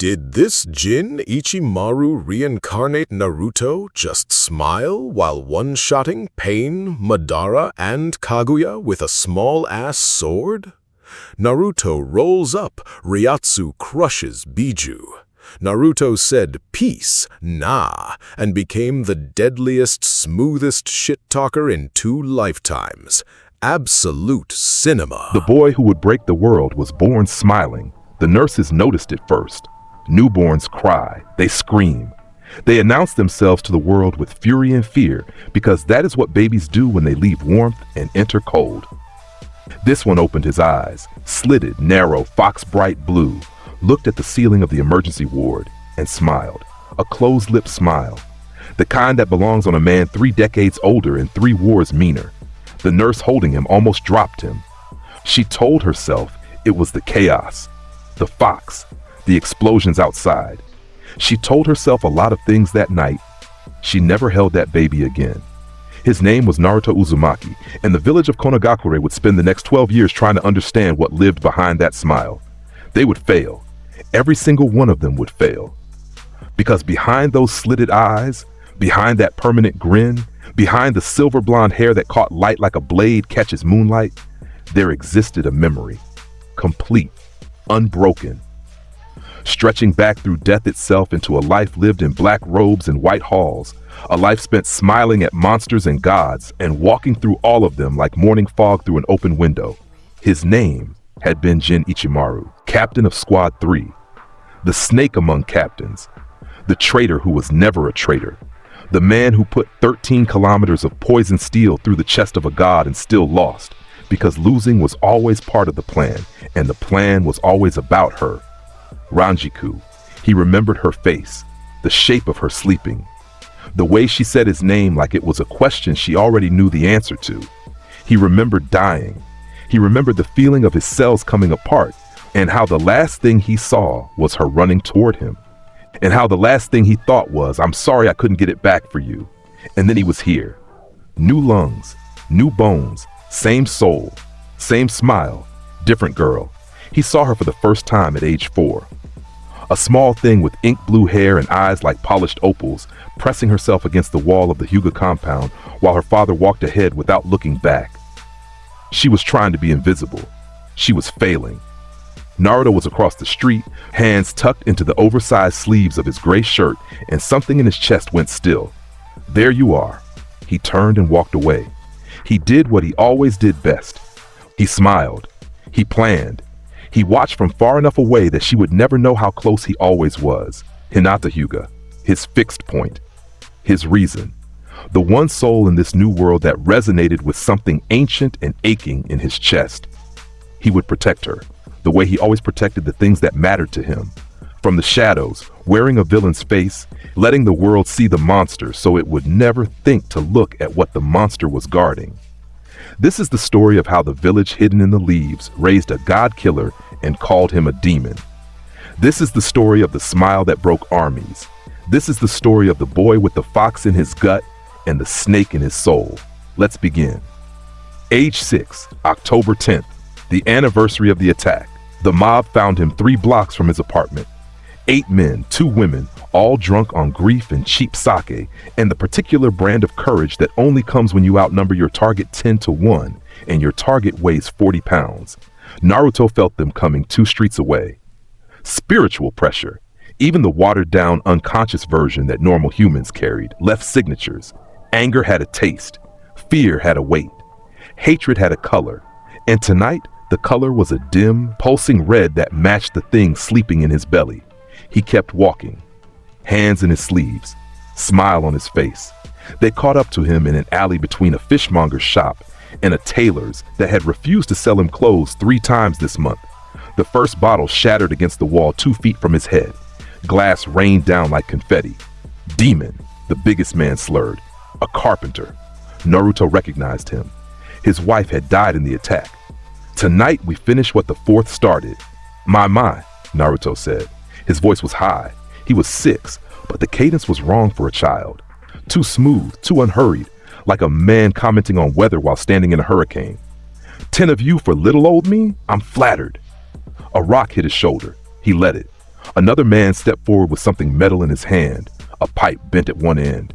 Did this Jin Ichimaru reincarnate Naruto just smile while one-shotting Pain, Madara, and Kaguya with a small-ass sword? Naruto rolls up, Ryatsu crushes Biju. Naruto said peace, nah, and became the deadliest, smoothest shit-talker in 2 lifetimes. Absolute cinema. The boy who would break the world was born smiling. The nurses noticed it first. Newborns cry, they scream. They announce themselves to the world with fury and fear because that is what babies do when they leave warmth and enter cold. This one opened his eyes, slitted, narrow, fox bright blue, looked at the ceiling of the emergency ward and smiled, a closed-lipped smile, the kind that belongs on a man 3 decades older and 3 wars meaner. The nurse holding him almost dropped him. She told herself it was the chaos, the fox, the explosions outside. She told herself a lot of things that night. She never held that baby again. His name was Naruto Uzumaki, and the village of Konagakure would spend the next 12 years trying to understand what lived behind that smile. They would fail. Every single one of them would fail. Because behind those slitted eyes, behind that permanent grin, behind the silver blonde hair that caught light like a blade catches moonlight, there existed a memory, complete, unbroken, stretching back through death itself into a life lived in black robes and white halls, a life spent smiling at monsters and gods and walking through all of them like morning fog through an open window. His name had been Gin Ichimaru, captain of Squad 3, the snake among captains, the traitor who was never a traitor, the man who put 13 kilometers of poison steel through the chest of a god and still lost, because losing was always part of the plan, and the plan was always about her. Ranjiku. He remembered her face, the shape of her sleeping, the way she said his name like it was a question she already knew the answer to. He remembered dying. He remembered the feeling of his cells coming apart, and how the last thing he saw was her running toward him, and how the last thing he thought was, "I'm sorry I couldn't get it back for you." And then he was here. New lungs, new bones, same soul, same smile, different girl. He saw her for the first time at age 4. A small thing with ink blue hair and eyes like polished opals, pressing herself against the wall of the Hyuga compound while her father walked ahead without looking back. She was trying to be invisible. She was failing. Naruto was across the street, hands tucked into the oversized sleeves of his gray shirt, and something in his chest went still. There you are. He turned and walked away. He did what he always did best. He smiled. He planned. He watched from far enough away that she would never know how close he always was. Hinata Hyuga, his fixed point, his reason, the one soul in this new world that resonated with something ancient and aching in his chest. He would protect her, the way he always protected the things that mattered to him. From the shadows, wearing a villain's face, letting the world see the monster so it would never think to look at what the monster was guarding. This is the story of how the village hidden in the leaves raised a god killer and called him a demon. This is the story of the smile that broke armies. This is the story of the boy with the fox in his gut and the snake in his soul. Let's begin. Age 6, October 10th, the anniversary of the attack. The mob found him 3 blocks from his apartment. 8 men, 2 women, all drunk on grief and cheap sake, and the particular brand of courage that only comes when you outnumber your target 10-1, and your target weighs 40 pounds. Naruto felt them coming 2 streets away. Spiritual pressure. Even the watered-down, unconscious version that normal humans carried left signatures. Anger had a taste. Fear had a weight. Hatred had a color. And tonight, the color was a dim, pulsing red that matched the thing sleeping in his belly. He kept walking, hands in his sleeves, smile on his face. They caught up to him in an alley between a fishmonger's shop and a tailor's that had refused to sell him clothes 3 times this month. The first bottle shattered against the wall 2 feet from his head. Glass rained down like confetti. Demon, the biggest man slurred. A carpenter. Naruto recognized him. His wife had died in the attack. Tonight we finish what the 4th started. My, Naruto said. His voice was high. He was 6, but the cadence was wrong for a child. Too smooth, too unhurried, like a man commenting on weather while standing in a hurricane. 10 of you for little old me? I'm flattered. A rock hit his shoulder. He let it. Another man stepped forward with something metal in his hand, a pipe bent at one end.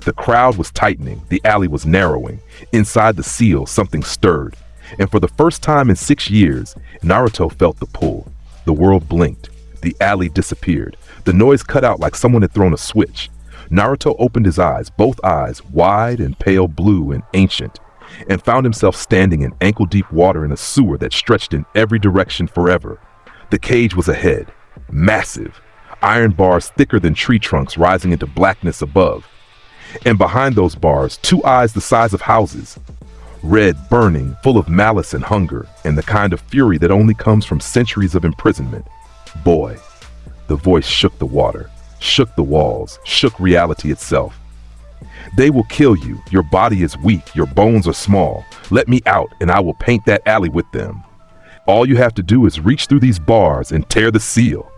The crowd was tightening, the alley was narrowing. Inside the seal, something stirred. And for the first time in 6 years, Naruto felt the pull. The world blinked. The alley disappeared. The noise cut out like someone had thrown a switch. Naruto opened his eyes, both eyes wide and pale blue and ancient, and found himself standing in ankle-deep water in a sewer that stretched in every direction forever. The cage was ahead, massive, iron bars thicker than tree trunks rising into blackness above. And behind those bars, 2 eyes the size of houses, red, burning, full of malice and hunger, and the kind of fury that only comes from centuries of imprisonment. Boy, the voice shook the water, shook the walls, shook reality itself. They will kill you. Your body is weak. Your bones are small. Let me out, and I will paint that alley with them. All you have to do is reach through these bars and tear the seal.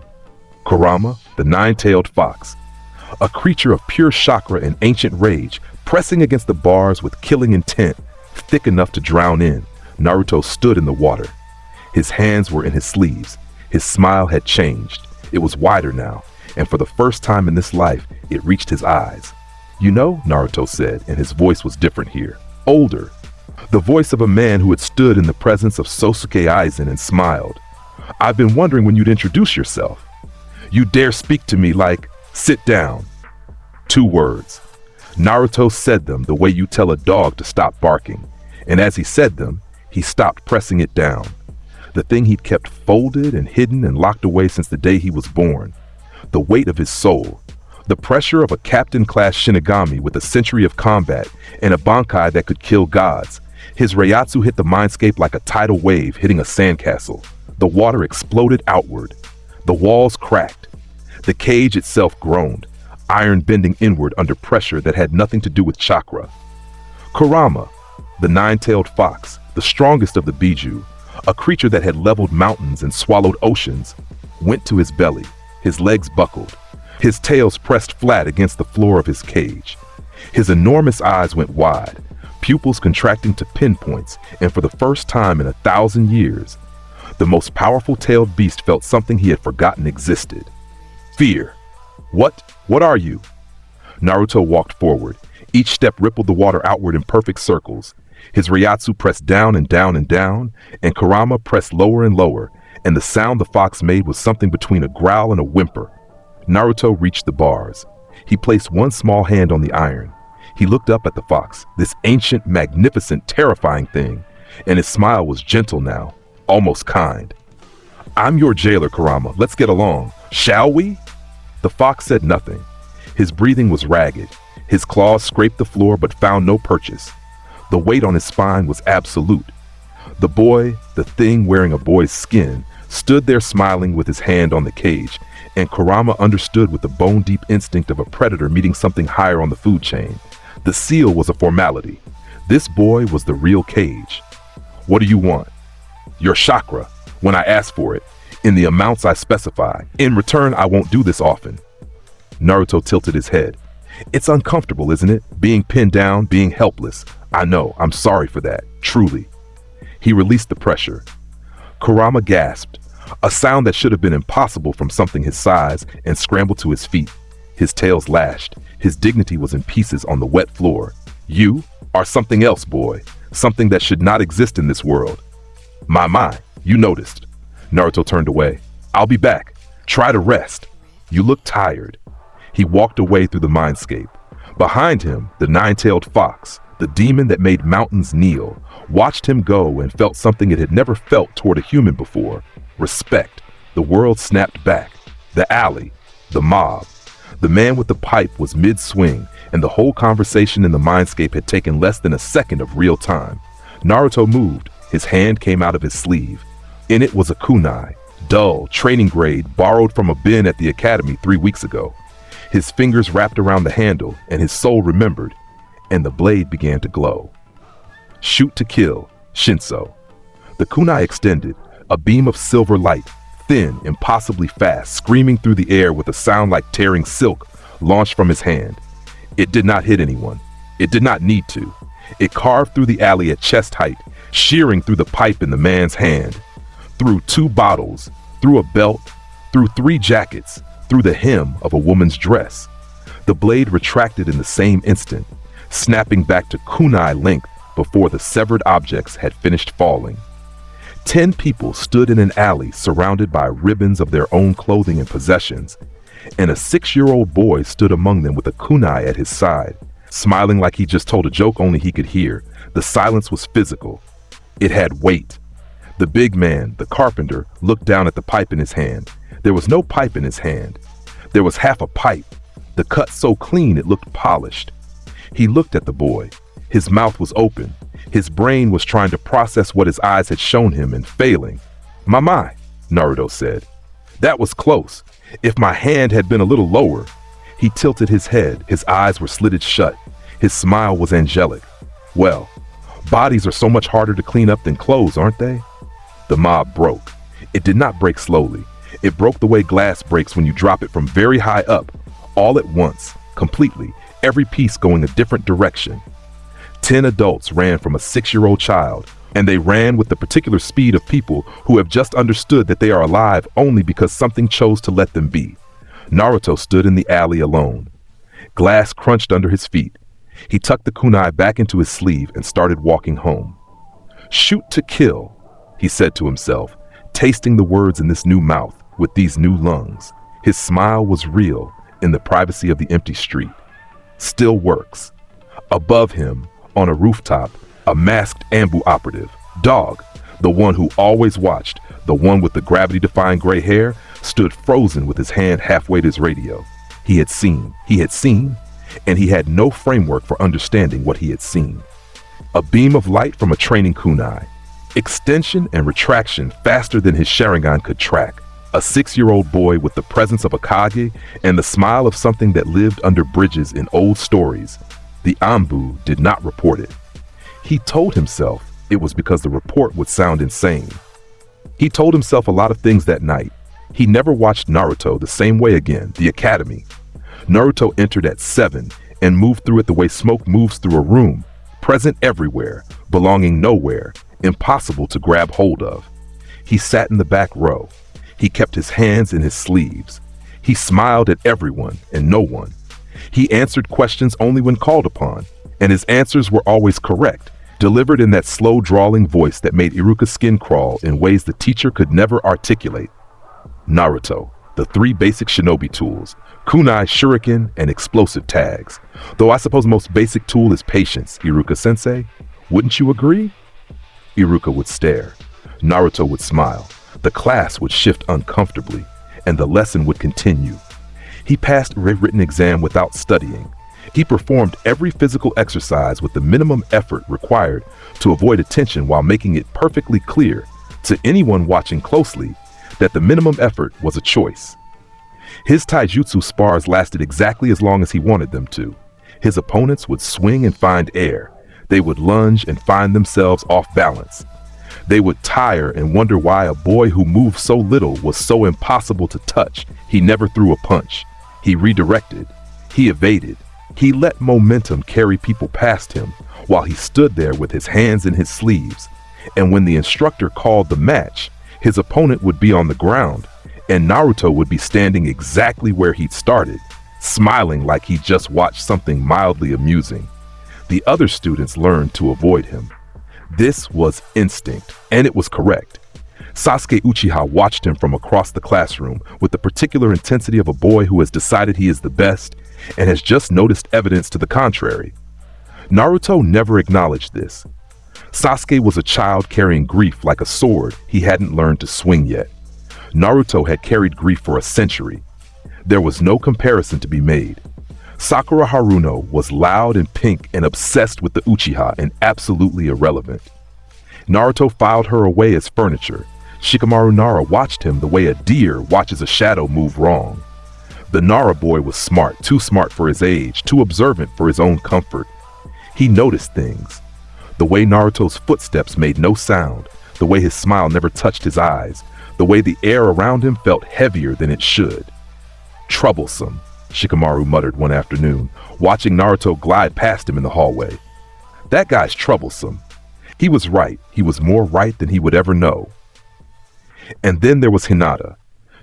Kurama, the nine-tailed fox, a creature of pure chakra and ancient rage, pressing against the bars with killing intent, thick enough to drown in, Naruto stood in the water. His hands were in his sleeves. His smile had changed. It was wider now, and for the first time in this life, it reached his eyes. "You know," Naruto said, and his voice was different here, older. The voice of a man who had stood in the presence of Sosuke Aizen and smiled. "I've been wondering when you'd introduce yourself. You dare speak to me like, 'Sit down.'" 2 words. Naruto said them the way you tell a dog to stop barking, and as he said them, he stopped pressing it down. The thing he'd kept folded and hidden and locked away since the day he was born. The weight of his soul. The pressure of a captain-class Shinigami with a century of combat and a bankai that could kill gods. His Reiatsu hit the mindscape like a tidal wave hitting a sandcastle. The water exploded outward. The walls cracked. The cage itself groaned, iron bending inward under pressure that had nothing to do with chakra. Kurama, the nine-tailed fox, the strongest of the Biju, a creature that had leveled mountains and swallowed oceans, went to his belly, his legs buckled, his tails pressed flat against the floor of his cage. His enormous eyes went wide, pupils contracting to pinpoints, and for the first time in 1,000 years, the most powerful tailed beast felt something he had forgotten existed. Fear. What are you? Naruto walked forward. Each step rippled the water outward in perfect circles. His Reiatsu pressed down and down and down, and Kurama pressed lower and lower, and the sound the fox made was something between a growl and a whimper. Naruto reached the bars. He placed one small hand on the iron. He looked up at the fox, this ancient, magnificent, terrifying thing, and his smile was gentle now, almost kind. "I'm your jailer, Kurama. Let's get along. Shall we?" The fox said nothing. His breathing was ragged. His claws scraped the floor but found no purchase. The weight on his spine was absolute. The boy, the thing wearing a boy's skin, stood there smiling with his hand on the cage, and Kurama understood with the bone-deep instinct of a predator meeting something higher on the food chain. The seal was a formality. This boy was the real cage. "What do you want?" "Your chakra, when I ask for it, in the amounts I specify. In return, I won't do this often." Naruto tilted his head. "It's uncomfortable, isn't it? Being pinned down, being helpless. I know, I'm sorry for that, truly." He released the pressure. Kurama gasped, a sound that should have been impossible from something his size, and scrambled to his feet. His tails lashed. His dignity was in pieces on the wet floor. "You are something else, boy. Something that should not exist in this world." My, you noticed." Naruto turned away. "I'll be back. Try to rest. You look tired." He walked away through the mindscape. Behind him, the nine-tailed fox, the demon that made mountains kneel, watched him go and felt something it had never felt toward a human before. Respect. The world snapped back. The alley. The mob. The man with the pipe was mid-swing, and the whole conversation in the mindscape had taken less than a second of real time. Naruto moved. His hand came out of his sleeve. In it was a kunai, dull, training grade, borrowed from a bin at the academy 3 weeks ago. His fingers wrapped around the handle, and his soul remembered, and the blade began to glow. "Shoot to kill, Shinso." The kunai extended, a beam of silver light, thin, impossibly fast, screaming through the air with a sound like tearing silk, launched from his hand. It did not hit anyone. It did not need to. It carved through the alley at chest height, shearing through the pipe in the man's hand, through 2 bottles, through a belt, through 3 jackets, through the hem of a woman's dress. The blade retracted in the same instant, snapping back to kunai length before the severed objects had finished falling. 10 people stood in an alley surrounded by ribbons of their own clothing and possessions, and a 6-year-old boy stood among them with a kunai at his side, smiling like he just told a joke only he could hear. The silence was physical. It had weight. The big man, the carpenter, looked down at the pipe in his hand. There was no pipe in his hand. There was half a pipe, the cut so clean it looked polished. He looked at the boy. His mouth was open. His brain was trying to process what his eyes had shown him and failing. "My," Naruto said. "That was close. If my hand had been a little lower." He tilted his head. His eyes were slitted shut. His smile was angelic. "Well, bodies are so much harder to clean up than clothes, aren't they?" The mob broke. It did not break slowly. It broke the way glass breaks when you drop it from very high up, all at once, completely, every piece going a different direction. 10 adults ran from a 6-year-old child, and they ran with the particular speed of people who have just understood that they are alive only because something chose to let them be. Naruto stood in the alley alone. Glass crunched under his feet. He tucked the kunai back into his sleeve and started walking home. "Shoot to kill," he said to himself, tasting the words in this new mouth with these new lungs. His smile was real in the privacy of the empty street. "Still works." Above him, on a rooftop, a masked Ambu operative, Dog, the one who always watched, the one with the gravity-defying gray hair, stood frozen with his hand halfway to his radio. He had seen, and he had no framework for understanding what he had seen. A beam of light from a training kunai. Extension and retraction faster than his Sharingan could track. A 6-year-old boy with the presence of a Kage and the smile of something that lived under bridges in old stories. The Ambu did not report it. He told himself it was because the report would sound insane. He told himself a lot of things that night. He never watched Naruto the same way again, the academy. Naruto entered at 7 and moved through it the way smoke moves through a room, present everywhere, belonging nowhere, impossible to grab hold of. He sat in the back row. He kept his hands in his sleeves. He smiled at everyone and no one. He answered questions only when called upon, and his answers were always correct, delivered in that slow, drawling voice that made Iruka's skin crawl in ways the teacher could never articulate. Naruto, the 3 basic shinobi tools, kunai, shuriken, and explosive tags. Though I suppose the most basic tool is patience, Iruka-sensei. Wouldn't you agree? Iruka would stare. Naruto would smile. The class would shift uncomfortably, and the lesson would continue. He passed a written exam without studying. He performed every physical exercise with the minimum effort required to avoid attention while making it perfectly clear to anyone watching closely that the minimum effort was a choice. His taijutsu spars lasted exactly as long as he wanted them to. His opponents would swing and find air. They would lunge and find themselves off balance. They would tire and wonder why a boy who moved so little was so impossible to touch. He never threw a punch. He redirected. He evaded. He let momentum carry people past him while he stood there with his hands in his sleeves. And when the instructor called the match, his opponent would be on the ground, and Naruto would be standing exactly where he'd started, smiling like he just watched something mildly amusing. The other students learned to avoid him. This was instinct, and it was correct. Sasuke Uchiha watched him from across the classroom with the particular intensity of a boy who has decided he is the best and has just noticed evidence to the contrary. Naruto never acknowledged this. Sasuke was a child carrying grief like a sword he hadn't learned to swing yet. Naruto had carried grief for a century. There was no comparison to be made. Sakura Haruno was loud and pink and obsessed with the Uchiha and absolutely irrelevant. Naruto filed her away as furniture. Shikamaru Nara watched him the way a deer watches a shadow move wrong. The Nara boy was smart, too smart for his age, too observant for his own comfort. He noticed things. The way Naruto's footsteps made no sound, the way his smile never touched his eyes, the way the air around him felt heavier than it should. Troublesome, Shikamaru muttered one afternoon, watching Naruto glide past him in the hallway. That guy's troublesome. He was right. He was more right than he would ever know. And then there was Hinata.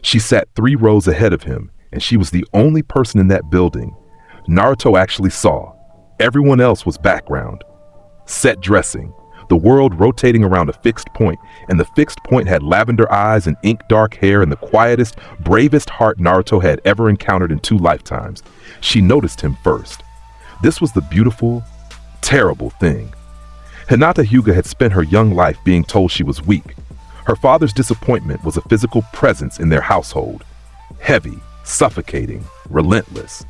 She sat 3 rows ahead of him, and she was the only person in that building Naruto actually saw. Everyone else was background. Set dressing, the world rotating around a fixed point, and the fixed point had lavender eyes and ink-dark hair and the quietest, bravest heart Naruto had ever encountered in 2 lifetimes. She noticed him first. This was the beautiful, terrible thing. Hinata Hyuga had spent her young life being told she was weak. Her father's disappointment was a physical presence in their household. Heavy, suffocating, relentless.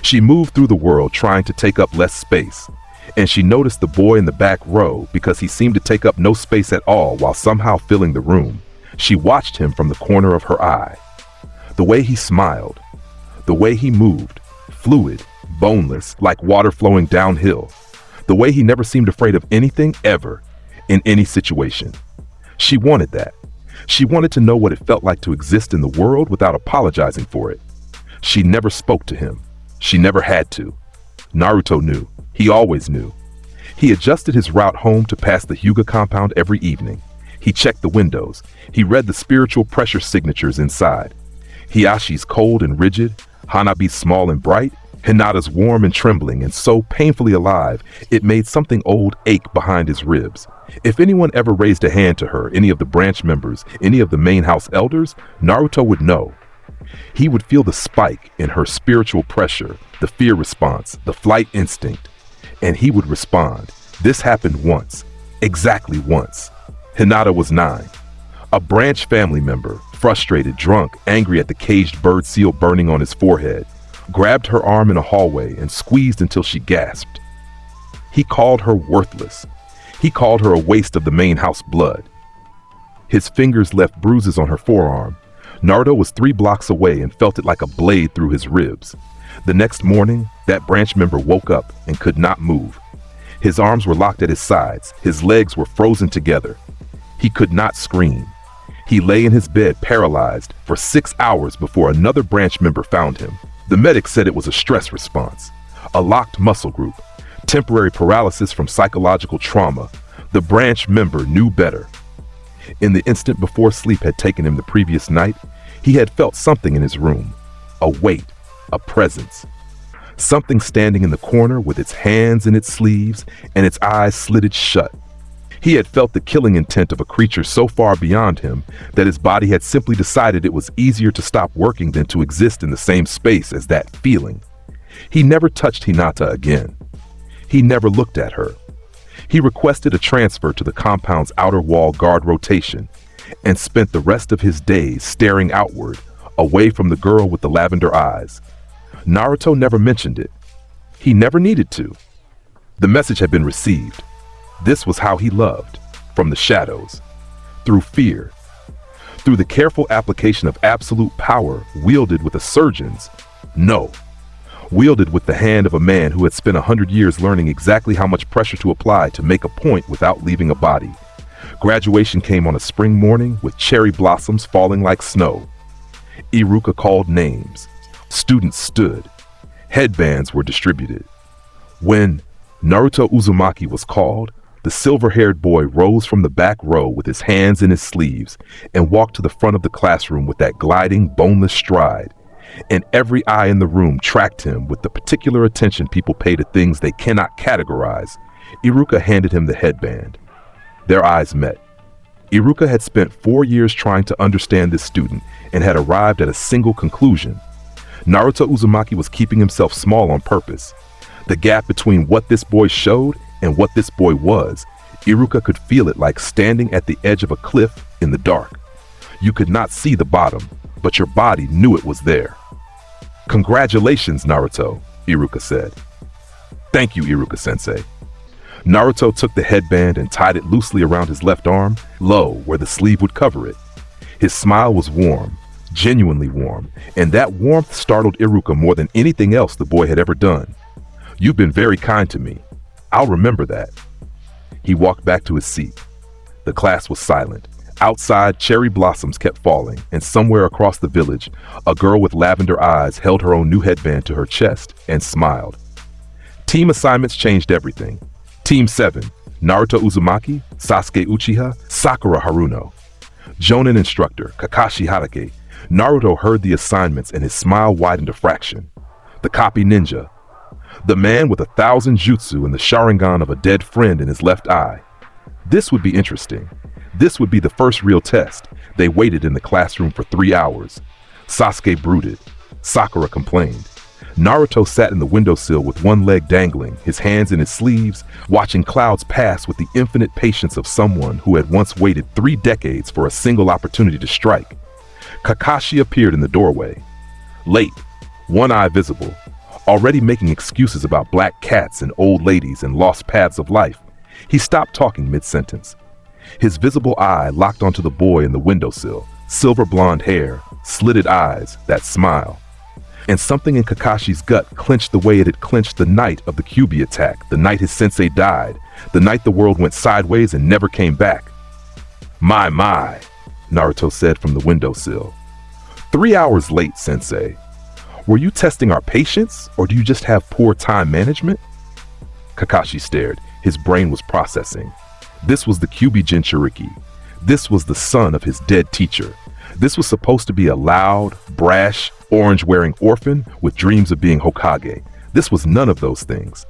She moved through the world trying to take up less space, and she noticed the boy in the back row because he seemed to take up no space at all while somehow filling the room. She watched him from the corner of her eye. The way he smiled, the way he moved, fluid, boneless, like water flowing downhill. The way he never seemed afraid of anything ever, in any situation. She wanted that. She wanted to know what it felt like to exist in the world without apologizing for it. She never spoke to him. She never had to. Naruto knew. He always knew. He adjusted his route home to pass the Hyuga compound every evening. He checked the windows. He read the spiritual pressure signatures inside. Hiyashi's cold and rigid, Hanabi's small and bright, Hinata's warm and trembling and so painfully alive, it made something old ache behind his ribs. If anyone ever raised a hand to her, any of the branch members, any of the main house elders, Naruto would know. He would feel the spike in her spiritual pressure, the fear response, the flight instinct, and he would respond. This happened once, exactly once. Hinata was 9. A branch family member, frustrated, drunk, angry at the caged bird seal burning on his forehead, grabbed her arm in a hallway and squeezed until she gasped. He called her worthless. He called her a waste of the main house blood. His fingers left bruises on her forearm. Naruto was 3 blocks away and felt it like a blade through his ribs. The next morning, that branch member woke up and could not move. His arms were locked at his sides. His legs were frozen together. He could not scream. He lay in his bed paralyzed for 6 hours before another branch member found him. The medic said it was a stress response, a locked muscle group, temporary paralysis from psychological trauma. The branch member knew better. In the instant before sleep had taken him the previous night, he had felt something in his room, a weight, a presence. Something standing in the corner with its hands in its sleeves and its eyes slitted shut. He had felt the killing intent of a creature so far beyond him that his body had simply decided it was easier to stop working than to exist in the same space as that feeling. He never touched Hinata again. He never looked at her. He requested a transfer to the compound's outer wall guard rotation and spent the rest of his days staring outward, away from the girl with the lavender eyes. Naruto never mentioned it. He never needed to. The message had been received. This was how he loved, from the shadows, through fear, through the careful application of absolute power wielded with a surgeon's, no, wielded with the hand of a man who had spent 100 years learning exactly how much pressure to apply to make a point without leaving a body. Graduation came on a spring morning with cherry blossoms falling like snow. Iruka called names. Students stood. Headbands were distributed. When Naruto Uzumaki was called, the silver-haired boy rose from the back row with his hands in his sleeves and walked to the front of the classroom with that gliding, boneless stride. And every eye in the room tracked him with the particular attention people pay to things they cannot categorize. Iruka handed him the headband. Their eyes met. Iruka had spent 4 years trying to understand this student and had arrived at a single conclusion. Naruto Uzumaki was keeping himself small on purpose. The gap between what this boy showed and what this boy was, Iruka could feel it like standing at the edge of a cliff in the dark. You could not see the bottom, but your body knew it was there. "Congratulations, Naruto," Iruka said. "Thank you, Iruka-sensei." Naruto took the headband and tied it loosely around his left arm, low, where the sleeve would cover it. His smile was warm, genuinely warm, and that warmth startled Iruka more than anything else the boy had ever done. "You've been very kind to me. I'll remember that." He walked back to his seat. The class was silent. Outside, cherry blossoms kept falling, and somewhere across the village, a girl with lavender eyes held her own new headband to her chest and smiled. Team assignments changed everything. Team 7, Naruto Uzumaki, Sasuke Uchiha, Sakura Haruno. Jonin instructor, Kakashi Hatake, Naruto heard the assignments and his smile widened a fraction. The copy ninja. The man with 1,000 jutsu and the Sharingan of a dead friend in his left eye. This would be interesting. This would be the first real test. They waited in the classroom for 3 hours. Sasuke brooded. Sakura complained. Naruto sat in the windowsill with one leg dangling, his hands in his sleeves, watching clouds pass with the infinite patience of someone who had once waited 3 decades for a single opportunity to strike. Kakashi appeared in the doorway. Late, one eye visible, already making excuses about black cats and old ladies and lost paths of life. He stopped talking mid-sentence. His visible eye locked onto the boy in the windowsill, silver blonde hair, slitted eyes, that smile. And something in Kakashi's gut clenched the way it had clenched the night of the Kyuubi attack, the night his sensei died, the night the world went sideways and never came back. My, Naruto said from the windowsill. 3 hours late, sensei. Were you testing our patience, or do you just have poor time management? Kakashi stared. His brain was processing. This was the Kyuubi Jinchuriki. This was the son of his dead teacher. This was supposed to be a loud, brash, orange-wearing orphan with dreams of being Hokage. This was none of those things.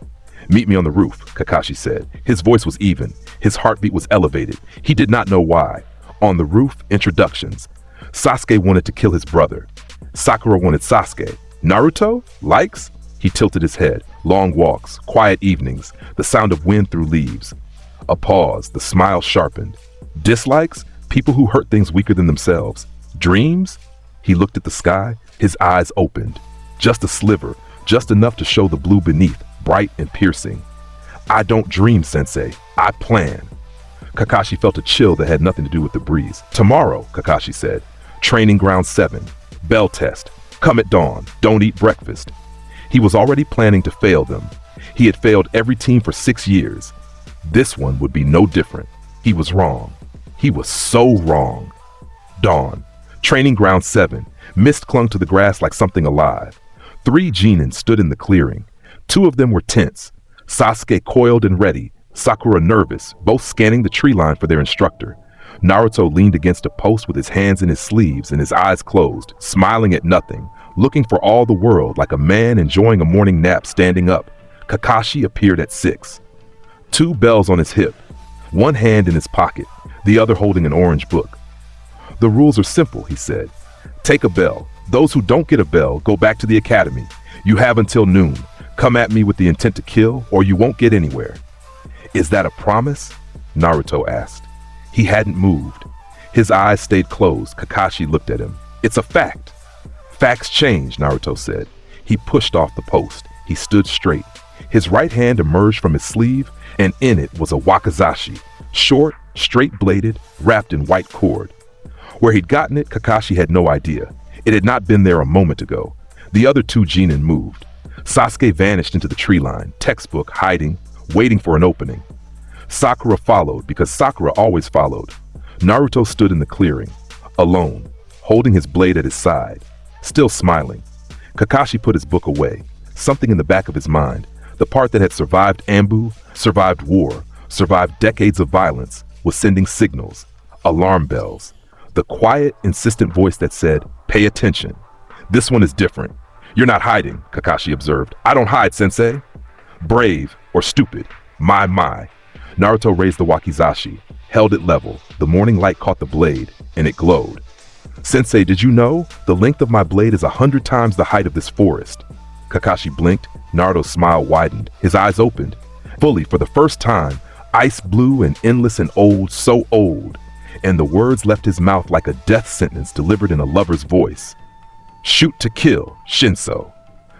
Meet me on the roof, Kakashi said. His voice was even. His heartbeat was elevated. He did not know why. On the roof, introductions. Sasuke wanted to kill his brother. Sakura wanted Sasuke. Naruto? Likes? He tilted his head. Long walks, quiet evenings, the sound of wind through leaves. A pause, the smile sharpened. Dislikes? People who hurt things weaker than themselves. Dreams? He looked at the sky, his eyes opened. Just a sliver, just enough to show the blue beneath, bright and piercing. I don't dream, sensei. I plan. Kakashi felt a chill that had nothing to do with the breeze. Tomorrow, Kakashi said. Training ground 7. Bell test. Come at dawn. Don't eat breakfast. He was already planning to fail them. He had failed every team for 6 years. This one would be no different. He was wrong. He was so wrong. Dawn. Training ground 7. Mist clung to the grass like something alive. 3 Genin stood in the clearing. 2 of them were tense. Sasuke coiled and ready. Sakura nervous, both scanning the tree line for their instructor. Naruto leaned against a post with his hands in his sleeves and his eyes closed, smiling at nothing, looking for all the world like a man enjoying a morning nap standing up. Kakashi appeared at 6. 2 bells on his hip, one hand in his pocket, the other holding an orange book. The rules are simple, he said. Take a bell. Those who don't get a bell go back to the academy. You have until noon. Come at me with the intent to kill, or you won't get anywhere. Is that a promise? Naruto asked. He hadn't moved. His eyes stayed closed. Kakashi looked at him. It's a fact. Facts change, Naruto said. He pushed off the post. He stood straight. His right hand emerged from his sleeve, and in it was a wakizashi, short, straight-bladed, wrapped in white cord. Where he'd gotten it, Kakashi had no idea. It had not been there a moment ago. The other 2 Genin moved. Sasuke vanished into the tree line, textbook hiding, waiting for an opening. Sakura followed because Sakura always followed. Naruto stood in the clearing, alone, holding his blade at his side, still smiling. Kakashi put his book away, something in the back of his mind, the part that had survived Ambu, survived war, survived decades of violence, was sending signals, alarm bells. The quiet, insistent voice that said, pay attention. This one is different. You're not hiding, Kakashi observed. I don't hide, sensei. Brave or stupid. My. Naruto raised the wakizashi, held it level. The morning light caught the blade, and it glowed. Sensei, did you know? The length of my blade is 100 times the height of this forest. Kakashi blinked. Naruto's smile widened. His eyes opened. Fully, for the first time, ice blue and endless and old, so old. And the words left his mouth like a death sentence delivered in a lover's voice. Shoot to kill, Shinso.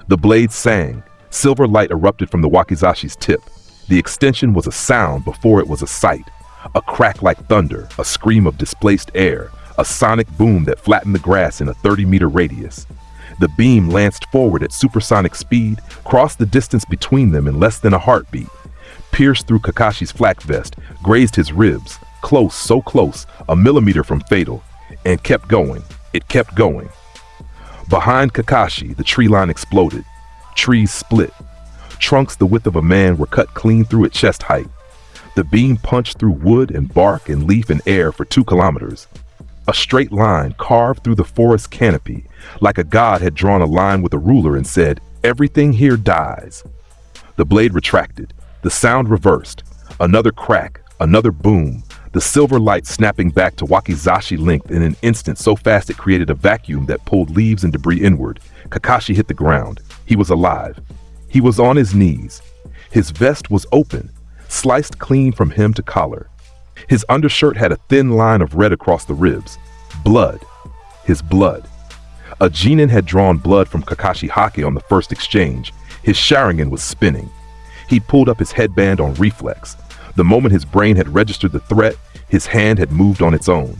The blade sang. Silver light erupted from the wakizashi's tip. The extension was a sound before it was a sight. A crack like thunder, a scream of displaced air, a sonic boom that flattened the grass in a 30-meter radius. The beam lanced forward at supersonic speed, crossed the distance between them in less than a heartbeat, pierced through Kakashi's flak vest, grazed his ribs, close, so close, a millimeter from fatal, and kept going. It kept going. Behind Kakashi, the tree line exploded. Trees split. Trunks the width of a man were cut clean through at chest height. The beam punched through wood and bark and leaf and air for 2 kilometers. A straight line carved through the forest canopy, like a god had drawn a line with a ruler and said, "Everything here dies." The blade retracted, the sound reversed. Another crack, another boom, the silver light snapping back to wakizashi length in an instant so fast it created a vacuum that pulled leaves and debris inward. Kakashi hit the ground. He was alive. He was on his knees. His vest was open, sliced clean from hem to collar. His undershirt had a thin line of red across the ribs. Blood. His blood. A genin had drawn blood from Kakashi Hake on the first exchange. His Sharingan was spinning. He pulled up his headband on reflex. The moment his brain had registered the threat, his hand had moved on its own.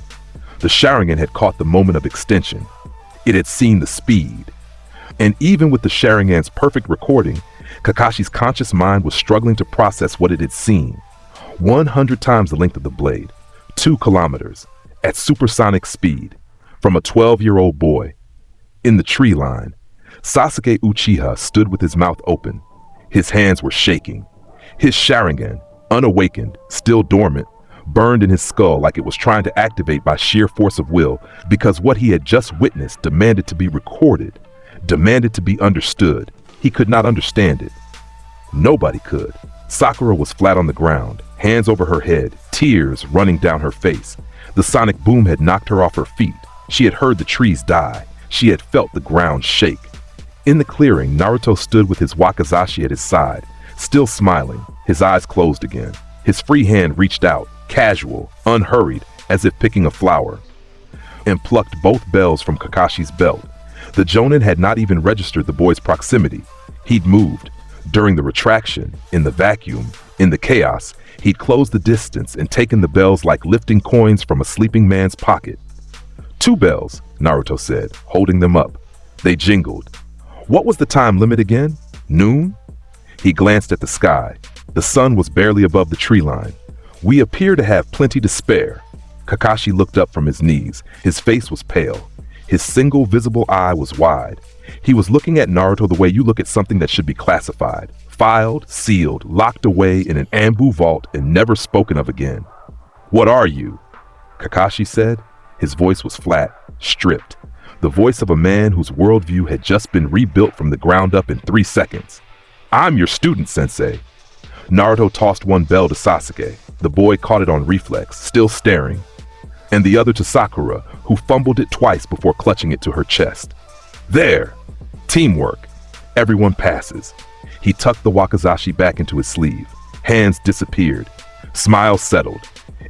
The Sharingan had caught the moment of extension. It had seen the speed. And even with the Sharingan's perfect recording, Kakashi's conscious mind was struggling to process what it had seen. 100 times the length of the blade, 2 kilometers, at supersonic speed, from a 12-year-old boy. In the tree line, Sasuke Uchiha stood with his mouth open. His hands were shaking. His Sharingan, unawakened, still dormant, burned in his skull like it was trying to activate by sheer force of will, because what he had just witnessed demanded to be recorded, demanded to be understood. He could not understand it. Nobody could. Sakura was flat on the ground, hands over her head, tears running down her face. The sonic boom had knocked her off her feet. She had heard the trees die. She had felt the ground shake. In the clearing, Naruto stood with his wakizashi at his side, still smiling, his eyes closed again. His free hand reached out, casual, unhurried, as if picking a flower, and plucked both bells from Kakashi's belt. The Jonin had not even registered the boy's proximity. He'd moved. During the retraction, in the vacuum, in the chaos, he'd closed the distance and taken the bells like lifting coins from a sleeping man's pocket. 2 bells, Naruto said, holding them up. They jingled. What was the time limit again? Noon? He glanced at the sky. The sun was barely above the tree line. We appear to have plenty to spare. Kakashi looked up from his knees. His face was pale. His single visible eye was wide. He was looking at Naruto the way you look at something that should be classified, filed, sealed, locked away in an Ambu vault and never spoken of again. "What are you?" Kakashi said. His voice was flat, stripped. The voice of a man whose worldview had just been rebuilt from the ground up in 3 seconds. "I'm your student, sensei." Naruto tossed one bell to Sasuke. The boy caught it on reflex, still staring, and the other to Sakura, who fumbled it twice before clutching it to her chest. "There! Teamwork. Everyone passes." He tucked the wakizashi back into his sleeve. Hands disappeared. Smiles settled.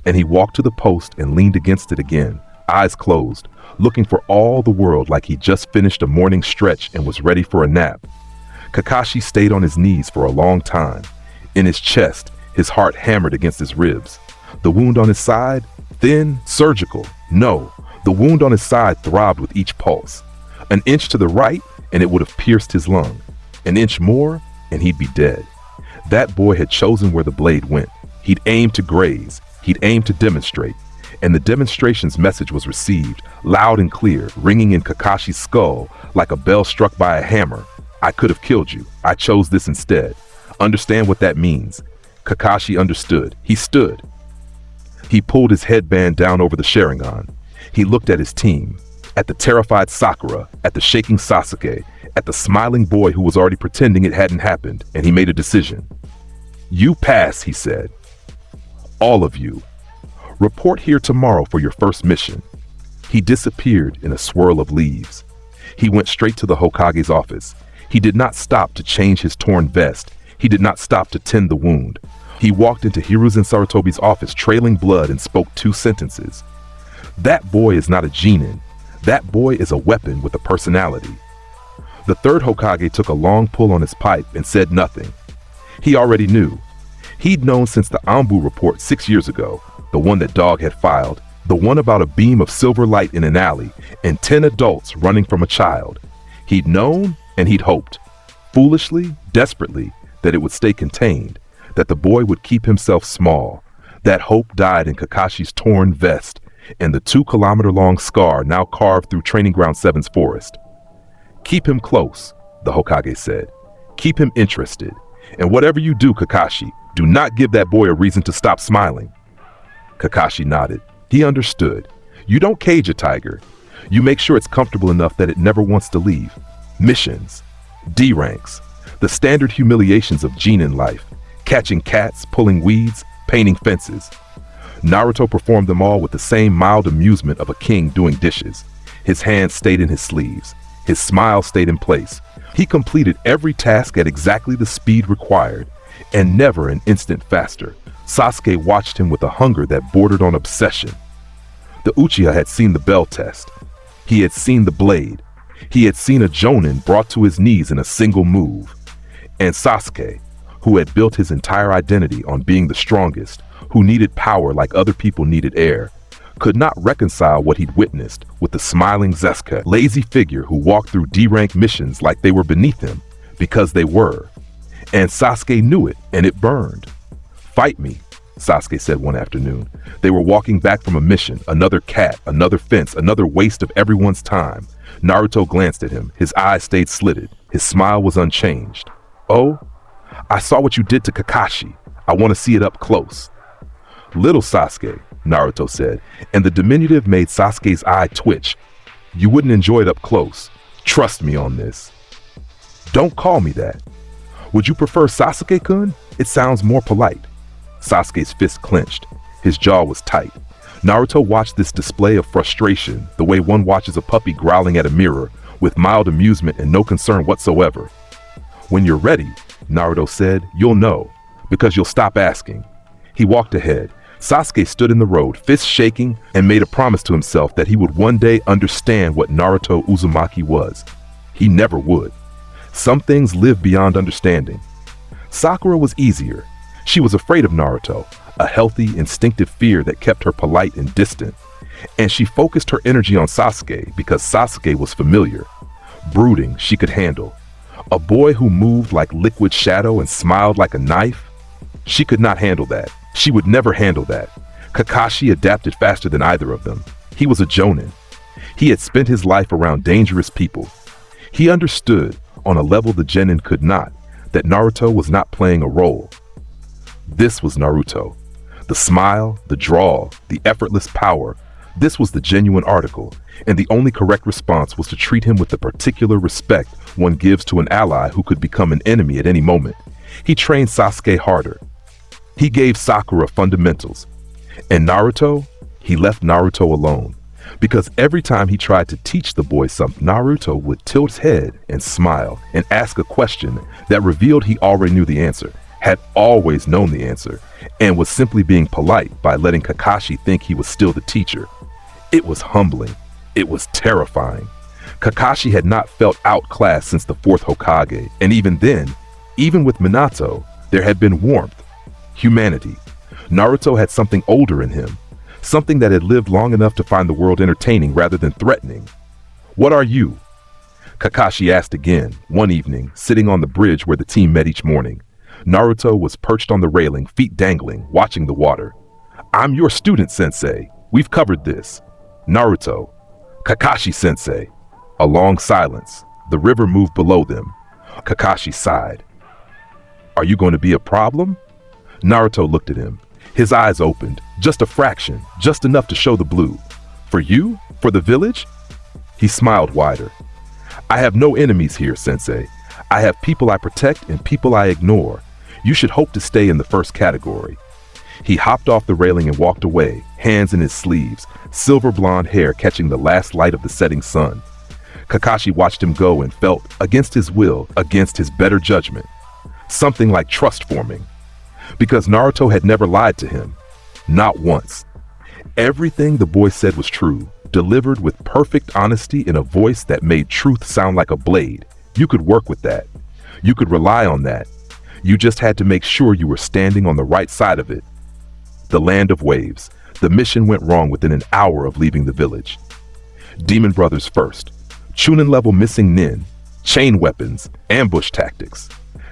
And he walked to the post and leaned against it again, eyes closed, looking for all the world like he just finished a morning stretch and was ready for a nap. Kakashi stayed on his knees for a long time. In his chest, his heart hammered against his ribs. The wound on his side? Thin, surgical. No, the wound on his side throbbed with each pulse. An inch to the right, and it would have pierced his lung. An inch more, and he'd be dead. That boy had chosen where the blade went. He'd aimed to graze. He'd aimed to demonstrate. And the demonstration's message was received, loud and clear, ringing in Kakashi's skull like a bell struck by a hammer. I could have killed you. I chose this instead. Understand what that means. Kakashi understood. He stood. He pulled his headband down over the Sharingan. He looked at his team, at the terrified Sakura, at the shaking Sasuke, at the smiling boy who was already pretending it hadn't happened, and he made a decision. You pass, he said. All of you. Report here tomorrow for your first mission. He disappeared in a swirl of leaves. He went straight to the Hokage's office. He did not stop to change his torn vest. He did not stop to tend the wound. He walked into Hiruzen Sarutobi's office trailing blood and spoke 2 sentences. That boy is not a genin. That boy is a weapon with a personality. The 3rd Hokage took a long pull on his pipe and said nothing. He already knew. He'd known since the Ambu report 6 years ago, the one that Dog had filed, the one about a beam of silver light in an alley and 10 adults running from a child. He'd known and he'd hoped, foolishly, desperately, that it would stay contained, that the boy would keep himself small. That hope died in Kakashi's torn vest and the 2-kilometer-long scar now carved through Training Ground 7's forest. Keep him close, the Hokage said. Keep him interested. And whatever you do, Kakashi, do not give that boy a reason to stop smiling. Kakashi nodded. He understood. You don't cage a tiger. You make sure it's comfortable enough that it never wants to leave. Missions, D ranks, the standard humiliations of genin life, catching cats, pulling weeds, painting fences. Naruto performed them all with the same mild amusement of a king doing dishes. His hands stayed in his sleeves. His smile stayed in place. He completed every task at exactly the speed required, and never an instant faster. Sasuke watched him with a hunger that bordered on obsession. The Uchiha had seen the bell test. He had seen the blade. He had seen a jonin brought to his knees in a single move. And Sasuke, who had built his entire identity on being the strongest, who needed power like other people needed air, could not reconcile what he'd witnessed with the smiling Zesuke, lazy figure who walked through D-rank missions like they were beneath him, because they were. And Sasuke knew it, and it burned. "Fight me," Sasuke said one afternoon. They were walking back from a mission, another cat, another fence, another waste of everyone's time. Naruto glanced at him. His eyes stayed slitted. His smile was unchanged. "Oh, I saw what you did to Kakashi. I want to see it up close." "Little Sasuke," Naruto said, and the diminutive made Sasuke's eye twitch. "You wouldn't enjoy it up close. Trust me on this." "Don't call me that. Would you prefer Sasuke-kun? It sounds more polite." Sasuke's fist clenched. His jaw was tight. Naruto watched this display of frustration the way one watches a puppy growling at a mirror, with mild amusement and no concern whatsoever. "When you're ready," Naruto said, "you'll know, because you'll stop asking." He walked ahead. Sasuke stood in the road, fists shaking, and made a promise to himself that he would one day understand what Naruto Uzumaki was. He never would. Some things live beyond understanding. Sakura was easier. She was afraid of Naruto, a healthy, instinctive fear that kept her polite and distant. And she focused her energy on Sasuke because Sasuke was familiar. Brooding, she could handle. A boy who moved like liquid shadow and smiled like a knife? She could not handle that. She would never handle that. Kakashi adapted faster than either of them. He was a jonin. He had spent his life around dangerous people. He understood, on a level the genin could not, that Naruto was not playing a role. This was Naruto. The smile, the drawl, the effortless power. This was the genuine article, and the only correct response was to treat him with the particular respect one gives to an ally who could become an enemy at any moment. He trained Sasuke harder. He gave Sakura fundamentals. And Naruto, he left Naruto alone. Because every time he tried to teach the boy something, Naruto would tilt his head and smile and ask a question that revealed he already knew the answer, had always known the answer, and was simply being polite by letting Kakashi think he was still the teacher. It was humbling. It was terrifying. Kakashi had not felt outclassed since the fourth Hokage, and even then, even with Minato, there had been warmth, humanity. Naruto had something older in him, something that had lived long enough to find the world entertaining rather than threatening. "What are you?" Kakashi asked again, one evening, sitting on the bridge where the team met each morning. Naruto was perched on the railing, feet dangling, watching the water. "I'm your student, Sensei. We've covered this." Naruto. "Kakashi, Sensei." A long silence. The river moved below them. Kakashi sighed. "Are you going to be a problem?" Naruto looked at him. His eyes opened, just a fraction, just enough to show the blue. "For you? For the village?" He smiled wider. "I have no enemies here, Sensei. I have people I protect and people I ignore. You should hope to stay in the first category." He hopped off the railing and walked away, hands in his sleeves, silver blonde hair catching the last light of the setting sun. Kakashi watched him go and felt, against his will, against his better judgment, something like trust forming. Because Naruto had never lied to him. Not once. Everything the boy said was true, delivered with perfect honesty in a voice that made truth sound like a blade. You could work with that. You could rely on that. You just had to make sure you were standing on the right side of it. The land of waves. The mission went wrong within an hour of leaving the village. Demon Brothers first. Chunin level missing nin. Chain weapons. Ambush tactics.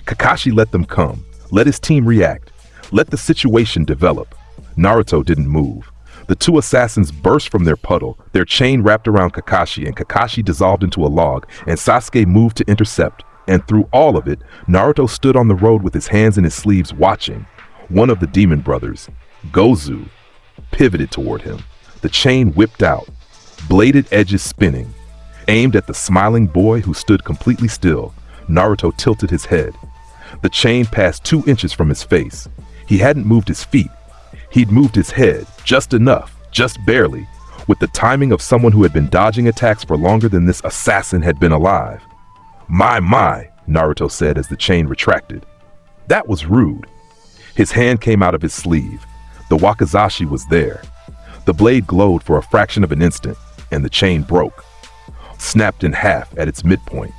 Kakashi let them come. Let his team react. Let the situation develop. Naruto didn't move. The two assassins burst from their puddle, their chain wrapped around Kakashi, and Kakashi dissolved into a log, and Sasuke moved to intercept. And through all of it, Naruto stood on the road with his hands in his sleeves watching. One of the demon brothers, Gozu, pivoted toward him. The chain whipped out, bladed edges spinning. Aimed at the smiling boy who stood completely still, Naruto tilted his head. The chain passed 2 inches from his face. He hadn't moved his feet. He'd moved his head, just enough, just barely, with the timing of someone who had been dodging attacks for longer than this assassin had been alive. My, Naruto said as the chain retracted. That was rude. His hand came out of his sleeve. The wakizashi was there. The blade glowed for a fraction of an instant, and the chain broke, snapped in half at its midpoint.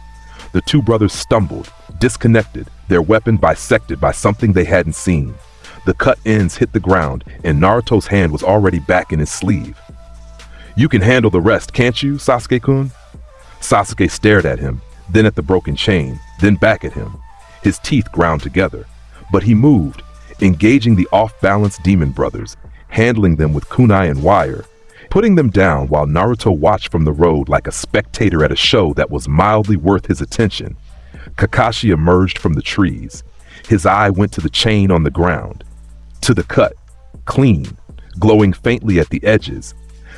The 2 brothers stumbled, disconnected, their weapon bisected by something they hadn't seen. The cut ends hit the ground, and Naruto's hand was already back in his sleeve. You can handle the rest, can't you, Sasuke-kun? Sasuke stared at him, then at the broken chain, then back at him. His teeth ground together, but he moved, engaging the off-balance demon brothers, handling them with kunai and wire, putting them down while Naruto watched from the road like a spectator at a show that was mildly worth his attention. Kakashi emerged from the trees. His eye went to the chain on the ground, to the cut, clean, glowing faintly at the edges,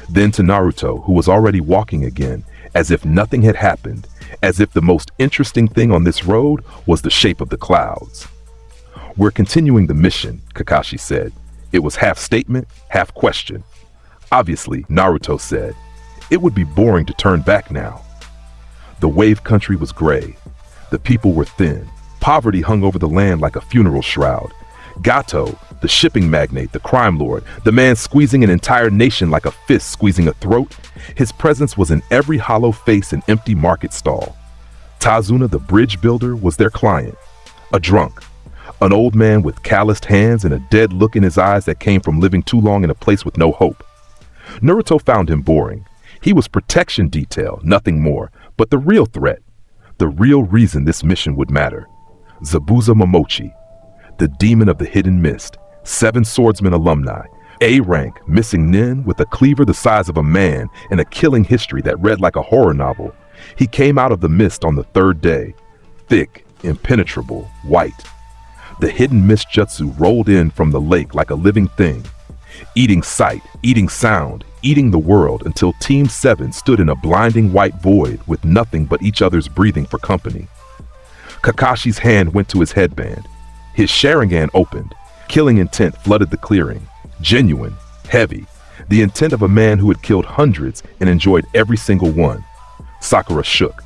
then to Naruto, who was already walking again, as if nothing had happened, as if the most interesting thing on this road was the shape of the clouds. We're continuing the mission, Kakashi said. It was half statement, half question. Obviously, Naruto said, it would be boring to turn back now. The wave country was gray. The people were thin. Poverty hung over the land like a funeral shroud. Gato, the shipping magnate, the crime lord, the man squeezing an entire nation like a fist squeezing a throat, his presence was in every hollow face and empty market stall. Tazuna, the bridge builder, was their client. A drunk. An old man with calloused hands and a dead look in his eyes that came from living too long in a place with no hope. Naruto found him boring. He was protection detail, nothing more, but the real threat, the real reason this mission would matter. Zabuza Momochi, the demon of the hidden mist, 7 swordsman alumni, A rank, missing nin with a cleaver the size of a man and a killing history that read like a horror novel. He came out of the mist on the 3rd day, thick, impenetrable, white. The hidden mist jutsu rolled in from the lake like a living thing, eating sight, eating sound, eating the world until Team 7 stood in a blinding white void with nothing but each other's breathing for company. Kakashi's hand went to his headband. His Sharingan opened. Killing intent flooded the clearing. Genuine, heavy, the intent of a man who had killed hundreds and enjoyed every single one. Sakura shook.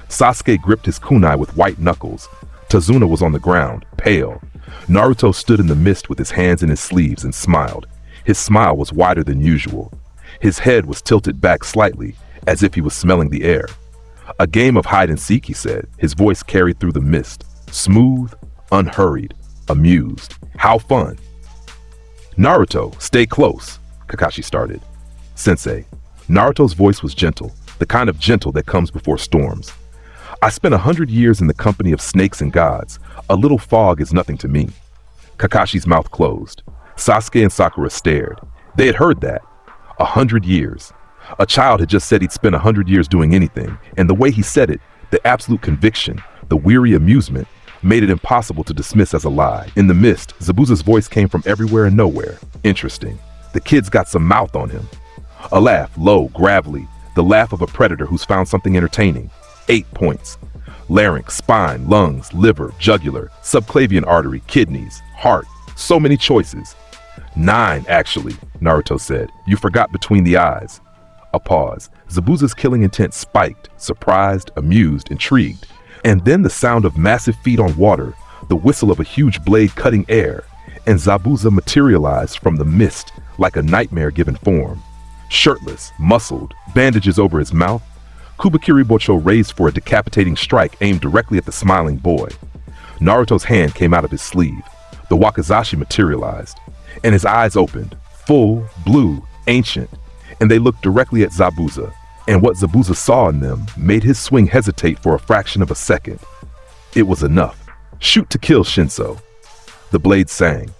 Sasuke gripped his kunai with white knuckles. Tazuna was on the ground, pale. Naruto stood in the mist with his hands in his sleeves and smiled. His smile was wider than usual. His head was tilted back slightly, as if he was smelling the air. A game of hide and seek, he said. His voice carried through the mist. Smooth, unhurried, amused. How fun. Naruto, stay close, Kakashi started. Sensei. Naruto's voice was gentle, the kind of gentle that comes before storms. I spent 100 years in the company of snakes and gods. A little fog is nothing to me. Kakashi's mouth closed. Sasuke and Sakura stared. They had heard that. 100 years. A child had just said he'd spent 100 years doing anything, and the way he said it, the absolute conviction, the weary amusement, made it impossible to dismiss as a lie. In the mist, Zabuza's voice came from everywhere and nowhere. Interesting. The kid's got some mouth on him. A laugh, low, gravelly, the laugh of a predator who's found something entertaining. 8 points. Larynx, spine, lungs, liver, jugular, subclavian artery, kidneys, heart. So many choices. 9, actually, Naruto said. You forgot between the eyes. A pause. Zabuza's killing intent spiked, surprised, amused, intrigued. And then the sound of massive feet on water, the whistle of a huge blade cutting air, and Zabuza materialized from the mist like a nightmare given form. Shirtless, muscled, bandages over his mouth, Kubakiri Bocho raised for a decapitating strike aimed directly at the smiling boy. Naruto's hand came out of his sleeve. The wakizashi materialized, and his eyes opened, full, blue, ancient, and they looked directly at Zabuza, and what Zabuza saw in them made his swing hesitate for a fraction of a second. It was enough. Shoot to kill, Shinso. The blade sang.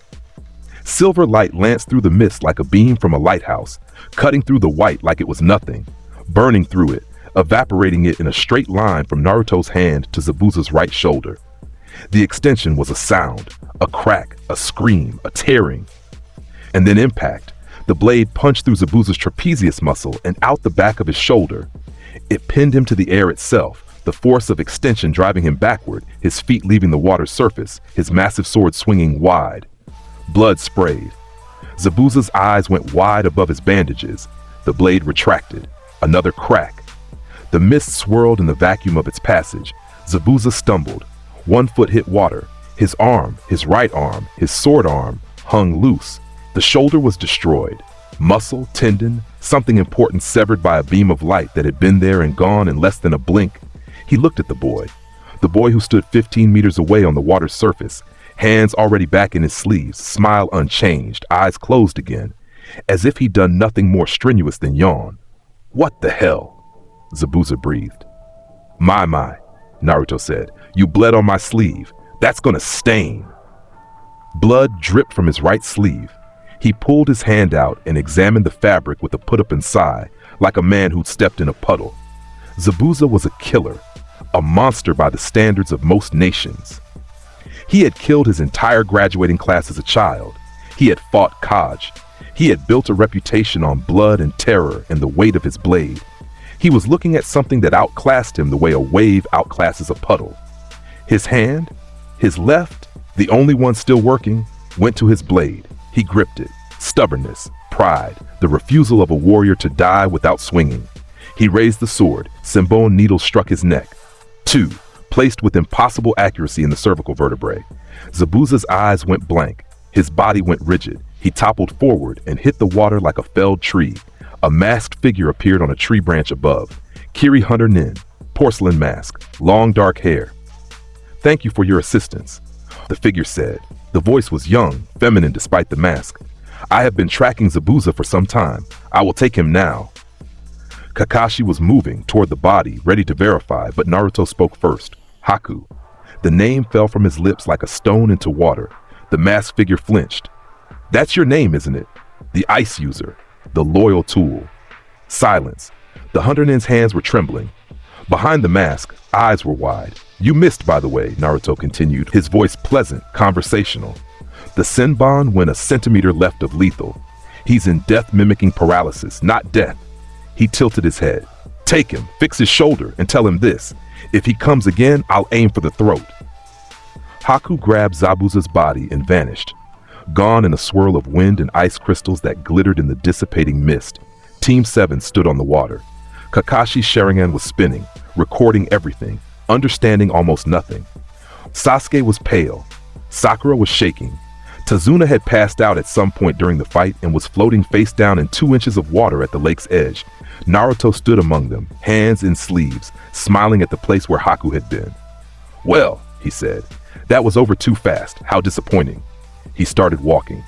Silver light lanced through the mist like a beam from a lighthouse, cutting through the white like it was nothing, burning through it, evaporating it in a straight line from Naruto's hand to Zabuza's right shoulder. The extension was a sound, a crack, a scream, a tearing. And then impact. The blade punched through Zabuza's trapezius muscle and out the back of his shoulder. It pinned him to the air itself, the force of extension driving him backward, his feet leaving the water's surface, his massive sword swinging wide. Blood sprayed. Zabuza's eyes went wide above his bandages. The blade retracted. Another crack. The mist swirled in the vacuum of its passage. Zabuza stumbled. One foot hit water. His arm, his right arm, his sword arm, hung loose. The shoulder was destroyed. Muscle, tendon, something important severed by a beam of light that had been there and gone in less than a blink. He looked at the boy who stood 15 meters away on the water's surface, hands already back in his sleeves, smile unchanged, eyes closed again, as if he'd done nothing more strenuous than yawn. "What the hell?" Zabuza breathed. My, Naruto said. "You bled on my sleeve. That's gonna stain." Blood dripped from his right sleeve. He pulled his hand out and examined the fabric with a put-up and sigh, like a man who'd stepped in a puddle. Zabuza was a killer, a monster by the standards of most nations. He had killed his entire graduating class as a child. He had fought Kaj. He had built a reputation on blood and terror and the weight of his blade. He was looking at something that outclassed him the way a wave outclasses a puddle. His hand, his left, the only one still working, went to his blade. He gripped it. Stubbornness, pride, the refusal of a warrior to die without swinging. He raised the sword. Senbon needles struck his neck. 2, placed with impossible accuracy in the cervical vertebrae. Zabuza's eyes went blank. His body went rigid. He toppled forward and hit the water like a felled tree. A masked figure appeared on a tree branch above. Kiri Hunter Nin, porcelain mask, long dark hair. "Thank you for your assistance," the figure said. The voice was young, feminine despite the mask. "I have been tracking Zabuza for some time. I will take him now." Kakashi was moving toward the body, ready to verify, but Naruto spoke first. "Haku." The name fell from his lips like a stone into water. The masked figure flinched. "That's your name, isn't it? The ice user, the loyal tool." Silence. The Hunter Nin's hands were trembling. Behind the mask, eyes were wide. "You missed, by the way," Naruto continued, his voice pleasant, conversational. "The Senbon went a centimeter left of lethal. He's in death-mimicking paralysis, not death." He tilted his head. "Take him, fix his shoulder, and tell him this. If he comes again, I'll aim for the throat." Haku grabbed Zabuza's body and vanished. Gone in a swirl of wind and ice crystals that glittered in the dissipating mist, Team 7 stood on the water. Kakashi's Sharingan was spinning, recording everything, understanding almost nothing. Sasuke was pale. Sakura was shaking. Tazuna had passed out at some point during the fight and was floating face down in 2 inches of water at the lake's edge. Naruto stood among them, hands in sleeves, smiling at the place where Haku had been. "Well," he said, "that was over too fast. How disappointing." He started walking,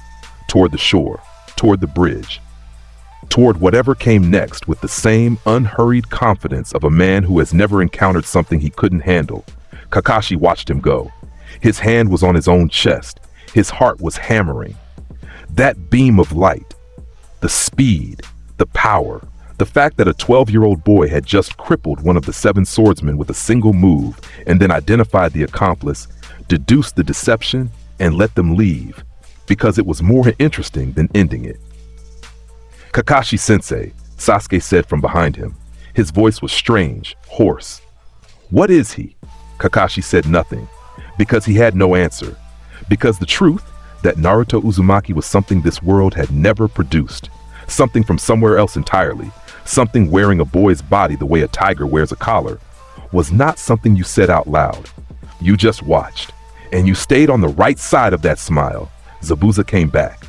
toward the shore, toward the bridge, toward whatever came next with the same unhurried confidence of a man who has never encountered something he couldn't handle. Kakashi watched him go. His hand was on his own chest. His heart was hammering. That beam of light, the speed, the power, the fact that a 12-year-old boy had just crippled one of the 7 swordsmen with a single move and then identified the accomplice, deduced the deception, and let them leave, because it was more interesting than ending it. "Kakashi-sensei," Sasuke said from behind him. His voice was strange, hoarse. "What is he?" Kakashi said nothing, because he had no answer. Because the truth, that Naruto Uzumaki was something this world had never produced. Something from somewhere else entirely. Something wearing a boy's body the way a tiger wears a collar. Was not something you said out loud. You just watched. And you stayed on the right side of that smile. Zabuza came back.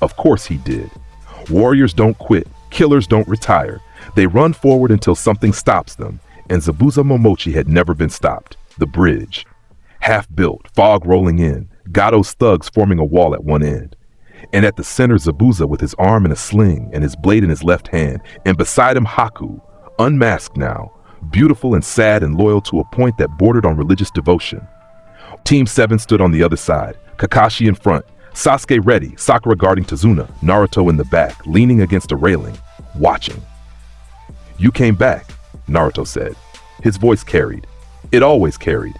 Of course he did. Warriors don't quit. Killers don't retire. They run forward until something stops them. And Zabuza Momochi had never been stopped. The bridge. Half-built, fog rolling in. Gato's thugs forming a wall at one end. And at the center, Zabuza with his arm in a sling and his blade in his left hand. And beside him, Haku, unmasked now, beautiful and sad and loyal to a point that bordered on religious devotion. Team 7 stood on the other side, Kakashi in front, Sasuke ready, Sakura guarding Tazuna, Naruto in the back, leaning against a railing, watching. "You came back," Naruto said. His voice carried. It always carried.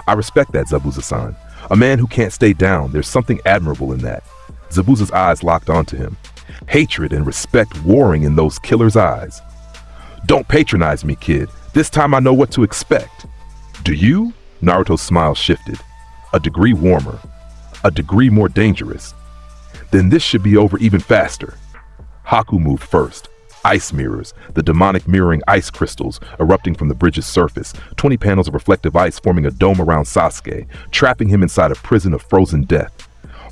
"I respect that, Zabuza-san. A man who can't stay down, there's something admirable in that." Zabuza's eyes locked onto him. hatred and respect warring in those killers' eyes. "Don't patronize me, kid. This time I know what to expect." "Do you?" Naruto's smile shifted. A degree warmer. A degree more dangerous. "Then this should be over even faster." Haku moved first. Ice mirrors, the demonic mirroring ice crystals erupting from the bridge's surface, 20 panels of reflective ice forming a dome around Sasuke, trapping him inside a prison of frozen death.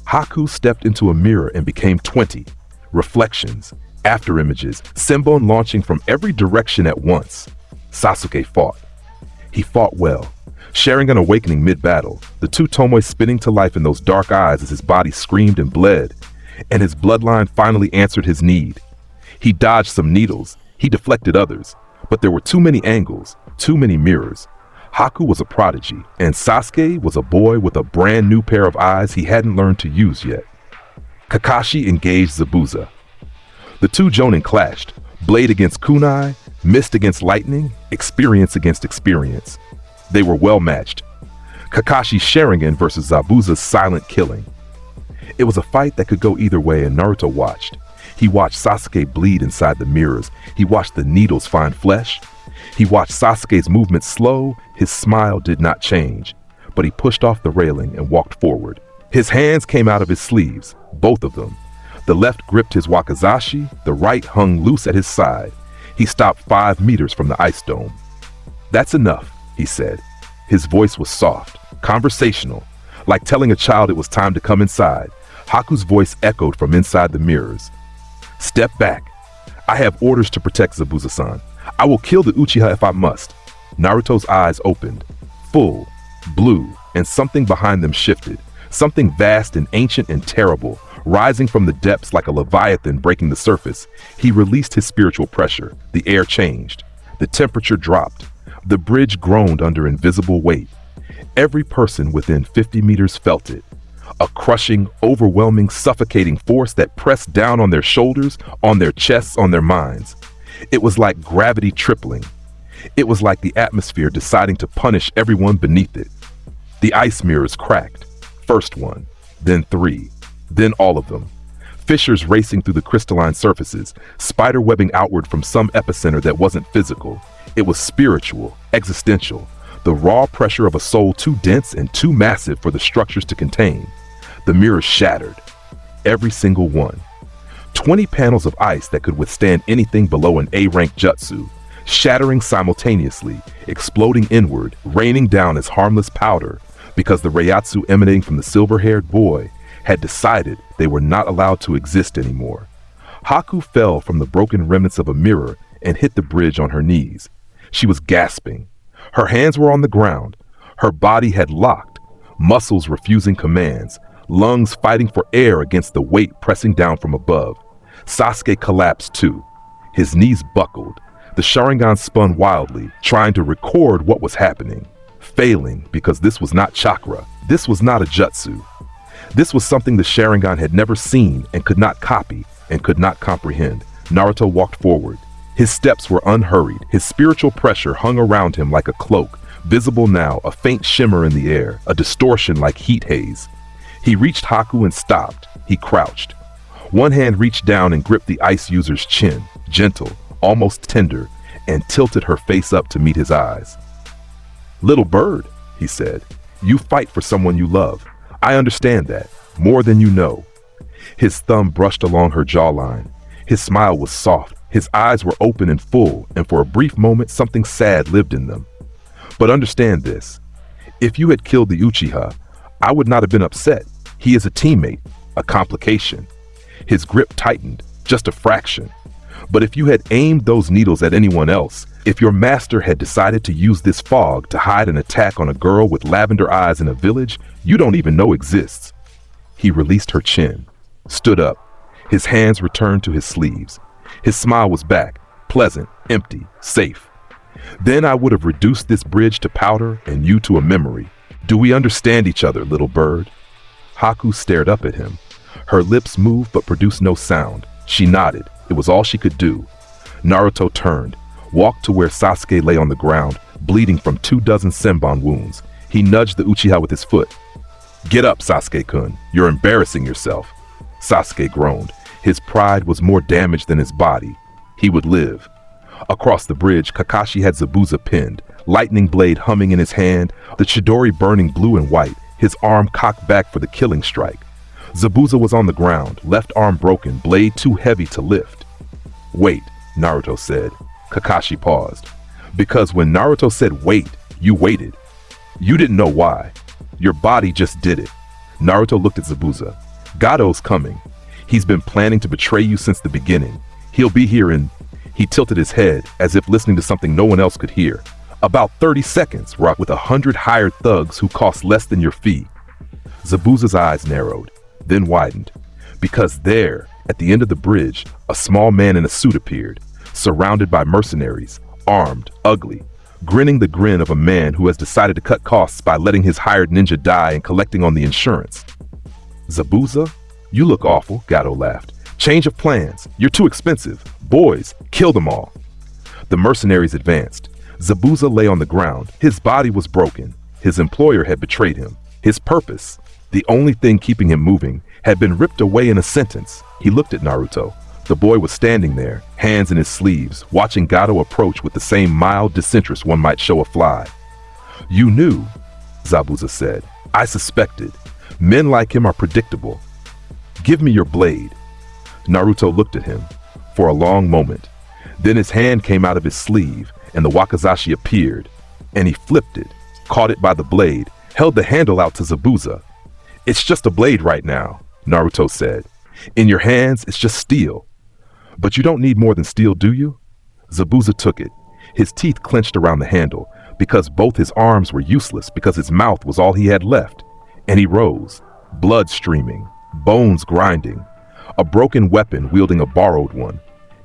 Haku stepped into a mirror and became 20. Reflections, afterimages, Senbon launching from every direction at once. Sasuke fought. He fought well, Sharingan awakening mid-battle, the two Tomoe spinning to life in those dark eyes as his body screamed and bled, and his bloodline finally answered his need. He dodged some needles, he deflected others, but there were too many angles, too many mirrors. Haku was a prodigy, and Sasuke was a boy with a brand new pair of eyes he hadn't learned to use yet. Kakashi engaged Zabuza. The two Jonin clashed, blade against kunai, mist against lightning, experience against experience. They were well matched. Kakashi's Sharingan versus Zabuza's silent killing. It was a fight that could go either way, and Naruto watched. He watched Sasuke bleed inside the mirrors. He watched the needles find flesh. He watched Sasuke's movement slow. His smile did not change, but he pushed off the railing and walked forward. His hands came out of his sleeves, both of them. The left gripped his wakizashi, the right hung loose at his side. He stopped 5 meters from the ice dome. "That's enough," he said. His voice was soft, conversational, like telling a child it was time to come inside. Haku's voice echoed from inside the mirrors. "Step back. I have orders to protect Zabuza-san. I will kill the Uchiha if I must." Naruto's eyes opened, full, blue, and something behind them shifted. Something vast and ancient and terrible, rising from the depths like a leviathan breaking the surface. He released his spiritual pressure. The air changed. The temperature dropped. The bridge groaned under invisible weight. Every person within 50 meters felt it. A crushing, overwhelming, suffocating force that pressed down on their shoulders, on their chests, on their minds. It was like gravity tripling. It was like the atmosphere deciding to punish everyone beneath it. The ice mirrors cracked. First one, then 3, then all of them. Fissures racing through the crystalline surfaces, spider webbing outward from some epicenter that wasn't physical. It was spiritual, existential, the raw pressure of a soul too dense and too massive for the structures to contain. The mirrors shattered, every single one. 20 panels of ice that could withstand anything below an A-rank jutsu, shattering simultaneously, exploding inward, raining down as harmless powder, because the Reiatsu emanating from the silver-haired boy had decided they were not allowed to exist anymore. Haku fell from the broken remnants of a mirror and hit the bridge on her knees. She was gasping. Her hands were on the ground. Her body had locked, muscles refusing commands, lungs fighting for air against the weight pressing down from above. Sasuke collapsed too. His knees buckled. The Sharingan spun wildly, trying to record what was happening. Failing because this was not chakra. This was not a jutsu. This was something the Sharingan had never seen and could not copy and could not comprehend. Naruto walked forward. His steps were unhurried. His spiritual pressure hung around him like a cloak, visible now, a faint shimmer in the air, a distortion like heat haze. He reached Haku and stopped. He crouched. One hand reached down and gripped the ice user's chin, gentle, almost tender, and tilted her face up to meet his eyes. "Little bird," he said, "you fight for someone you love. I understand that, more than you know." His thumb brushed along her jawline. His smile was soft. His eyes were open and full, and for a brief moment something sad lived in them. "But understand this. If you had killed the Uchiha, I would not have been upset. He is a teammate, a complication." His grip tightened, just a fraction. "But if you had aimed those needles at anyone else, if your master had decided to use this fog to hide an attack on a girl with lavender eyes in a village you don't even know exists." He released her chin, stood up. His hands returned to his sleeves. His smile was back, pleasant, empty, safe. "Then I would have reduced this bridge to powder and you to a memory. Do we understand each other, little bird?" Haku stared up at him. Her lips moved but produced no sound. She nodded. It was all she could do. Naruto turned, walked to where Sasuke lay on the ground, bleeding from 24 senbon wounds. He nudged the Uchiha with his foot. "Get up, Sasuke-kun. You're embarrassing yourself." Sasuke groaned. His pride was more damaged than his body. He would live. Across the bridge, Kakashi had Zabuza pinned, lightning blade humming in his hand, the Chidori burning blue and white, his arm cocked back for the killing strike. Zabuza was on the ground, left arm broken, blade too heavy to lift. "Wait," Naruto said. Kakashi paused. Because when Naruto said wait, you waited. You didn't know why. Your body just did it. Naruto looked at Zabuza. "Gado's coming. He's been planning to betray you since the beginning. He'll be here in..." He tilted his head, as if listening to something no one else could hear. "About 30 seconds, rock with 100 hired thugs who cost less than your fee." Zabuza's eyes narrowed, then widened. Because there, at the end of the bridge, a small man in a suit appeared, surrounded by mercenaries, armed, ugly, grinning the grin of a man who has decided to cut costs by letting his hired ninja die and collecting on the insurance. "Zabuza, you look awful," Gado laughed. "Change of plans. You're too expensive. Boys, kill them all." The mercenaries advanced. Zabuza lay on the ground. His body was broken. His employer had betrayed him. His purpose, the only thing keeping him moving, had been ripped away in a sentence. He looked at Naruto. The boy was standing there, hands in his sleeves, watching Gado approach with the same mild disinterest one might show a fly. "You knew," Zabuza said. "I suspected. Men like him are predictable. Give me your blade." Naruto looked at him for a long moment. Then his hand came out of his sleeve, and the wakizashi appeared, and he flipped it, caught it by the blade, held the handle out to Zabuza. "It's just a blade right now," Naruto said. "In your hands, it's just steel. But you don't need more than steel, do you?" Zabuza took it. His teeth clenched around the handle, because both his arms were useless, because his mouth was all he had left. And he rose, blood streaming, bones grinding, a broken weapon wielding a borrowed one.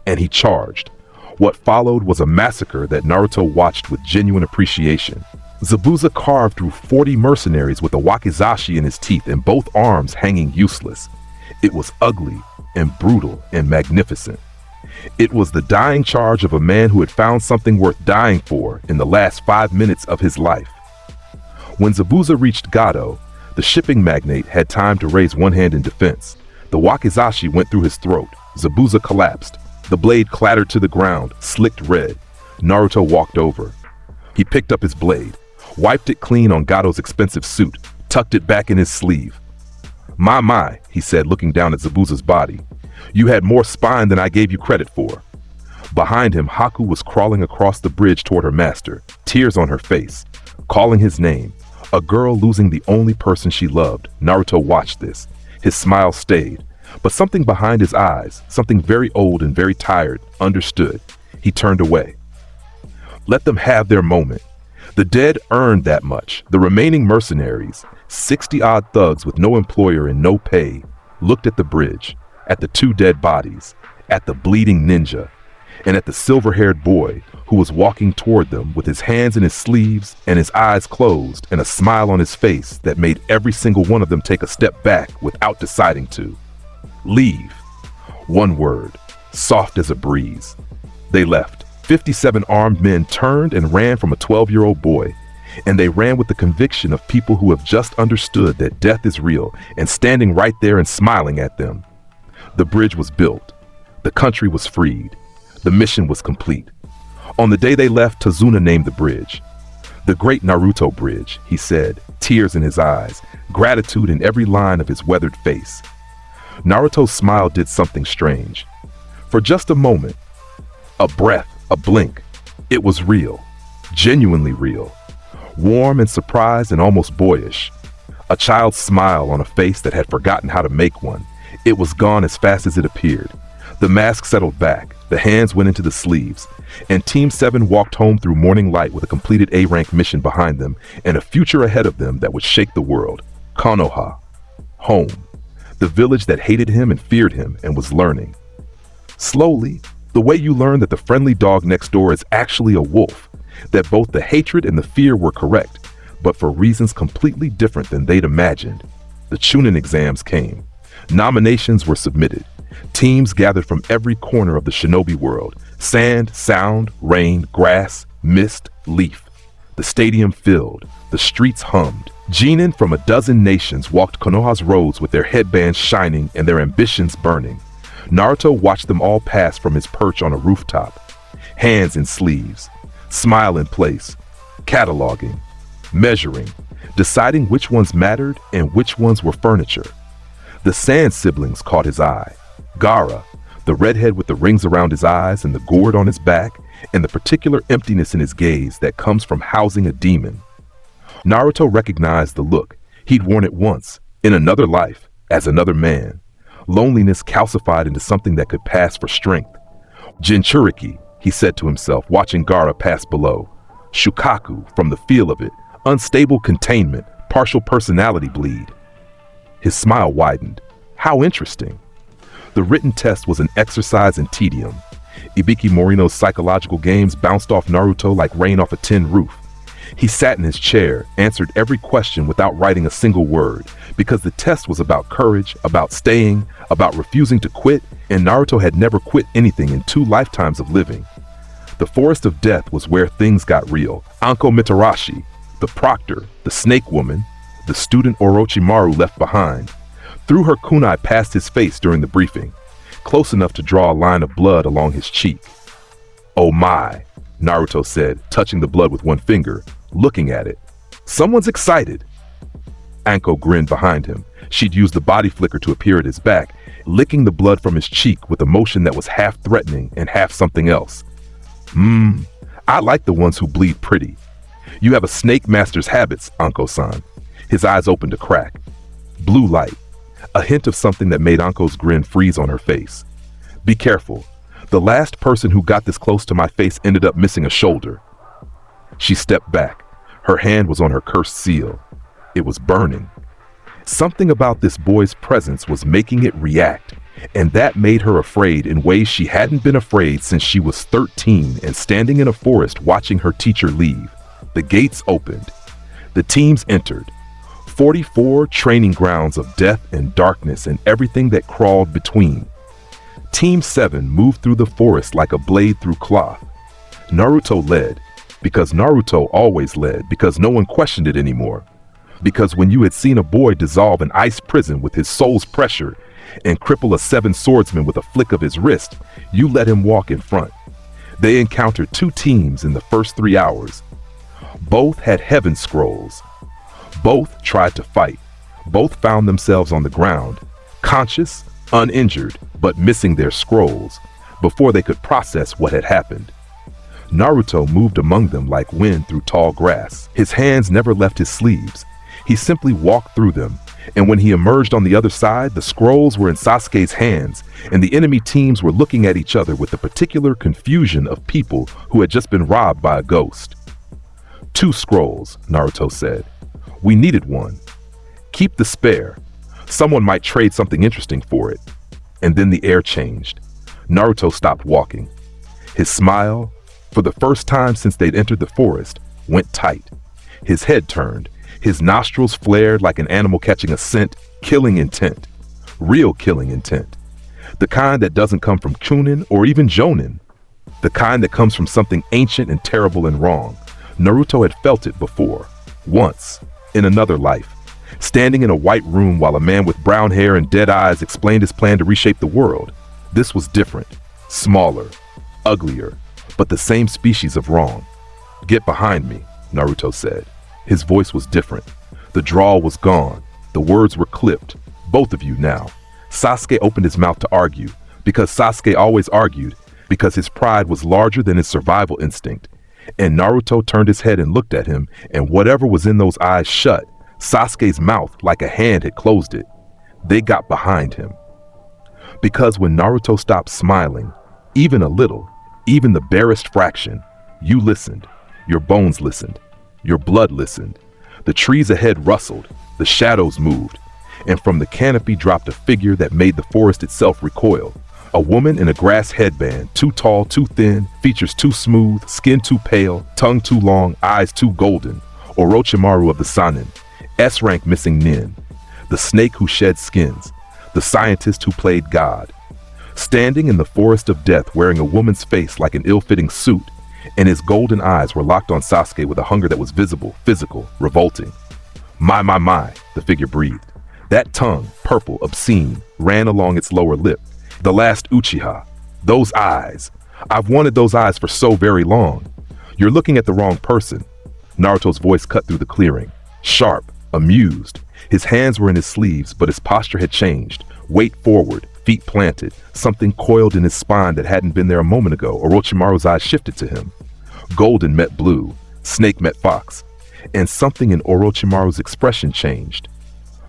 And he charged. What followed was a massacre that Naruto watched with genuine appreciation. Zabuza carved through 40 mercenaries with a wakizashi in his teeth and both arms hanging useless. It was ugly and brutal and magnificent. It was the dying charge of a man who had found something worth dying for in the last 5 minutes of his life. When Zabuza reached Gado, the shipping magnate had time to raise one hand in defense. The wakizashi went through his throat. Zabuza collapsed. The blade clattered to the ground, slicked red. Naruto walked over. He picked up his blade, wiped it clean on Gado's expensive suit, tucked it back in his sleeve. My, he said, looking down at Zabuza's body. "You had more spine than I gave you credit for." Behind him, Haku was crawling across the bridge toward her master, tears on her face, calling his name. A girl losing the only person she loved. Naruto watched this. His smile stayed, but something behind his eyes, something very old and very tired, understood. He turned away. Let them have their moment. The dead earned that much. The remaining mercenaries, 60-odd thugs with no employer and no pay, looked at the bridge, at the 2 dead bodies, at the bleeding ninja, and at the silver-haired boy who was walking toward them with his hands in his sleeves and his eyes closed and a smile on his face that made every single one of them take a step back without deciding to. Leave. One word, soft as a breeze. They left. 57 armed men turned and ran from a 12-year-old boy, and they ran with the conviction of people who have just understood that death is real and standing right there and smiling at them. The bridge was built. The country was freed. The mission was complete. On the day they left, Tazuna named the bridge the Great Naruto Bridge, he said, tears in his eyes, gratitude in every line of his weathered face. Naruto's smile did something strange. For just a moment, a breath, a blink, it was real, genuinely real, warm and surprised and almost boyish. A child's smile on a face that had forgotten how to make one. It was gone as fast as it appeared. The mask settled back, the hands went into the sleeves, and Team 7 walked home through morning light with a completed A-rank mission behind them and a future ahead of them that would shake the world. Konoha. Home. The village that hated him and feared him and was learning. Slowly, the way you learn that the friendly dog next door is actually a wolf, that both the hatred and the fear were correct, but for reasons completely different than they'd imagined. The Chunin exams came. Nominations were submitted. Teams gathered from every corner of the shinobi world. Sand, sound, rain, grass, mist, leaf. The stadium filled. The streets hummed. Genin from a dozen nations walked Konoha's roads with their headbands shining and their ambitions burning. Naruto watched them all pass from his perch on a rooftop. Hands in sleeves, smile in place, cataloging, measuring, deciding which ones mattered and which ones were furniture. The Sand siblings caught his eye. Gaara, the redhead with the rings around his eyes and the gourd on his back, and the particular emptiness in his gaze that comes from housing a demon. Naruto recognized the look. He'd worn it once, in another life, as another man. Loneliness calcified into something that could pass for strength. Jinchuriki, he said to himself, watching Gaara pass below. Shukaku, from the feel of it, unstable containment, partial personality bleed. His smile widened. How interesting. The written test was an exercise in tedium. Ibiki Morino's psychological games bounced off Naruto like rain off a tin roof. He sat in his chair, answered every question without writing a single word, because the test was about courage, about staying, about refusing to quit, and Naruto had never quit anything in 2 lifetimes of living. The Forest of Death was where things got real. Anko Mitarashi, the proctor, the snake woman, the student Orochimaru left behind, threw her kunai past his face during the briefing, close enough to draw a line of blood along his cheek. "Oh my," Naruto said, touching the blood with one finger, looking at it. "Someone's excited." Anko grinned behind him. She'd used the body flicker to appear at his back, licking the blood from his cheek with a motion that was half threatening and half something else. I like the ones who bleed pretty. You have a snake master's habits, Anko-san." His eyes opened a crack. Blue light. A hint of something that made Anko's grin freeze on her face. "Be careful. The last person who got this close to my face ended up missing a shoulder." She stepped back. Her hand was on her cursed seal. It was burning. Something about this boy's presence was making it react, and that made her afraid in ways she hadn't been afraid since she was 13 and standing in a forest watching her teacher leave. The gates opened. The teams entered. 44 training grounds of death and darkness and everything that crawled between. Team 7 moved through the forest like a blade through cloth. Naruto led, because Naruto always led, because no one questioned it anymore. Because when you had seen a boy dissolve an ice prison with his soul's pressure and cripple a 7 swordsman with a flick of his wrist, you let him walk in front. They encountered 2 teams in the first 3 hours. Both had heaven scrolls. Both tried to fight. Both found themselves on the ground, conscious, uninjured, but missing their scrolls, before they could process what had happened. Naruto moved among them like wind through tall grass. His hands never left his sleeves. He simply walked through them, and when he emerged on the other side, the scrolls were in Sasuke's hands, and the enemy teams were looking at each other with the particular confusion of people who had just been robbed by a ghost. 2 scrolls, Naruto said. We needed one. Keep the spare. Someone might trade something interesting for it. And then the air changed. Naruto stopped walking. His smile, for the first time since they'd entered the forest, went tight. His head turned. His nostrils flared like an animal catching a scent, killing intent. Real killing intent. The kind that doesn't come from Chunin or even Jonin. The kind that comes from something ancient and terrible and wrong. Naruto had felt it before. Once. In another life. Standing in a white room while a man with brown hair and dead eyes explained his plan to reshape the world. This was different. Smaller. Uglier. But the same species of wrong. "Get behind me," Naruto said. His voice was different. The drawl was gone. The words were clipped. "Both of you now." Sasuke opened his mouth to argue, because Sasuke always argued, because his pride was larger than his survival instinct. And Naruto turned his head and looked at him, and whatever was in those eyes shut. Sasuke's mouth, like a hand, had closed it. They got behind him. Because when Naruto stopped smiling, even a little, even the barest fraction, you listened. Your bones listened. Your blood listened. The trees ahead rustled. The shadows moved. And from the canopy dropped a figure that made the forest itself recoil. A woman in a grass headband, too tall, too thin, features too smooth, skin too pale, tongue too long, eyes too golden. Orochimaru of the Sannin, S-rank missing nin, the snake who shed skins, the scientist who played God. Standing in the forest of death wearing a woman's face like an ill-fitting suit, and his golden eyes were locked on Sasuke with a hunger that was visible, physical, revolting. My, the figure breathed. That tongue, purple, obscene, ran along its lower lip, The last Uchiha. Those eyes. I've wanted those eyes for so very long. You're looking at the wrong person. Naruto's voice cut through the clearing. Sharp, amused. His hands were in his sleeves, but his posture had changed. Weight forward, feet planted, something coiled in his spine that hadn't been there a moment ago. Orochimaru's eyes shifted to him. Golden met blue, snake met fox, and something in Orochimaru's expression changed.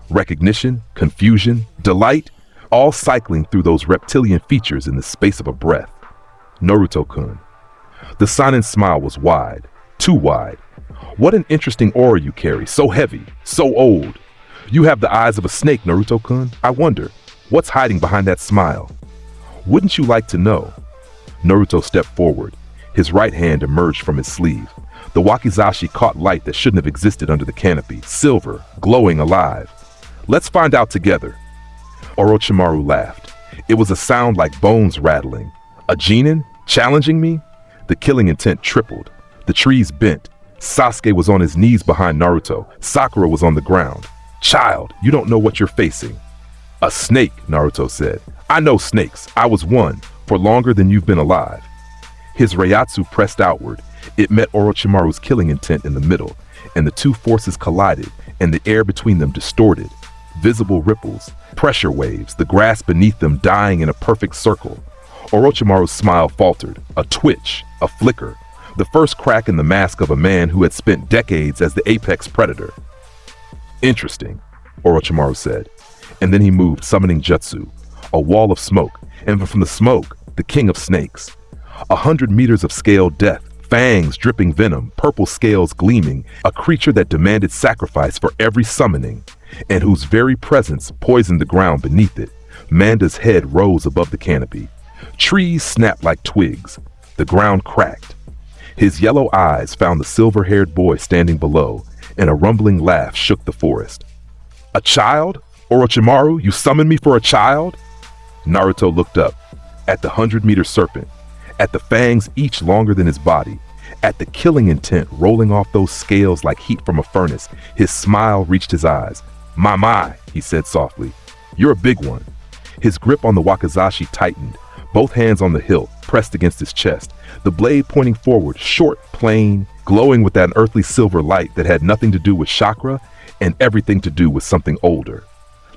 Recognition, confusion, delight, all cycling through those reptilian features in the space of a breath. Naruto-kun. The Sanin smile was wide, too wide. What an interesting aura you carry, so heavy, so old. You have the eyes of a snake, Naruto-kun. I wonder, what's hiding behind that smile? Wouldn't you like to know? Naruto stepped forward. His right hand emerged from his sleeve. The wakizashi caught light that shouldn't have existed under the canopy, silver, glowing alive. Let's find out together. Orochimaru laughed. It was a sound like bones rattling. A genin? Challenging me? The killing intent tripled. The trees bent. Sasuke was on his knees behind Naruto. Sakura was on the ground. Child, you don't know what you're facing. A snake, Naruto said. I know snakes. I was one, for longer than you've been alive. His Reiatsu pressed outward. It met Orochimaru's killing intent in the middle, and the two forces collided, and the air between them distorted. Visible ripples, pressure waves, the grass beneath them dying in a perfect circle. Orochimaru's smile faltered, a twitch, a flicker, the first crack in the mask of a man who had spent decades as the apex predator. Interesting, Orochimaru said, and then he moved, summoning jutsu, a wall of smoke, and from the smoke, the king of snakes. 100 meters of scaled death, fangs dripping venom, purple scales gleaming, a creature that demanded sacrifice for every summoning, and whose very presence poisoned the ground beneath it. Manda's head rose above the canopy. Trees snapped like twigs. The ground cracked. His yellow eyes found the silver-haired boy standing below, and a rumbling laugh shook the forest. A child? Orochimaru, you summoned me for a child? Naruto looked up, at the 100-meter serpent, at the fangs each longer than his body, at the killing intent rolling off those scales like heat from a furnace. His smile reached his eyes. My, he said softly. You're a big one. His grip on the wakizashi tightened, both hands on the hilt, pressed against his chest, the blade pointing forward, short, plain, glowing with that earthly silver light that had nothing to do with chakra and everything to do with something older.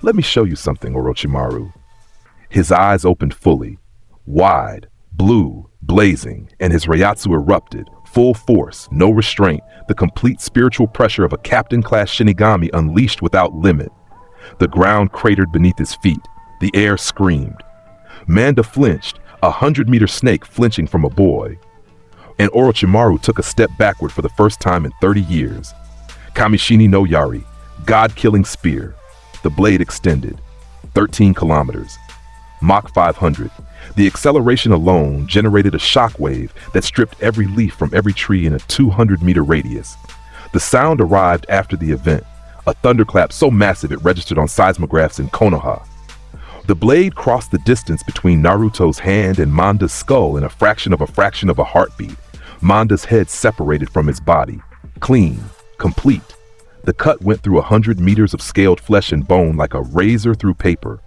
Let me show you something, Orochimaru. His eyes opened fully, wide, blue, blazing, and his Reiatsu erupted, full force, no restraint, the complete spiritual pressure of a captain-class Shinigami unleashed without limit. The ground cratered beneath his feet. The air screamed. Manda flinched, a 100-meter snake flinching from a boy. And Orochimaru took a step backward for the first time in 30 years. Kamishini no Yari, god-killing spear. The blade extended. 13 kilometers. Mach 500. The acceleration alone generated a shockwave that stripped every leaf from every tree in a 200-meter radius. The sound arrived after the event, a thunderclap so massive it registered on seismographs in Konoha. The blade crossed the distance between Naruto's hand and Manda's skull in a fraction of a heartbeat. Manda's head separated from his body, clean, complete. The cut went through 100 meters of scaled flesh and bone like a razor through paper.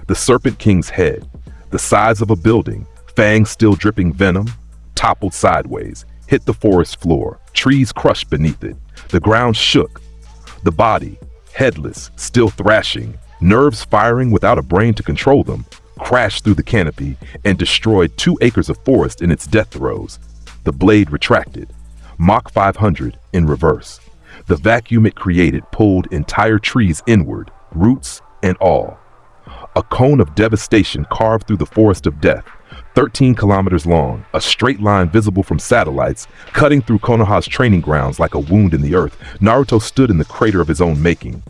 The Serpent King's head, the size of a building, fangs still dripping venom, toppled sideways, hit the forest floor, trees crushed beneath it. The ground shook. The body, headless, still thrashing, nerves firing without a brain to control them, crashed through the canopy and destroyed 2 acres of forest in its death throes. The blade retracted. Mach 500 in reverse. The vacuum it created pulled entire trees inward, roots and all. A cone of devastation carved through the forest of death, 13 kilometers long, a straight line visible from satellites, cutting through Konoha's training grounds like a wound in the earth. Naruto stood in the crater of his own making.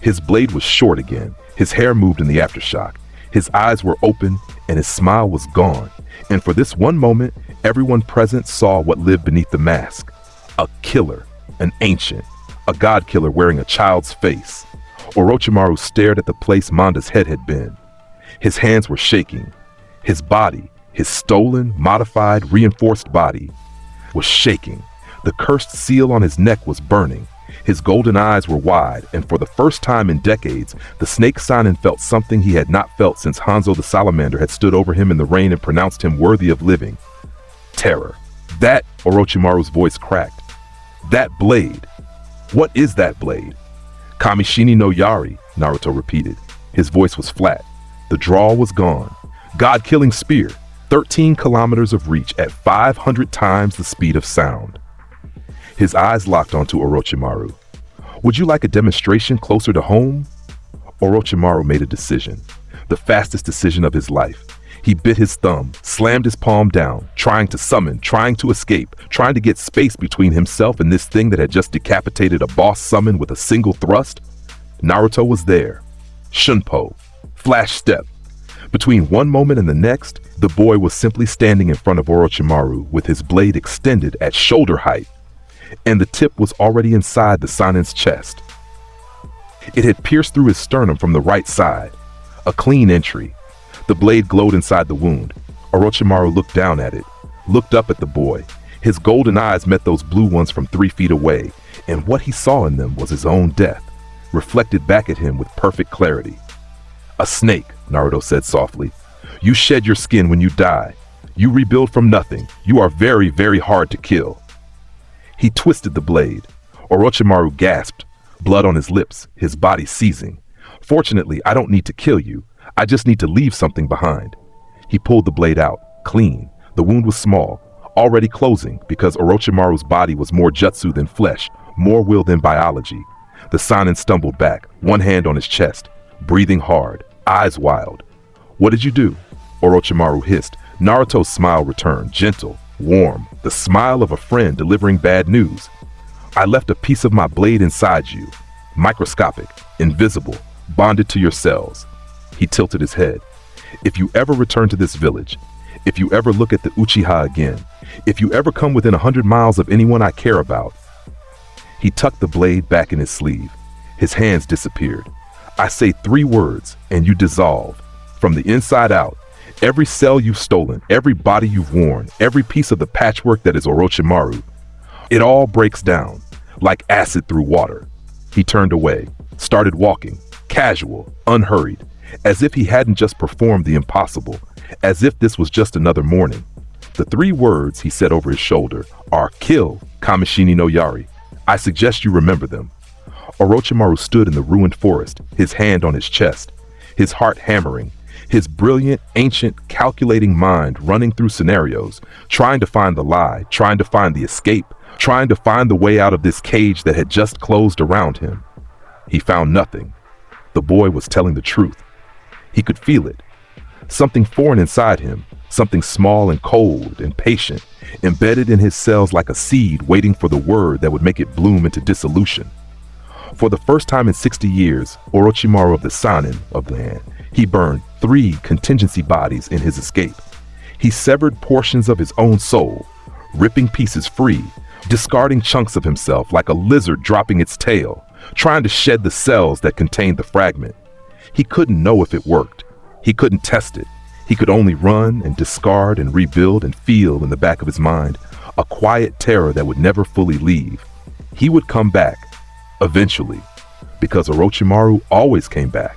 His blade was short again, his hair moved in the aftershock. His eyes were open and his smile was gone. And for this one moment, everyone present saw what lived beneath the mask. A killer, an ancient, a god killer wearing a child's face. Orochimaru stared at the place Manda's head had been. His hands were shaking. His body, his stolen, modified, reinforced body, was shaking. The cursed seal on his neck was burning. His golden eyes were wide, and for the first time in decades, the snake Sanin felt something he had not felt since Hanzo the salamander had stood over him in the rain and pronounced him worthy of living. Terror. That, Orochimaru's voice cracked. That blade. What is that blade? Kamishini no Yari, Naruto repeated. His voice was flat. The drawl was gone. God-killing spear. 13 kilometers of reach at 500 times the speed of sound. His eyes locked onto Orochimaru. Would you like a demonstration closer to home? Orochimaru made a decision. The fastest decision of his life. He bit his thumb, slammed his palm down, trying to summon, trying to escape, trying to get space between himself and this thing that had just decapitated a boss summon with a single thrust. Naruto was there. Shunpo. Flash step. Between one moment and the next, the boy was simply standing in front of Orochimaru with his blade extended at shoulder height, and the tip was already inside the Sanin's chest. It had pierced through his sternum from the right side. A clean entry. The blade glowed inside the wound. Orochimaru looked down at it, looked up at the boy. His golden eyes met those blue ones from 3 feet away, and what he saw in them was his own death, reflected back at him with perfect clarity. A snake, Naruto said softly. You shed your skin when you die. You rebuild from nothing. You are very, very hard to kill. He twisted the blade. Orochimaru gasped, blood on his lips, his body seizing. Fortunately, I don't need to kill you. I just need to leave something behind. He pulled the blade out, clean. The wound was small, already closing because Orochimaru's body was more jutsu than flesh, more will than biology. The Sanin stumbled back, one hand on his chest, breathing hard, eyes wild. What did you do? Orochimaru hissed. Naruto's smile returned, gentle, warm, the smile of a friend delivering bad news. I left a piece of my blade inside you, microscopic, invisible, bonded to your cells. He tilted his head. If you ever return to this village, if you ever look at the Uchiha again, if you ever come within 100 miles of anyone I care about. He tucked the blade back in his sleeve. His hands disappeared. I say 3 words and you dissolve. From the inside out, every cell you've stolen, every body you've worn, every piece of the patchwork that is Orochimaru, it all breaks down, like acid through water. He turned away, started walking, casual, unhurried, as if he hadn't just performed the impossible, as if this was just another morning. The 3 words he said over his shoulder are kill Kamishini no Yari. I suggest you remember them. Orochimaru stood in the ruined forest, his hand on his chest, his heart hammering, his brilliant, ancient, calculating mind running through scenarios, trying to find the lie, trying to find the escape, trying to find the way out of this cage that had just closed around him. He found nothing. The boy was telling the truth. He could feel it. Something foreign inside him, something small and cold and patient, embedded in his cells like a seed waiting for the word that would make it bloom into dissolution. For the first time in 60 years, Orochimaru of the Sanin of the hand, he burned 3 contingency bodies in his escape. He severed portions of his own soul, ripping pieces free, discarding chunks of himself like a lizard dropping its tail, trying to shed the cells that contained the fragment. He couldn't know if it worked. He couldn't test it. He could only run and discard and rebuild and feel in the back of his mind a quiet terror that would never fully leave. He would come back, eventually, because Orochimaru always came back.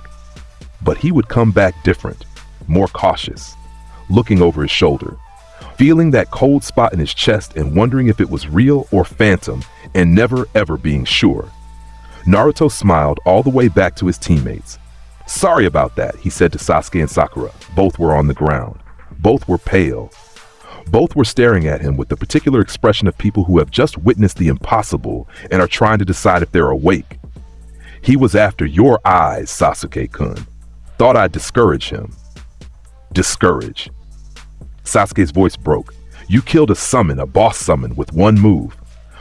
But he would come back different, more cautious, looking over his shoulder, feeling that cold spot in his chest and wondering if it was real or phantom, and never ever being sure. Naruto smiled all the way back to his teammates. Sorry about that, he said to Sasuke and Sakura. Both were on the ground. Both were pale. Both were staring at him with the particular expression of people who have just witnessed the impossible and are trying to decide if they're awake. He was after your eyes, Sasuke-kun. Thought I'd discourage him. Discourage. Sasuke's voice broke. You killed a summon, a boss summon, with 1 move.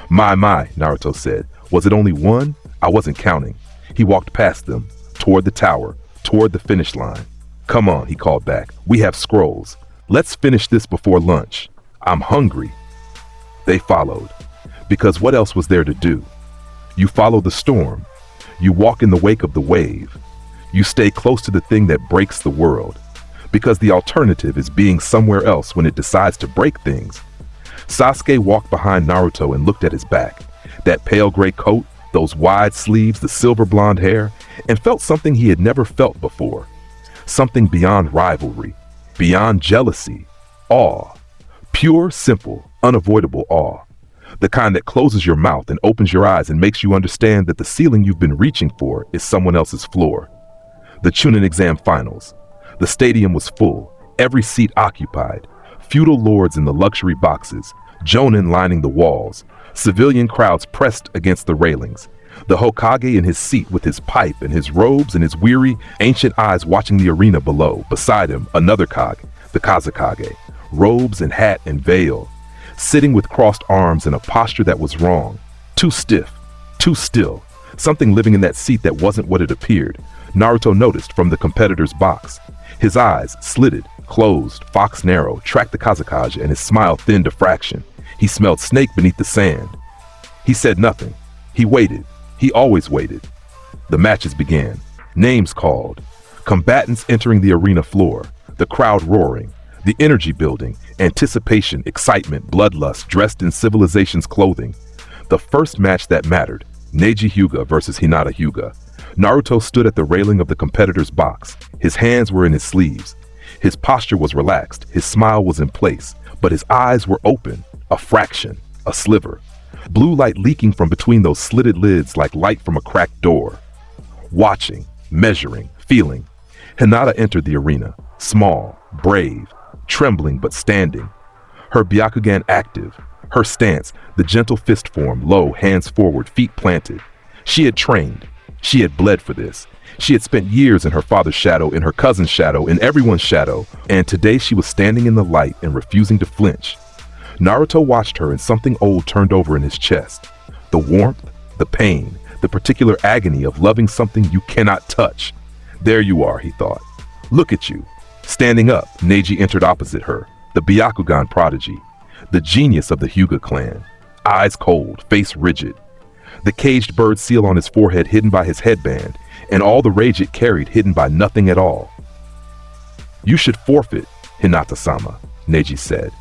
My, Naruto said. Was it only 1? I wasn't counting. He walked past them, toward the tower, toward the finish line. Come on, he called back. We have scrolls. Let's finish this before lunch. I'm hungry. They followed. Because what else was there to do? You follow the storm. You walk in the wake of the wave. You stay close to the thing that breaks the world. Because the alternative is being somewhere else when it decides to break things. Sasuke walked behind Naruto and looked at his back. That pale gray coat, those wide sleeves, the silver blonde hair, and felt something he had never felt before. Something beyond rivalry, beyond jealousy, awe. Pure, simple, unavoidable awe. The kind that closes your mouth and opens your eyes and makes you understand that the ceiling you've been reaching for is someone else's floor. The Chunin exam finals. The stadium was full, every seat occupied. Feudal lords in the luxury boxes, jonin lining the walls. Civilian crowds pressed against the railings. The Hokage in his seat with his pipe and his robes and his weary, ancient eyes watching the arena below. Beside him, another Kage, the Kazekage, robes and hat and veil, sitting with crossed arms in a posture that was wrong. Too stiff, too still. Something living in that seat that wasn't what it appeared. Naruto noticed from the competitor's box. His eyes, slitted, closed, fox narrow, tracked the Kazekage and his smile thinned a fraction. He smelled snake beneath the sand. He said nothing. He waited. He always waited. The matches began. Names called. Combatants entering the arena floor. The crowd roaring. The energy building. Anticipation, excitement, bloodlust, dressed in civilization's clothing. The first match that mattered. Neji Hyuga versus Hinata Hyuga. Naruto stood at the railing of the competitor's box. His hands were in his sleeves. His posture was relaxed. His smile was in place. But his eyes were open. A fraction. A sliver. Blue light leaking from between those slitted lids like light from a cracked door. Watching, measuring, feeling. Hinata entered the arena. Small, brave, trembling but standing. Her Byakugan active. Her stance, the gentle fist form, low, hands forward, feet planted. She had trained. She had bled for this. She had spent years in her father's shadow, in her cousin's shadow, in everyone's shadow, and today she was standing in the light and refusing to flinch. Naruto watched her and something old turned over in his chest. The warmth, the pain, the particular agony of loving something you cannot touch. There you are, he thought. Look at you. Standing up, Neji entered opposite her, the Byakugan prodigy, the genius of the Hyuga clan. Eyes cold, face rigid. The caged bird seal on his forehead hidden by his headband, and all the rage it carried hidden by nothing at all. You should forfeit, Hinata-sama, Neji said.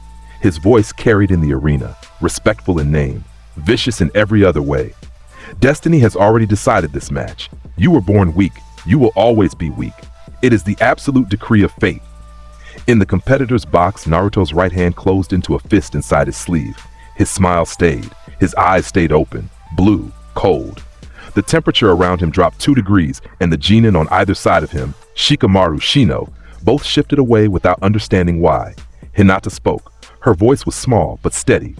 His voice carried in the arena, respectful in name, vicious in every other way. Destiny has already decided this match. You were born weak. You will always be weak. It is the absolute decree of fate. In the competitor's box, Naruto's right hand closed into a fist inside his sleeve. His smile stayed. His eyes stayed open, blue, cold. The temperature around him dropped 2 degrees, and the genin on either side of him, Shikamaru, Shino, both shifted away without understanding why. Hinata spoke. Her voice was small but steady.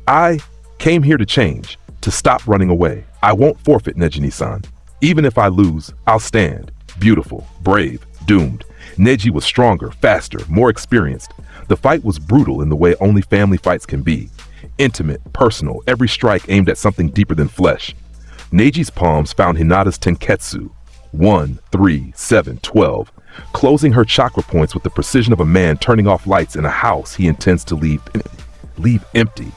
I came here to change, to stop running away. I won't forfeit, Neji-san. Even if I lose, I'll stand. Beautiful, brave, doomed. Neji was stronger, faster, more experienced. The fight was brutal in the way only family fights can be. Intimate, personal, every strike aimed at something deeper than flesh. Neji's palms found Hinata's tenketsu. 1, 3, 7, 12. Closing her chakra points with the precision of a man turning off lights in a house he intends to leave empty.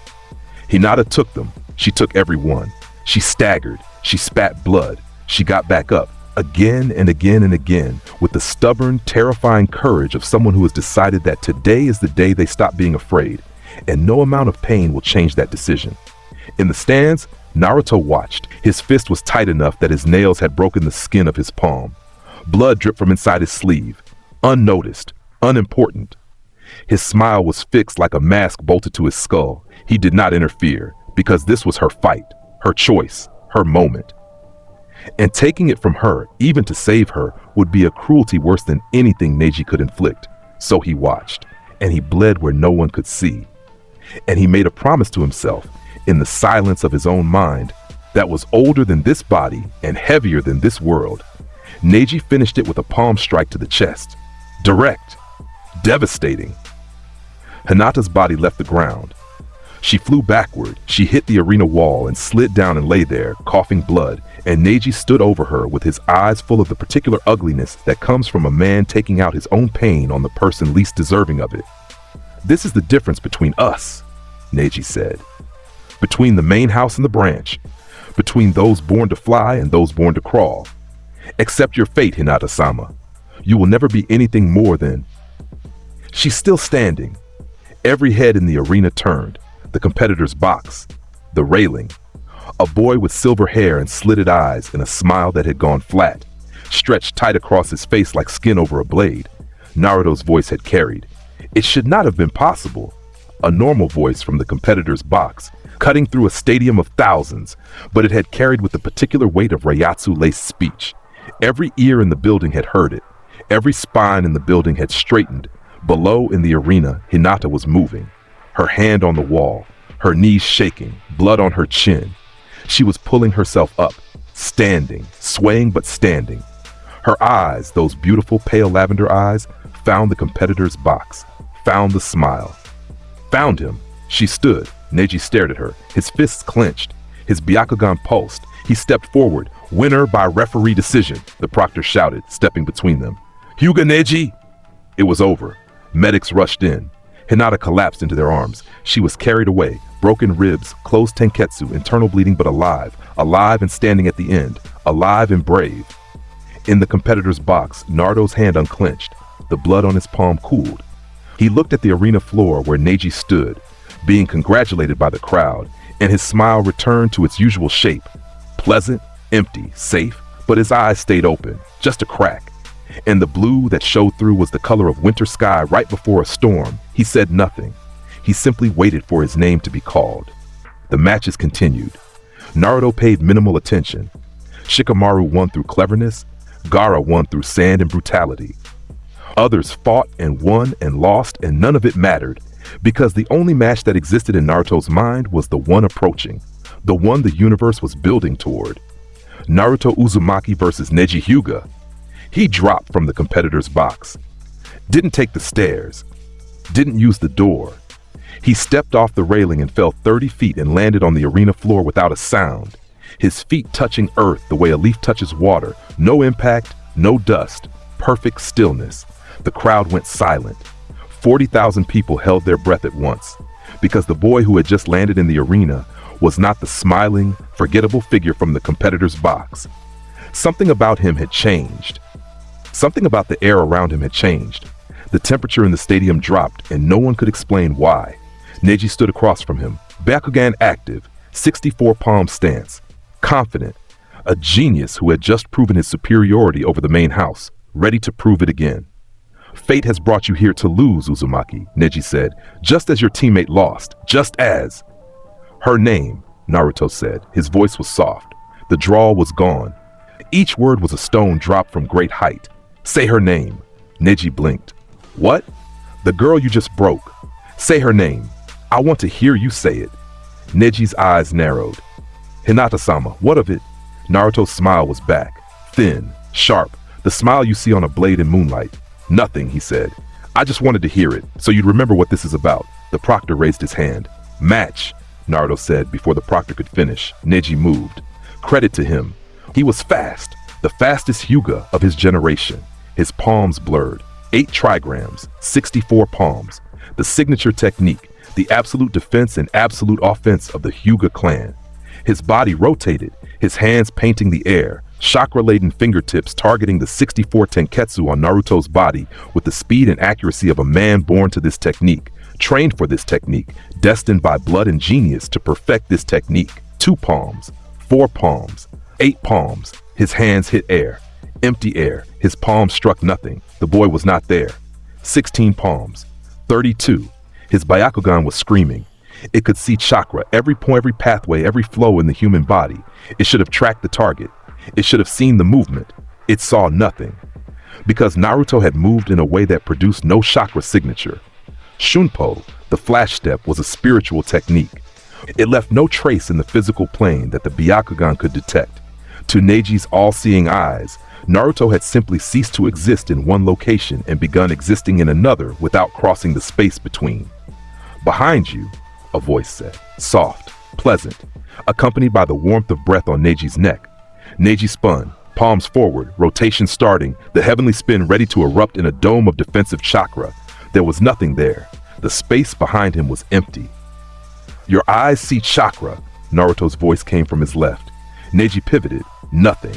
Hinata took them. She took every one. She staggered. She spat blood. She got back up, again and again and again, with the stubborn, terrifying courage of someone who has decided that today is the day they stop being afraid, and no amount of pain will change that decision. In the stands, Naruto watched. His fist was tight enough that his nails had broken the skin of his palm. Blood dripped from inside his sleeve, unnoticed, unimportant. His smile was fixed like a mask bolted to his skull. He did not interfere, because this was her fight, her choice, her moment. And taking it from her, even to save her, would be a cruelty worse than anything Neji could inflict. So he watched, and he bled where no one could see. And he made a promise to himself, in the silence of his own mind, that was older than this body and heavier than this world. Neji finished it with a palm strike to the chest. Direct. Devastating. Hinata's body left the ground. She flew backward. She hit the arena wall and slid down and lay there, coughing blood, and Neji stood over her with his eyes full of the particular ugliness that comes from a man taking out his own pain on the person least deserving of it. This is the difference between us, Neji said. Between the main house and the branch. Between those born to fly and those born to crawl. Accept your fate, Hinata-sama. You will never be anything more than... She's still standing. Every head in the arena turned. The competitor's box. The railing. A boy with silver hair and slitted eyes and a smile that had gone flat, stretched tight across his face like skin over a blade. Naruto's voice had carried. It should not have been possible. A normal voice from the competitor's box, cutting through a stadium of thousands, but it had carried with the particular weight of Reiatsu-laced speech. Every ear in the building had heard it. Every spine in the building had straightened. Below in the arena, Hinata was moving, her hand on the wall, her knees shaking, blood on her chin. She was pulling herself up, standing, swaying but standing. Her eyes, those beautiful pale lavender eyes, found the competitor's box, found the smile. Found him. She stood. Neji stared at her, his fists clenched, his Byakugan pulsed. He stepped forward. Winner by referee decision, the proctor shouted, stepping between them. Hyuga Neji! It was over. Medics rushed in. Hinata collapsed into their arms. She was carried away, broken ribs, closed tenketsu, internal bleeding but alive, alive and standing at the end, alive and brave. In the competitor's box, Naruto's hand unclenched. The blood on his palm cooled. He looked at the arena floor where Neji stood, being congratulated by the crowd, and his smile returned to its usual shape. Pleasant, empty, safe, but his eyes stayed open, just a crack. And the blue that showed through was the color of winter sky right before a storm. He said nothing. He simply waited for his name to be called. The matches continued. Naruto paid minimal attention. Shikamaru won through cleverness. Gaara won through sand and brutality. Others fought and won and lost, and none of it mattered, because the only match that existed in Naruto's mind was the one approaching, the one the universe was building toward. Naruto Uzumaki versus Neji Hyuga. He dropped from the competitor's box. Didn't take the stairs. Didn't use the door. He stepped off the railing and fell 30 feet and landed on the arena floor without a sound. His feet touching earth the way a leaf touches water. No impact, no dust. Perfect stillness. The crowd went silent. 40,000 people held their breath at once, because the boy who had just landed in the arena was not the smiling, forgettable figure from the competitor's box. Something about him had changed. Something about the air around him had changed. The temperature in the stadium dropped, and no one could explain why. Neji stood across from him, Byakugan active, 64 palm stance, confident, a genius who had just proven his superiority over the main house, ready to prove it again. Fate has brought you here to lose, Uzumaki, Neji said, just as your teammate lost, just as. Her name, Naruto said. His voice was soft. The drawl was gone. Each word was a stone dropped from great height. Say her name. Neji blinked. What? The girl you just broke. Say her name. I want to hear you say it. Neji's eyes narrowed. Hinata-sama, what of it? Naruto's smile was back. Thin, sharp, the smile you see on a blade in moonlight. Nothing, he said. I just wanted to hear it, so you'd remember what this is about. The proctor raised his hand. Match, Naruto said before the proctor could finish. Neji moved. Credit to him. He was fast, the fastest Hyuga of his generation. His palms blurred. 8 trigrams, 64 palms. The signature technique, the absolute defense and absolute offense of the Hyuga clan. His body rotated, his hands painting the air, chakra-laden fingertips targeting the 64 tenketsu on Naruto's body with the speed and accuracy of a man born to this technique, trained for this technique, destined by blood and genius to perfect this technique. 2 palms, 4 palms, 8 palms. His hands hit air, empty air. His palms struck nothing. The boy was not there. 16 palms, 32. His Byakugan was screaming. It could see chakra, every point, every pathway, every flow in the human body. It should have tracked the target. It should have seen the movement. It saw nothing. Because Naruto had moved in a way that produced no chakra signature. Shunpo, the flash step, was a spiritual technique. It left no trace in the physical plane that the Byakugan could detect. To Neji's all-seeing eyes, Naruto had simply ceased to exist in one location and begun existing in another without crossing the space between. Behind you, a voice said, soft, pleasant, accompanied by the warmth of breath on Neji's neck. Neji spun, palms forward, rotation starting, the heavenly spin ready to erupt in a dome of defensive chakra. There was nothing there. The space behind him was empty. Your eyes see chakra, Naruto's voice came from his left. Neji pivoted. Nothing.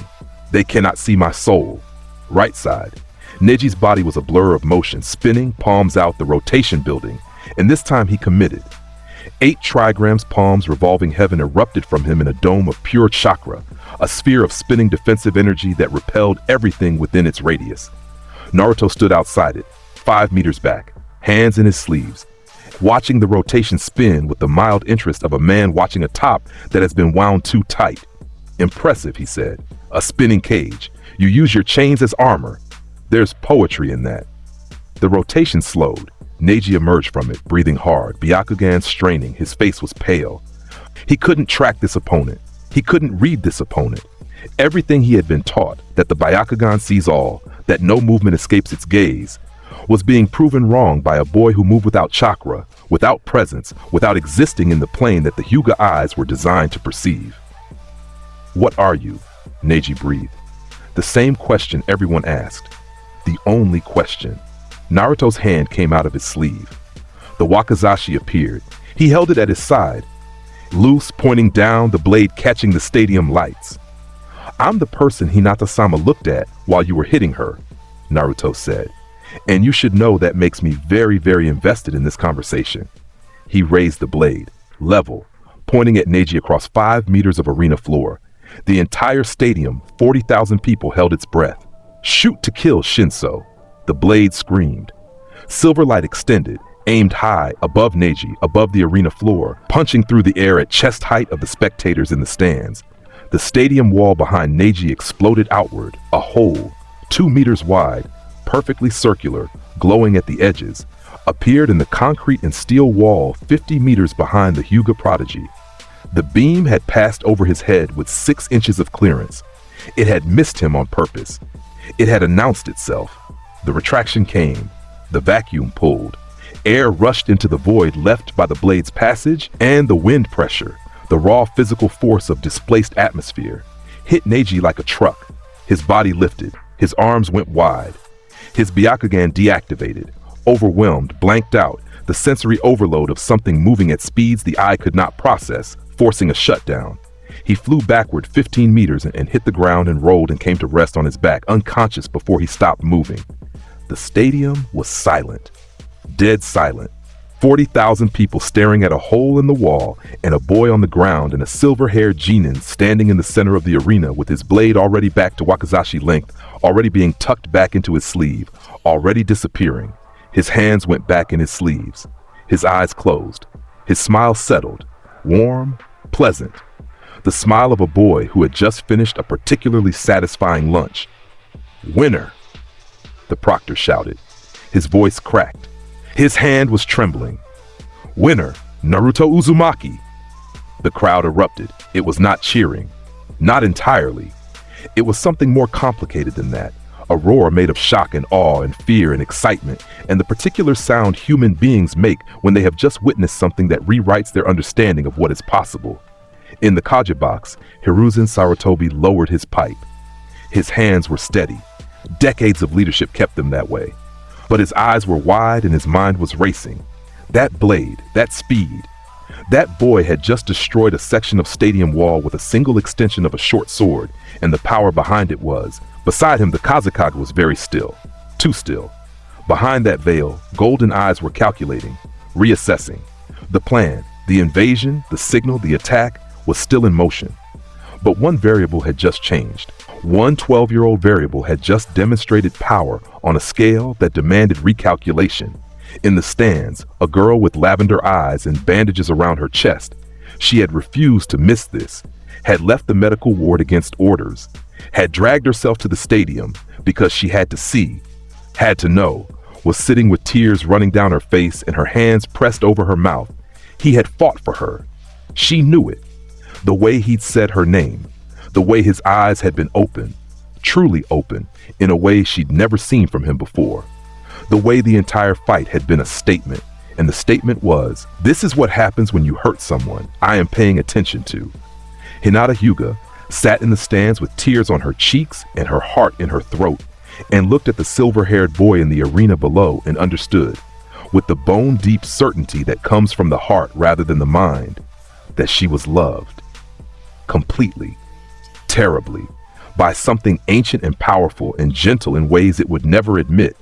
They cannot see my soul. Right side. Neji's body was a blur of motion, spinning, palms out, the rotation building. And this time he committed. 8 trigrams palms revolving heaven erupted from him in a dome of pure chakra, a sphere of spinning defensive energy that repelled everything within its radius. Naruto stood outside it, 5 meters back, hands in his sleeves, watching the rotation spin with the mild interest of a man watching a top that has been wound too tight. "Impressive," he said. "A spinning cage. You use your chains as armor. There's poetry in that." The rotation slowed. Neji emerged from it, breathing hard, Byakugan straining. His face was pale. He couldn't track this opponent. He couldn't read this opponent. Everything he had been taught, that the Byakugan sees all, that no movement escapes its gaze, was being proven wrong by a boy who moved without chakra, without presence, without existing in the plane that the Hyuga eyes were designed to perceive. "What are you?" Neji breathed. The same question everyone asked. The only question. Naruto's hand came out of his sleeve. The wakizashi appeared. He held it at his side, loose, pointing down, the blade catching the stadium lights. "I'm the person Hinata-sama looked at while you were hitting her," Naruto said. "And you should know that makes me very, very invested in this conversation." He raised the blade, level, pointing at Neji across 5 meters of arena floor. The entire stadium, 40,000 people, held its breath. "Shoot to kill, Shinso." The blade screamed. Silver light extended, aimed high, above Neji, above the arena floor, punching through the air at chest height of the spectators in the stands. The stadium wall behind Neji exploded outward, a hole, 2 meters wide, perfectly circular, glowing at the edges, appeared in the concrete and steel wall 50 meters behind the Hyuga prodigy. The beam had passed over his head with 6 inches of clearance. It had missed him on purpose. It had announced itself. The retraction came. The vacuum pulled. Air rushed into the void left by the blade's passage, and the wind pressure, the raw physical force of displaced atmosphere, hit Neji like a truck. His body lifted. His arms went wide. His Byakugan deactivated. Overwhelmed, blanked out, the sensory overload of something moving at speeds the eye could not process, forcing a shutdown. He flew backward 15 meters and hit the ground and rolled and came to rest on his back, unconscious before he stopped moving. The stadium was silent. Dead silent. 40,000 people staring at a hole in the wall, and a boy on the ground and a silver-haired genin standing in the center of the arena with his blade already back to wakizashi length, already being tucked back into his sleeve, already disappearing. His hands went back in his sleeves. His eyes closed. His smile settled. Warm, pleasant. The smile of a boy who had just finished a particularly satisfying lunch. "Winner!" the proctor shouted. His voice cracked. His hand was trembling. "Winner, Naruto Uzumaki!" The crowd erupted. It was not cheering. Not entirely. It was something more complicated than that. A roar made of shock and awe and fear and excitement, and the particular sound human beings make when they have just witnessed something that rewrites their understanding of what is possible. In the Kaja box, Hiruzen Sarutobi lowered his pipe. His hands were steady. Decades of leadership kept them that way. But his eyes were wide and his mind was racing. That blade, that speed. That boy had just destroyed a section of stadium wall with a single extension of a short sword, and the power behind it was, beside him the Kazekage was very still. Too still. Behind that veil, golden eyes were calculating, reassessing. The plan, the invasion, the signal, the attack was still in motion. But one variable had just changed. One 12-year-old variable had just demonstrated power on a scale that demanded recalculation. In the stands, a girl with lavender eyes and bandages around her chest. She had refused to miss this, had left the medical ward against orders, had dragged herself to the stadium because she had to see, had to know, was sitting with tears running down her face and her hands pressed over her mouth. He had fought for her. She knew it. The way he'd said her name, the way his eyes had been open, truly open, in a way she'd never seen from him before. The way the entire fight had been a statement, and the statement was, "This is what happens when you hurt someone I am paying attention to." Hinata Hyuga sat in the stands with tears on her cheeks and her heart in her throat, and looked at the silver-haired boy in the arena below and understood, with the bone-deep certainty that comes from the heart rather than the mind, that she was loved. Completely. Terribly. By something ancient and powerful and gentle in ways it would never admit.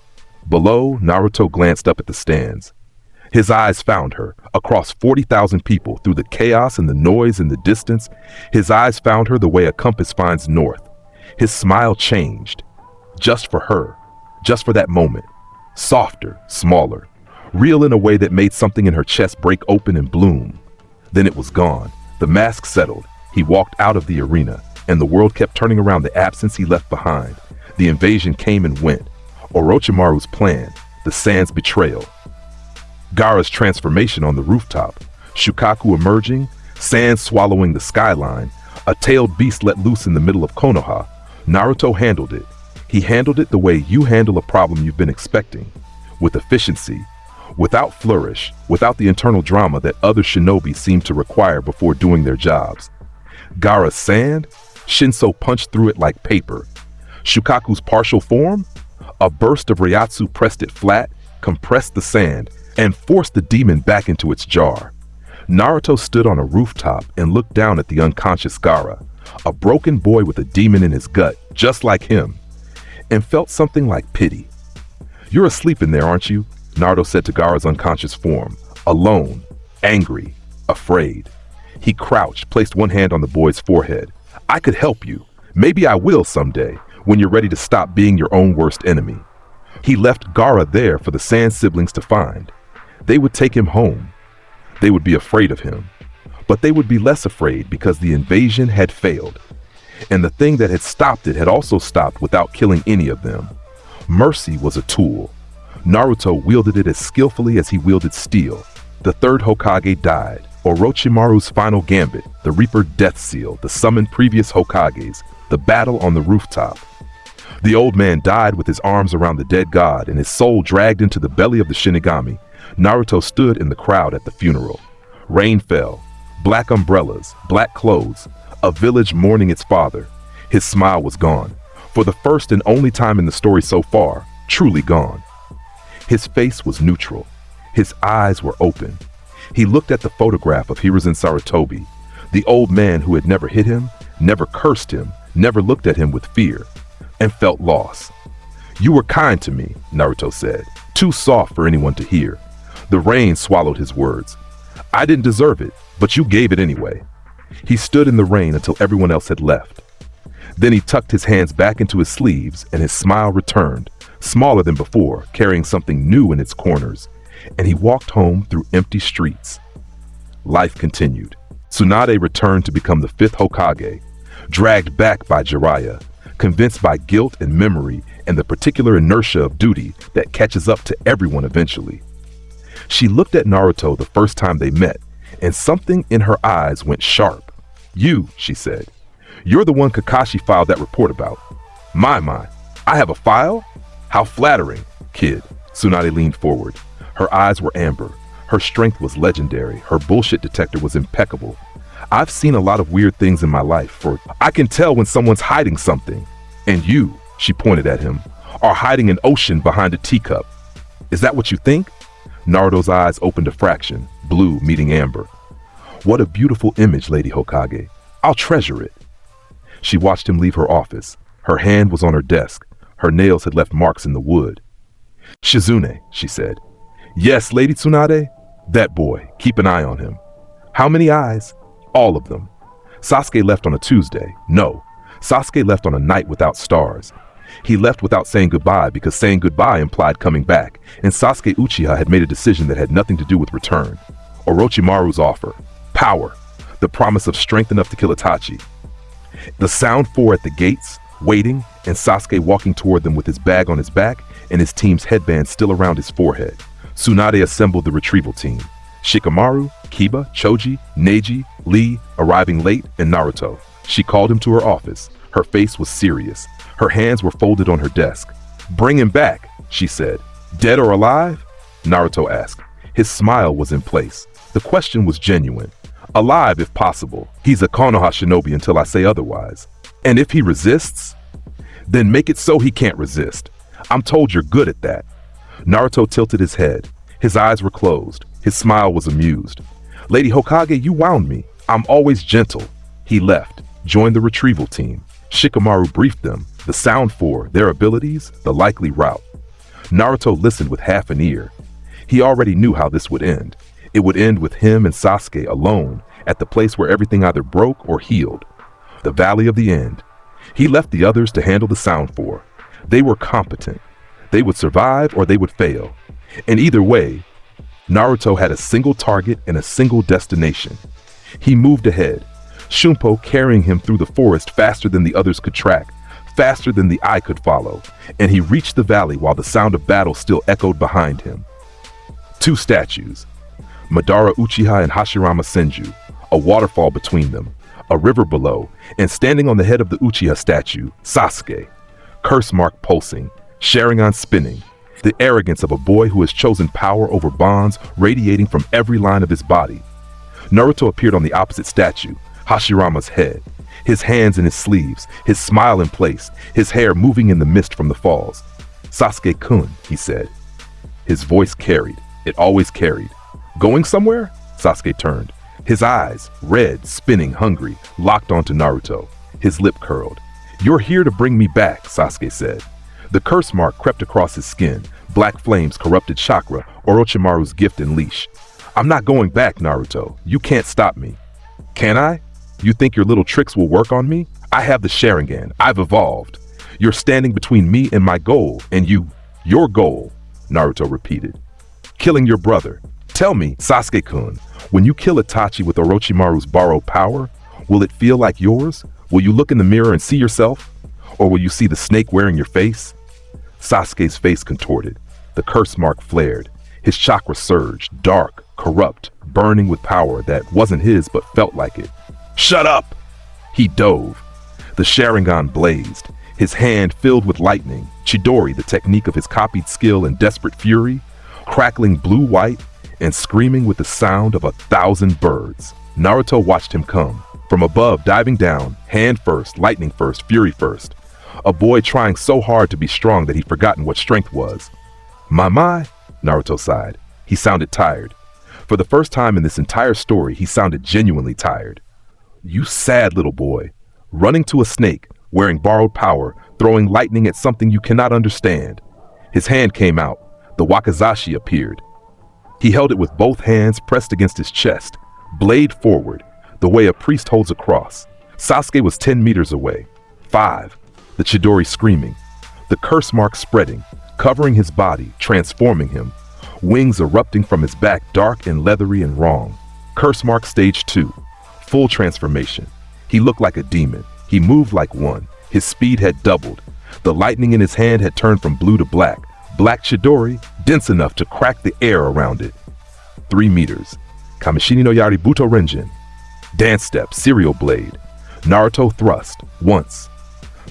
Below, Naruto glanced up at the stands. His eyes found her, across 40,000 people, through the chaos and the noise in the distance. His eyes found her the way a compass finds north. His smile changed. Just for her. Just for that moment. Softer, smaller. Real in a way that made something in her chest break open and bloom. Then it was gone. The mask settled. He walked out of the arena, and the world kept turning around the absence he left behind. The invasion came and went. Orochimaru's plan. The Sand's betrayal. Gaara's transformation on the rooftop, Shukaku emerging, sand swallowing the skyline, a tailed beast let loose in the middle of Konoha. Naruto handled it. He handled it the way you handle a problem you've been expecting, with efficiency, without flourish, without the internal drama that other shinobi seem to require before doing their jobs. Gaara's sand, Shinso punched through it like paper. Shukaku's partial form, a burst of Reiatsu pressed it flat, compressed the sand, and forced the demon back into its jar. Naruto stood on a rooftop and looked down at the unconscious Gaara, a broken boy with a demon in his gut, just like him, and felt something like pity. "You're asleep in there, aren't you?" Naruto said to Gaara's unconscious form, alone, angry, afraid. He crouched, placed one hand on the boy's forehead. "I could help you. Maybe I will someday, when you're ready to stop being your own worst enemy." He left Gaara there for the Sand siblings to find. They would take him home. They would be afraid of him. But they would be less afraid because the invasion had failed. And the thing that had stopped it had also stopped without killing any of them. Mercy was a tool. Naruto wielded it as skillfully as he wielded steel. The third Hokage died. Orochimaru's final gambit, the Reaper Death Seal, the summoned previous Hokages, the battle on the rooftop. The old man died with his arms around the dead god and his soul dragged into the belly of the Shinigami. Naruto stood in the crowd at the funeral. Rain fell. Black umbrellas, black clothes, a village mourning its father. His smile was gone. For the first and only time in the story so far, truly gone. His face was neutral. His eyes were open. He looked at the photograph of Hiruzen Sarutobi, the old man who had never hit him, never cursed him, never looked at him with fear, and felt loss. "You were kind to me," Naruto said, too soft for anyone to hear. The rain swallowed his words. "I didn't deserve it, but you gave it anyway." He stood in the rain until everyone else had left. Then he tucked his hands back into his sleeves and his smile returned, smaller than before, carrying something new in its corners, and he walked home through empty streets. Life continued. Tsunade returned to become the fifth Hokage, dragged back by Jiraiya, convinced by guilt and memory and the particular inertia of duty that catches up to everyone eventually. She looked at Naruto the first time they met, and something in her eyes went sharp. "You," she said. "You're the one Kakashi filed that report about." My, I have a file? How flattering, kid." Tsunade leaned forward. Her eyes were amber. Her strength was legendary. Her bullshit detector was impeccable. "I've seen a lot of weird things in my life, for I can tell when someone's hiding something. And you," she pointed at him, "are hiding an ocean behind a teacup. Is that what you think?" Naruto's eyes opened a fraction, blue meeting amber. "What a beautiful image, Lady Hokage. I'll treasure it." She watched him leave her office. Her hand was on her desk. Her nails had left marks in the wood. "Shizune," she said. "Yes, Lady Tsunade? That boy, keep an eye on him." "How many eyes?" "All of them." Sasuke left on a Tuesday. No, Sasuke left on a night without stars. He left without saying goodbye because saying goodbye implied coming back, and Sasuke Uchiha had made a decision that had nothing to do with return. Orochimaru's offer. Power. The promise of strength enough to kill Itachi. The Sound Four at the gates, waiting, and Sasuke walking toward them with his bag on his back and his team's headband still around his forehead. Tsunade assembled the retrieval team. Shikamaru, Kiba, Choji, Neji, Lee, arriving late, and Naruto. She called him to her office. Her face was serious. Her hands were folded on her desk. "Bring him back," she said. "Dead or alive?" Naruto asked. His smile was in place. The question was genuine. "Alive if possible. He's a Konoha shinobi until I say otherwise. And if he resists? Then make it so he can't resist. I'm told you're good at that." Naruto tilted his head. His eyes were closed. His smile was amused. "Lady Hokage, you wound me. I'm always gentle." He left, joined the retrieval team. Shikamaru briefed them, the Sound Four, their abilities, the likely route. Naruto listened with half an ear. He already knew how this would end. It would end with him and Sasuke alone at the place where everything either broke or healed. The Valley of the End. He left the others to handle the Sound Four. They were competent. They would survive or they would fail. And either way, Naruto had a single target and a single destination. He moved ahead, Shunpo carrying him through the forest faster than the others could track, faster than the eye could follow, and he reached the valley while the sound of battle still echoed behind him. Two statues, Madara Uchiha and Hashirama Senju, a waterfall between them, a river below, and standing on the head of the Uchiha statue, Sasuke, curse mark pulsing, Sharingan spinning, the arrogance of a boy who has chosen power over bonds radiating from every line of his body. Naruto appeared on the opposite statue, Hashirama's head, his hands in his sleeves, his smile in place, his hair moving in the mist from the falls. "Sasuke-kun," he said. His voice carried. It always carried. "Going somewhere?" Sasuke turned. His eyes, red, spinning, hungry, locked onto Naruto. His lip curled. "You're here to bring me back," Sasuke said. The curse mark crept across his skin. Black flames corrupted chakra, Orochimaru's gift and leash. "I'm not going back, Naruto. You can't stop me." "Can I? You think your little tricks will work on me? I have the Sharingan. I've evolved. You're standing between me and my goal, and your goal," Naruto repeated. "Killing your brother. Tell me, Sasuke-kun, when you kill Itachi with Orochimaru's borrowed power, will it feel like yours? Will you look in the mirror and see yourself? Or will you see the snake wearing your face?" Sasuke's face contorted. The curse mark flared. His chakra surged, dark, corrupt, burning with power that wasn't his but felt like it. "Shut up!" He dove. The Sharingan blazed, his hand filled with lightning, Chidori, the technique of his copied skill and desperate fury, crackling blue-white and screaming with the sound of 1,000 birds. Naruto watched him come, from above diving down, hand first, lightning first, fury first. A boy trying so hard to be strong that he'd forgotten what strength was. My, Naruto sighed. He sounded tired. For the first time in this entire story, he sounded genuinely tired. "You sad little boy, running to a snake, wearing borrowed power, throwing lightning at something you cannot understand." His hand came out. The wakizashi appeared. He held it with both hands pressed against his chest, blade forward, the way a priest holds a cross. Sasuke was 10 meters away. 5. The Chidori screaming. The curse mark spreading, covering his body, transforming him. Wings erupting from his back, dark and leathery and wrong. Curse mark stage 2. Full transformation. He looked like a demon. He moved like one. His speed had doubled. The lightning in his hand had turned from blue to black. Black Chidori, dense enough to crack the air around it. 3 meters. Kamishini no Yari Buto Renjin. Dance step, serial blade. Naruto thrust, once.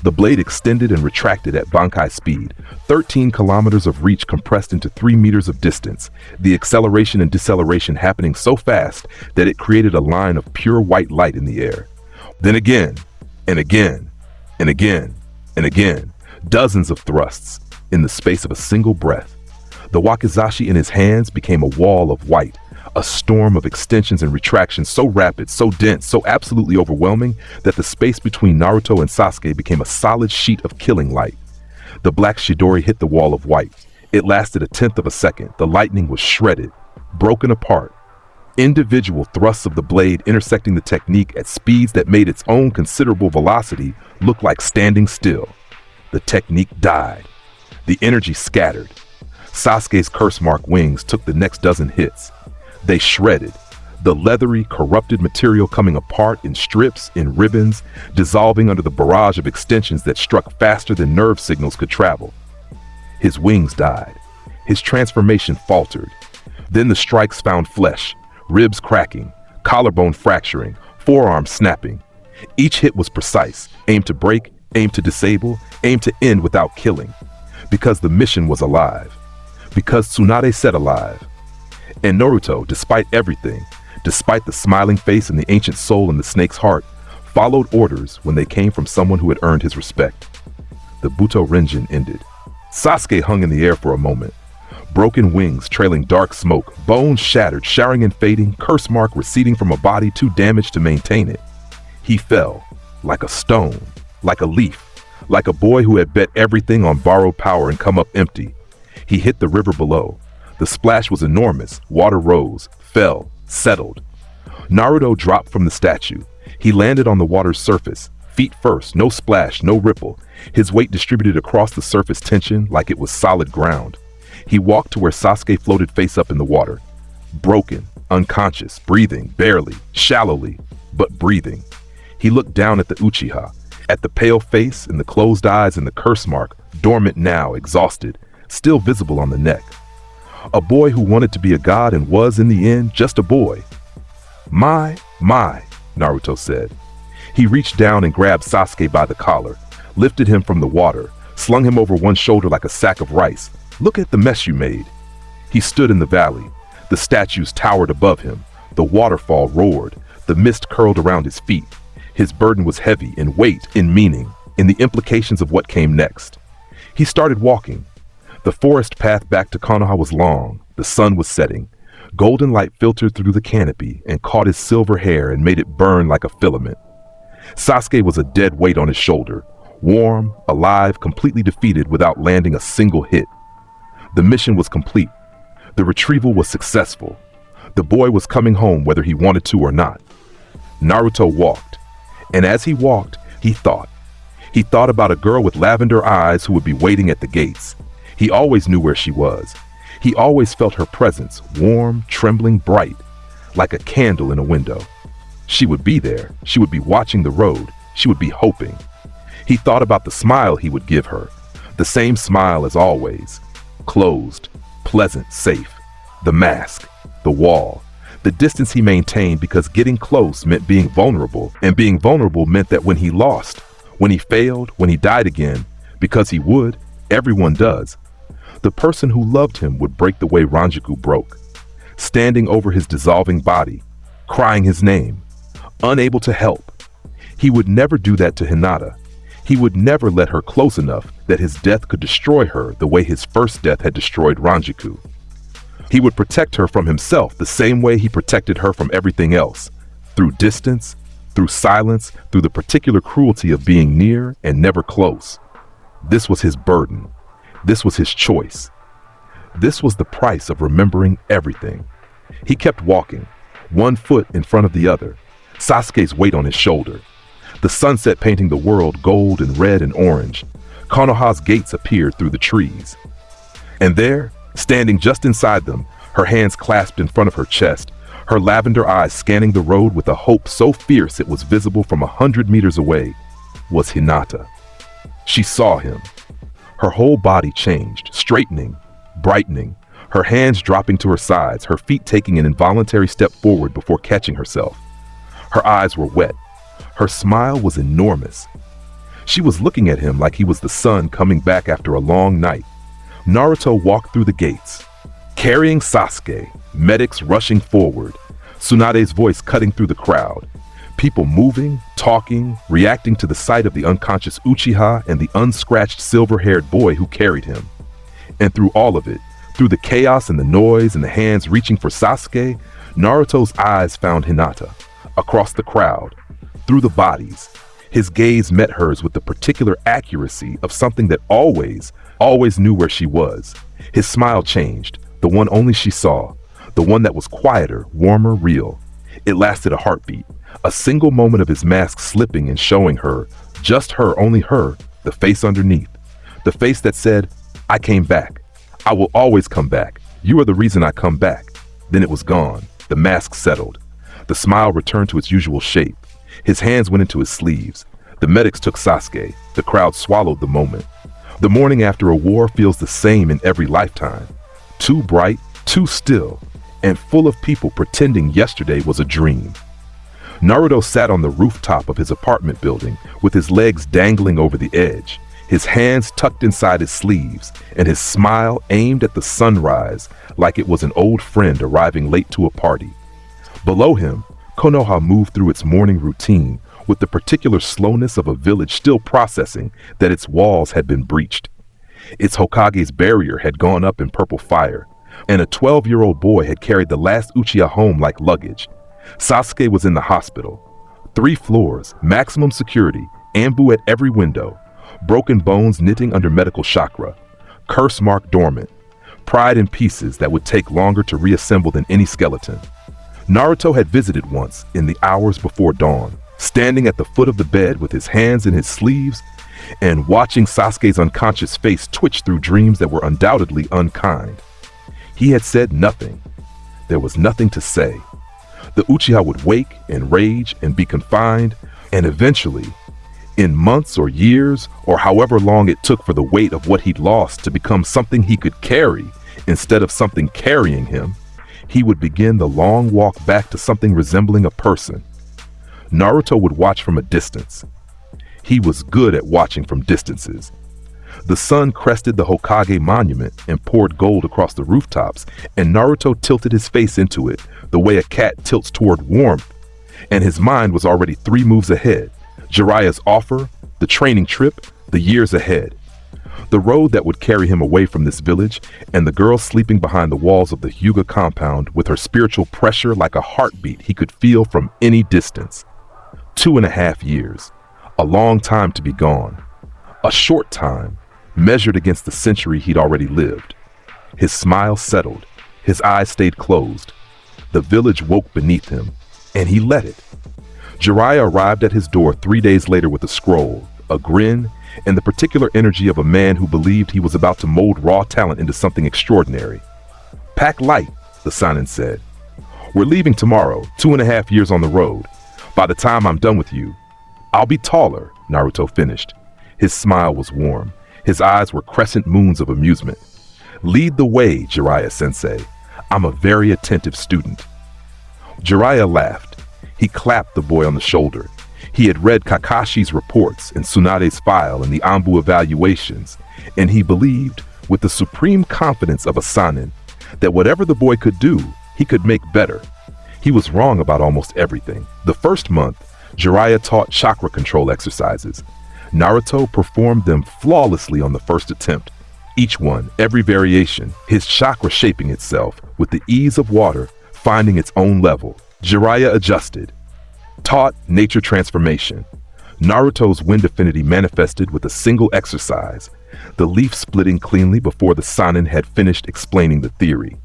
The blade extended and retracted at bankai speed. 13 kilometers of reach compressed into 3 meters of distance. The acceleration and deceleration happening so fast that it created a line of pure white light in the air. Then again, and again, and again, and again. Dozens of thrusts in the space of a single breath. The wakizashi in his hands became a wall of white, a storm of extensions and retractions so rapid, so dense, so absolutely overwhelming that the space between Naruto and Sasuke became a solid sheet of killing light. The black Chidori hit the wall of white. It lasted 1/10 of a second. The lightning was shredded, broken apart. Individual thrusts of the blade intersecting the technique at speeds that made its own considerable velocity look like standing still. The technique died. The energy scattered. Sasuke's curse mark wings took the next dozen hits. They shredded, the leathery, corrupted material coming apart in strips, in ribbons, dissolving under the barrage of extensions that struck faster than nerve signals could travel. His wings died. His transformation faltered. Then the strikes found flesh, ribs cracking, collarbone fracturing, forearm snapping. Each hit was precise, aimed to break, aimed to disable, aimed to end without killing. Because the mission was alive. Because Tsunade said alive. And Naruto, despite everything, despite the smiling face and the ancient soul in the snake's heart, followed orders when they came from someone who had earned his respect. The Buto Renjin ended. Sasuke hung in the air for a moment. Broken wings trailing dark smoke, bones shattered, Sharingan fading, curse mark receding from a body too damaged to maintain it. He fell, like a stone, like a leaf, like a boy who had bet everything on borrowed power and come up empty. He hit the river below. The splash was enormous. Water rose, fell, settled. Naruto dropped from the statue. He landed on the water's surface, feet first, no splash, no ripple. His weight distributed across the surface tension like it was solid ground. He walked to where Sasuke floated face up in the water. Broken, unconscious, breathing, barely, shallowly, but breathing. He looked down at the Uchiha, at the pale face and the closed eyes and the curse mark, dormant now, exhausted, still visible on the neck. A boy who wanted to be a god and was, in the end, just a boy. My, Naruto said. He reached down and grabbed Sasuke by the collar, lifted him from the water, slung him over one shoulder like a sack of rice. Look at the mess you made. He stood in the valley. The statues towered above him. The waterfall roared. The mist curled around his feet. His burden was heavy in weight, in meaning, in the implications of what came next. He started walking. The forest path back to Konoha was long. The sun was setting. Golden light filtered through the canopy and caught his silver hair and made it burn like a filament. Sasuke was a dead weight on his shoulder, warm, alive, completely defeated without landing a single hit. The mission was complete. The retrieval was successful. The boy was coming home whether he wanted to or not. Naruto walked, and as he walked, he thought. He thought about a girl with lavender eyes who would be waiting at the gates. He always knew where she was. He always felt her presence, warm, trembling, bright, like a candle in a window. She would be there. She would be watching the road. She would be hoping. He thought about the smile he would give her. The same smile as always. Closed, pleasant, safe. The mask, the wall, the distance he maintained because getting close meant being vulnerable, and being vulnerable meant that when he lost, when he failed, when he died again, because he would, everyone does, the person who loved him would break the way Ranjaku broke, standing over his dissolving body, crying his name, unable to help. He would never do that to Hinata. He would never let her close enough that his death could destroy her the way his first death had destroyed Ranjaku. He would protect her from himself the same way he protected her from everything else, through distance, through silence, through the particular cruelty of being near and never close. This was his burden. This was his choice. This was the price of remembering everything. He kept walking, one foot in front of the other, Sasuke's weight on his shoulder. The sunset painting the world gold and red and orange. Konoha's gates appeared through the trees. And there, standing just inside them, her hands clasped in front of her chest, her lavender eyes scanning the road with a hope so fierce it was visible from 100 meters away, was Hinata. She saw him. Her whole body changed, straightening, brightening, her hands dropping to her sides, her feet taking an involuntary step forward before catching herself. Her eyes were wet. Her smile was enormous. She was looking at him like he was the sun coming back after a long night. Naruto walked through the gates, carrying Sasuke, medics rushing forward, Tsunade's voice cutting through the crowd, people moving, talking, reacting to the sight of the unconscious Uchiha and the unscratched silver-haired boy who carried him. And through all of it, through the chaos and the noise and the hands reaching for Sasuke, Naruto's eyes found Hinata, across the crowd, through the bodies. His gaze met hers with the particular accuracy of something that always knew where she was. His smile changed, the one only she saw, the one that was quieter, warmer, real. It lasted a heartbeat, a single moment of his mask slipping and showing her, just her, only her, the face underneath. The face that said, "I came back. I will always come back. You are the reason I come back." Then it was gone. The mask settled. The smile returned to its usual shape. His hands went into his sleeves. The medics took Sasuke. The crowd swallowed the moment. The morning after a war feels the same in every lifetime. Too bright, too still, and full of people pretending yesterday was a dream. Naruto sat on the rooftop of his apartment building with his legs dangling over the edge, his hands tucked inside his sleeves, and his smile aimed at the sunrise like it was an old friend arriving late to a party. Below him, Konoha moved through its morning routine with the particular slowness of a village still processing that its walls had been breached. Its Hokage's barrier had gone up in purple fire, and a 12-year-old boy had carried the last Uchiha home like luggage. Sasuke was in the hospital. 3 floors, maximum security, ambu at every window, broken bones knitting under medical chakra, curse mark dormant, pried in pieces that would take longer to reassemble than any skeleton. Naruto had visited once in the hours before dawn, standing at the foot of the bed with his hands in his sleeves and watching Sasuke's unconscious face twitch through dreams that were undoubtedly unkind. He had said nothing. There was nothing to say. The Uchiha would wake and rage and be confined, and eventually, in months or years or however long it took for the weight of what he'd lost to become something he could carry instead of something carrying him, he would begin the long walk back to something resembling a person. Naruto would watch from a distance. He was good at watching from distances. The sun crested the Hokage monument and poured gold across the rooftops, and Naruto tilted his face into it the way a cat tilts toward warmth, and his mind was already 3 moves ahead. Jiraiya's offer, the training trip, the years ahead. The road that would carry him away from this village, and the girl sleeping behind the walls of the Hyuga compound with her spiritual pressure like a heartbeat he could feel from any distance. 2.5 years. A long time to be gone. A short time, measured against the century he'd already lived. His smile settled. His eyes stayed closed. The village woke beneath him, and he let it. Jiraiya arrived at his door 3 days later with a scroll, a grin, and the particular energy of a man who believed he was about to mold raw talent into something extraordinary. "Pack light," the Sannin said. "We're leaving tomorrow, 2.5 years on the road. By the time I'm done with you, I'll be taller," Naruto finished. His smile was warm. His eyes were crescent moons of amusement. "Lead the way, Jiraiya-sensei. I'm a very attentive student." Jiraiya laughed. He clapped the boy on the shoulder. He had read Kakashi's reports and Tsunade's file and the Anbu evaluations, and he believed, with the supreme confidence of a Sannin, that whatever the boy could do, he could make better. He was wrong about almost everything. The first month, Jiraiya taught chakra control exercises. Naruto performed them flawlessly on the first attempt. Each one, every variation, his chakra shaping itself with the ease of water, finding its own level. Jiraiya adjusted. Taught nature transformation. Naruto's wind affinity manifested with a single exercise, the leaf splitting cleanly before the Sannin had finished explaining the theory.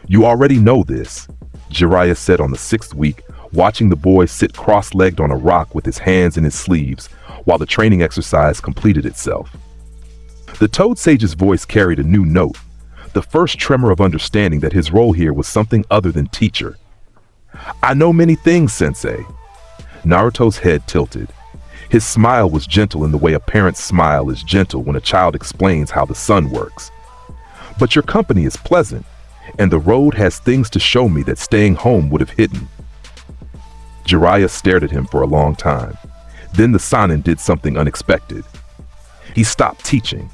"You already know this," Jiraiya said on the 6th week, watching the boy sit cross-legged on a rock with his hands in his sleeves while the training exercise completed itself. The Toad Sage's voice carried a new note, the first tremor of understanding that his role here was something other than teacher. "I know many things, Sensei." Naruto's head tilted. His smile was gentle in the way a parent's smile is gentle when a child explains how the sun works. "But your company is pleasant, and the road has things to show me that staying home would have hidden." Jiraiya stared at him for a long time. Then the Sannin did something unexpected. He stopped teaching.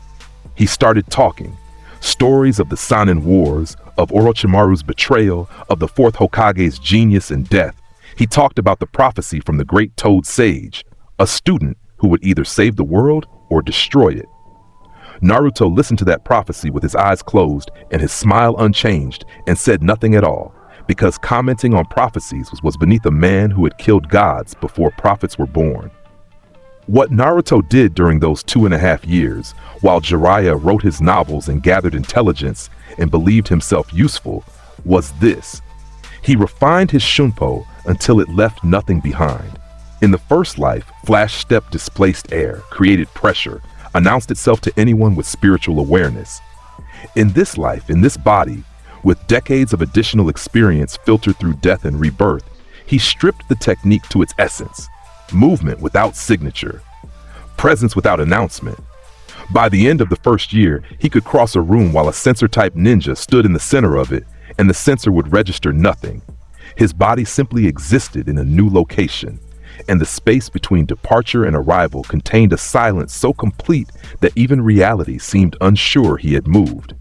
He started talking. Stories of the Sannin Wars, of Orochimaru's betrayal, of the 4th Hokage's genius and death. He talked about the prophecy from the great Toad Sage, a student who would either save the world or destroy it. Naruto listened to that prophecy with his eyes closed and his smile unchanged and said nothing at all, because commenting on prophecies was beneath a man who had killed gods before prophets were born. What Naruto did during those 2.5 years, while Jiraiya wrote his novels and gathered intelligence and believed himself useful, was this. He refined his shunpo until it left nothing behind. In the first life, Flash Step displaced air, created pressure, announced itself to anyone with spiritual awareness. In this life, in this body, with decades of additional experience filtered through death and rebirth, he stripped the technique to its essence. Movement without signature. Presence without announcement. By the end of the first year, he could cross a room while a sensor-type ninja stood in the center of it, and the sensor would register nothing. His body simply existed in a new location, and the space between departure and arrival contained a silence so complete that even reality seemed unsure he had moved.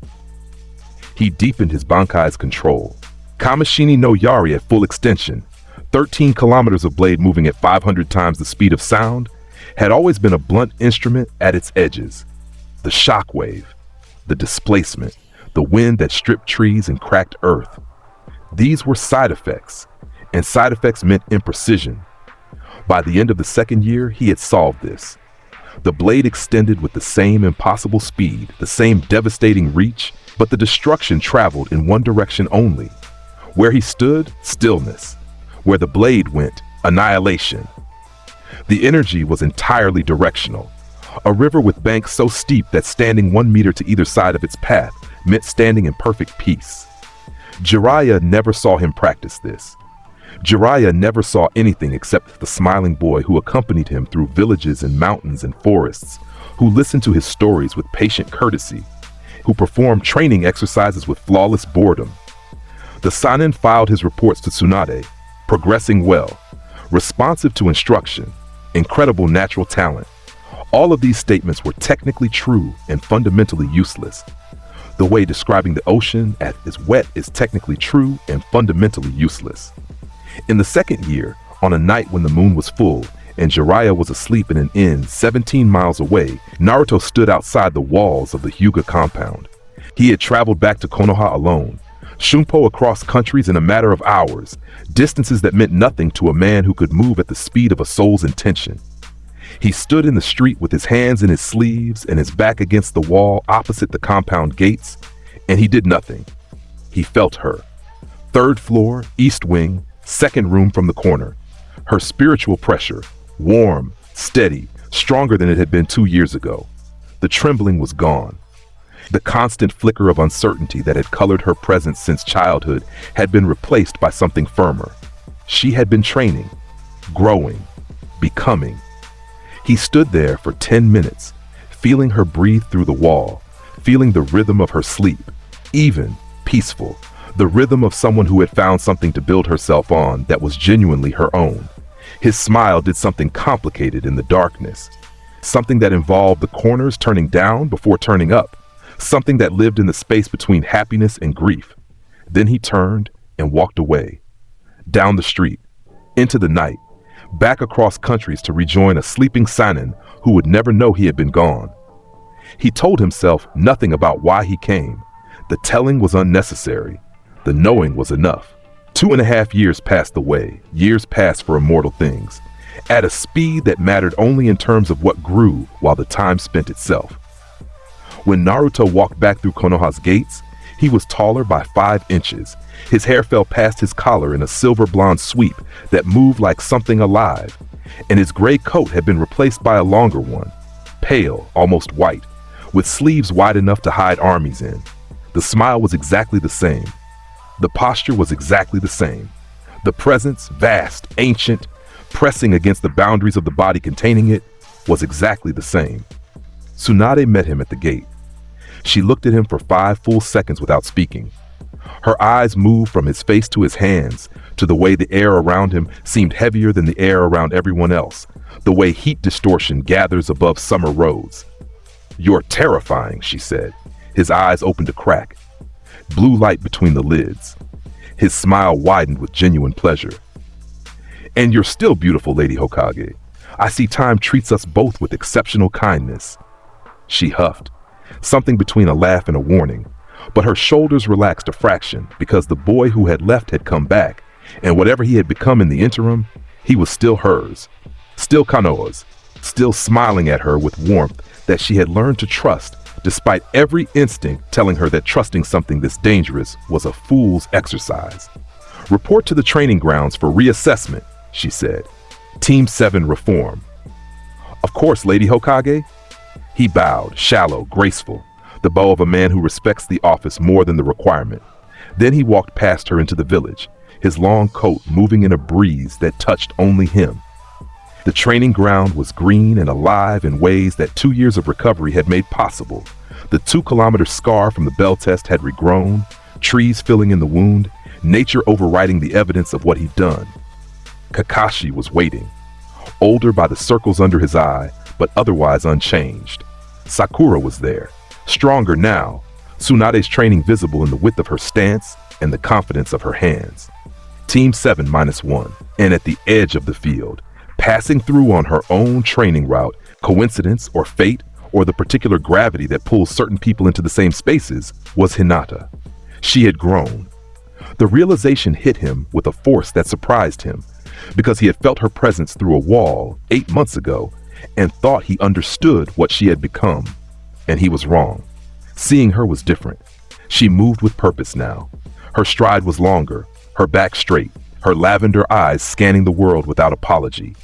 He deepened his bankai's control. Kamishini no Yari at full extension, 13 kilometers of blade moving at 500 times the speed of sound, had always been a blunt instrument at its edges. The shockwave, the displacement, the wind that stripped trees and cracked earth. These were side effects, and side effects meant imprecision. By the end of the second year, he had solved this. The blade extended with the same impossible speed, the same devastating reach, but the destruction traveled in one direction only. Where he stood, stillness. Where the blade went, annihilation. The energy was entirely directional. A river with banks so steep that standing 1 meter to either side of its path meant standing in perfect peace. Jiraiya never saw him practice this. Jiraiya never saw anything except the smiling boy who accompanied him through villages and mountains and forests, who listened to his stories with patient courtesy, who performed training exercises with flawless boredom. The Sanin filed his reports to Tsunade, progressing well, responsive to instruction, incredible natural talent. All of these statements were technically true and fundamentally useless. The way describing the ocean as wet is technically true and fundamentally useless. In the second year, on a night when the moon was full and Jiraiya was asleep in an inn 17 miles away, Naruto stood outside the walls of the Hyuga compound. He had traveled back to Konoha alone, Shunpo across countries in a matter of hours, distances that meant nothing to a man who could move at the speed of a soul's intention. He stood in the street with his hands in his sleeves and his back against the wall opposite the compound gates, and he did nothing. He felt her. 3rd floor, east wing, 2nd room from the corner. Her spiritual pressure, warm, steady, stronger than it had been 2 years ago. The trembling was gone. The constant flicker of uncertainty that had colored her presence since childhood had been replaced by something firmer. She had been training, growing, becoming. He stood there for 10 minutes, feeling her breathe through the wall, feeling the rhythm of her sleep, even, peaceful, the rhythm of someone who had found something to build herself on that was genuinely her own. His smile did something complicated in the darkness, something that involved the corners turning down before turning up, something that lived in the space between happiness and grief. Then he turned and walked away, down the street, into the night, back across countries to rejoin a sleeping Sanin who would never know he had been gone. He told himself nothing about why he came. The telling was unnecessary. The knowing was enough. 2.5 years passed away, years passed for immortal things, at a speed that mattered only in terms of what grew while the time spent itself. When Naruto walked back through Konoha's gates, he was taller by 5 inches. His hair fell past his collar in a silver blonde sweep that moved like something alive, and his gray coat had been replaced by a longer one, pale, almost white, with sleeves wide enough to hide armies in. The smile was exactly the same. The posture was exactly the same. The presence, vast, ancient, pressing against the boundaries of the body containing it, was exactly the same. Tsunade met him at the gate. She looked at him for 5 full seconds without speaking. Her eyes moved from his face to his hands, to the way the air around him seemed heavier than the air around everyone else, the way heat distortion gathers above summer roads. "You're terrifying," she said. His eyes opened a crack. Blue light between the lids. His smile widened with genuine pleasure. "And you're still beautiful, Lady Hokage. I see time treats us both with exceptional kindness." She huffed, something between a laugh and a warning, but her shoulders relaxed a fraction because the boy who had left had come back, and whatever he had become in the interim, he was still hers, still Kanoa's, still smiling at her with warmth that she had learned to trust, despite every instinct telling her that trusting something this dangerous was a fool's exercise. "Report to the training grounds for reassessment," she said. "Team 7 reform." "Of course, Lady Hokage." He bowed, shallow, graceful, the bow of a man who respects the office more than the requirement. Then he walked past her into the village, his long coat moving in a breeze that touched only him. The training ground was green and alive in ways that 2 years of recovery had made possible. The 2-kilometer scar from the bell test had regrown, trees filling in the wound, nature overriding the evidence of what he'd done. Kakashi was waiting, older by the circles under his eye, but otherwise unchanged. Sakura was there, stronger now, Tsunade's training visible in the width of her stance and the confidence of her hands. Team 7 -1, and at the edge of the field, passing through on her own training route, coincidence or fate, or the particular gravity that pulls certain people into the same spaces, was Hinata. She had grown. The realization hit him with a force that surprised him, because he had felt her presence through a wall 8 months ago, and thought he understood what she had become. And he was wrong. Seeing her was different. She moved with purpose now. Her stride was longer, her back straight, her lavender eyes scanning the world without apology.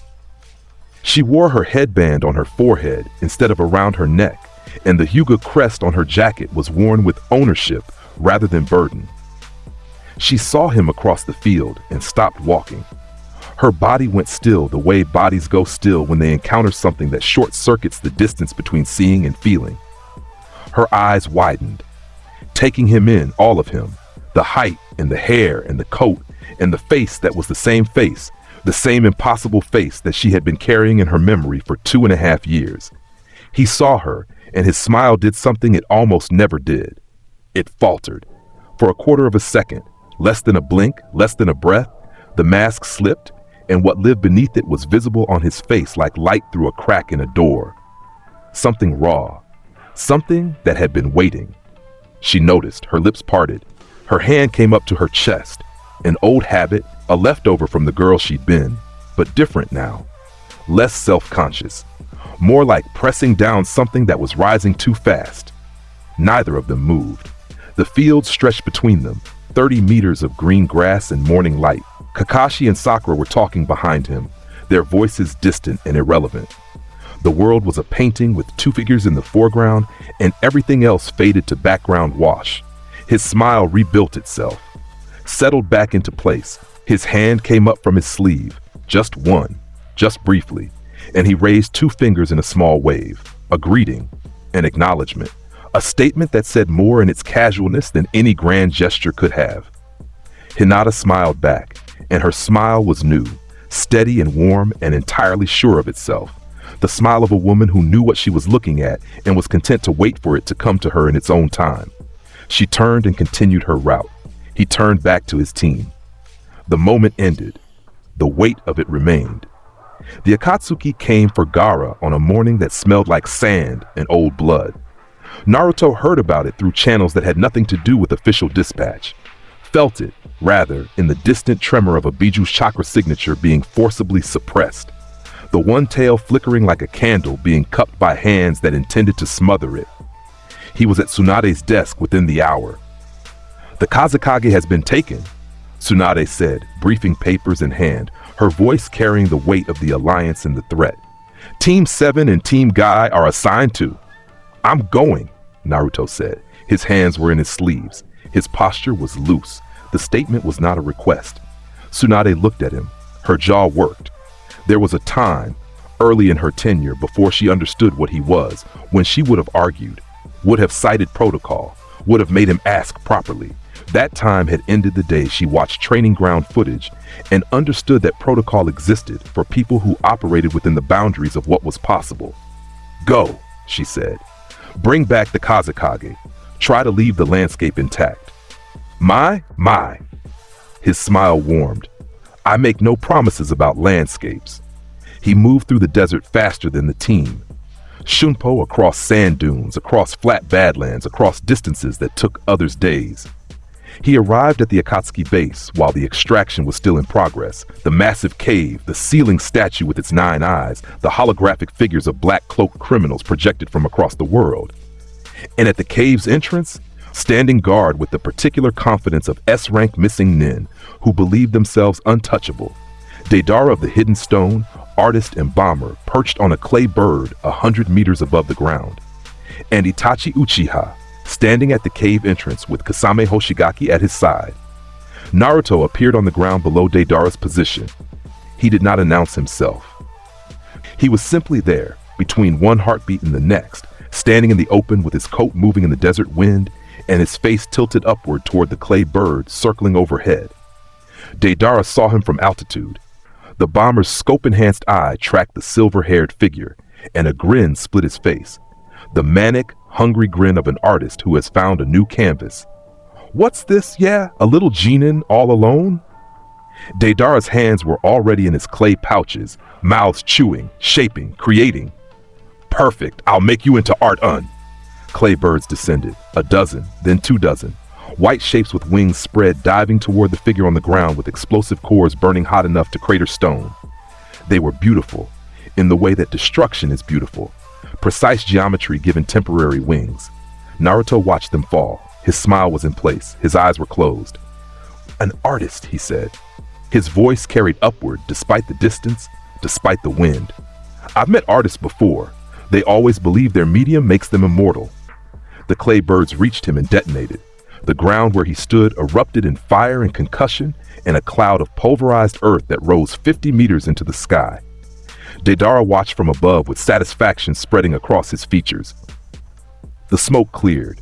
She wore her headband on her forehead instead of around her neck, and the Hyuga crest on her jacket was worn with ownership rather than burden. She saw him across the field and stopped walking. Her body went still the way bodies go still when they encounter something that short-circuits the distance between seeing and feeling. Her eyes widened, taking him in, all of him, the height and the hair and the coat and the face that was the same impossible face that she had been carrying in her memory for 2.5 years. He saw her, and his smile did something it almost never did. It faltered. For a quarter of a second, less than a blink, less than a breath, the mask slipped, and what lived beneath it was visible on his face like light through a crack in a door. Something raw, something that had been waiting. She noticed, her lips parted. Her hand came up to her chest, an old habit, a leftover from the girl she'd been, but different now. Less self-conscious, more like pressing down something that was rising too fast. Neither of them moved. The field stretched between them, 30 meters of green grass and morning light. Kakashi and Sakura were talking behind him, their voices distant and irrelevant. The world was a painting with two figures in the foreground, and everything else faded to background wash. His smile rebuilt itself, settled back into place. His hand came up from his sleeve, just one, just briefly, and he raised 2 fingers in a small wave, a greeting, an acknowledgement, a statement that said more in its casualness than any grand gesture could have. Hinata smiled back, and her smile was new, steady and warm and entirely sure of itself. The smile of a woman who knew what she was looking at and was content to wait for it to come to her in its own time. She turned and continued her route. He turned back to his team. The moment ended. The weight of it remained. The Akatsuki came for Gaara on a morning that smelled like sand and old blood. Naruto heard about it through channels that had nothing to do with official dispatch. Felt it, rather, in the distant tremor of a Biju's chakra signature being forcibly suppressed. The one tail flickering like a candle being cupped by hands that intended to smother it. He was at Tsunade's desk within the hour. "The Kazekage has been taken," Tsunade said, briefing papers in hand, her voice carrying the weight of the alliance and the threat. "Team 7 and Team Guy are assigned to." "I'm going," Naruto said. His hands were in his sleeves. His posture was loose. The statement was not a request. Tsunade looked at him. Her jaw worked. There was a time, early in her tenure, before she understood what he was, when she would have argued, would have cited protocol, would have made him ask properly. That time had ended the day she watched training ground footage and understood that protocol existed for people who operated within the boundaries of what was possible. "Go," she said. "Bring back the Kazekage. Try to leave the landscape intact." My. His smile warmed. "I make no promises about landscapes." He moved through the desert faster than the team. Shunpo across sand dunes, across flat badlands, across distances that took others days. He arrived at the Akatsuki base while the extraction was still in progress. The massive cave, the ceiling statue with its 9 eyes, the holographic figures of black-cloaked criminals projected from across the world. And at the cave's entrance, standing guard with the particular confidence of S-rank missing nin who believed themselves untouchable, Deidara of the Hidden Stone, artist and bomber, perched on a clay bird 100 meters above the ground, and Itachi Uchiha, standing at the cave entrance with Kasame Hoshigaki at his side. Naruto appeared on the ground below Deidara's position. He did not announce himself. He was simply there, between one heartbeat and the next, standing in the open with his coat moving in the desert wind and his face tilted upward toward the clay bird circling overhead. Deidara saw him from altitude. The bomber's scope-enhanced eye tracked the silver-haired figure, and a grin split his face. The manic, hungry grin of an artist who has found a new canvas. "What's this, yeah? A little genin all alone?" Deidara's hands were already in his clay pouches, mouths chewing, shaping, creating. "Perfect, I'll make you into art un." Clay birds descended, a dozen, then 2 dozen. White shapes with wings spread, diving toward the figure on the ground with explosive cores burning hot enough to crater stone. They were beautiful, in the way that destruction is beautiful. Precise geometry given temporary wings. Naruto watched them fall. His smile was in place. His eyes were closed. "An artist," he said. His voice carried upward despite the distance, despite the wind. "I've met artists before. They always believe their medium makes them immortal." The clay birds reached him and detonated. The ground where he stood erupted in fire and concussion and a cloud of pulverized earth that rose 50 meters into the sky. Deidara watched from above with satisfaction spreading across his features. The smoke cleared.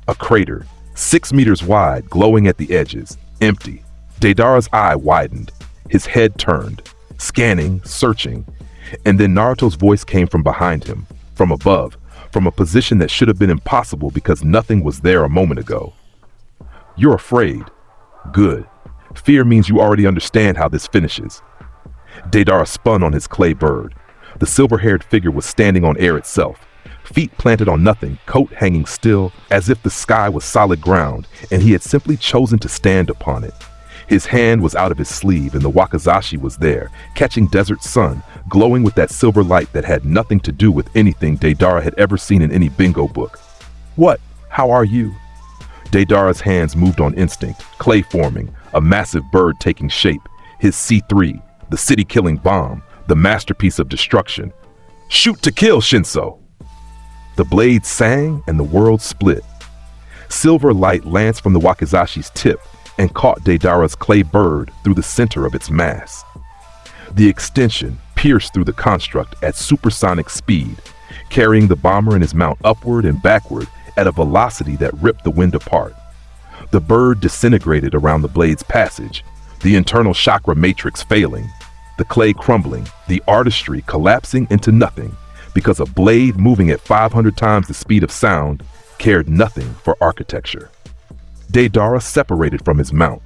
A crater, 6 meters wide, glowing at the edges, empty. Deidara's eye widened. His head turned, scanning, searching. And then Naruto's voice came from behind him, from above, from a position that should have been impossible because nothing was there a moment ago. "You're afraid. Good. Fear means you already understand how this finishes." Deidara spun on his clay bird. The silver-haired figure was standing on air itself, feet planted on nothing, coat hanging still, as if the sky was solid ground, and he had simply chosen to stand upon it. His hand was out of his sleeve, and the wakizashi was there, catching desert sun, glowing with that silver light that had nothing to do with anything Deidara had ever seen in any bingo book. "What? How are you?" Deidara's hands moved on instinct, clay forming, a massive bird taking shape, his C3, the city-killing bomb, the masterpiece of destruction. "Shoot to kill, Shinso!" The blade sang and the world split. Silver light lanced from the wakizashi's tip and caught Deidara's clay bird through the center of its mass. The extension pierced through the construct at supersonic speed, carrying the bomber and his mount upward and backward at a velocity that ripped the wind apart. The bird disintegrated around the blade's passage, the internal chakra matrix failing, the clay crumbling, the artistry collapsing into nothing, because a blade moving at 500 times the speed of sound cared nothing for architecture. Deidara separated from his mount,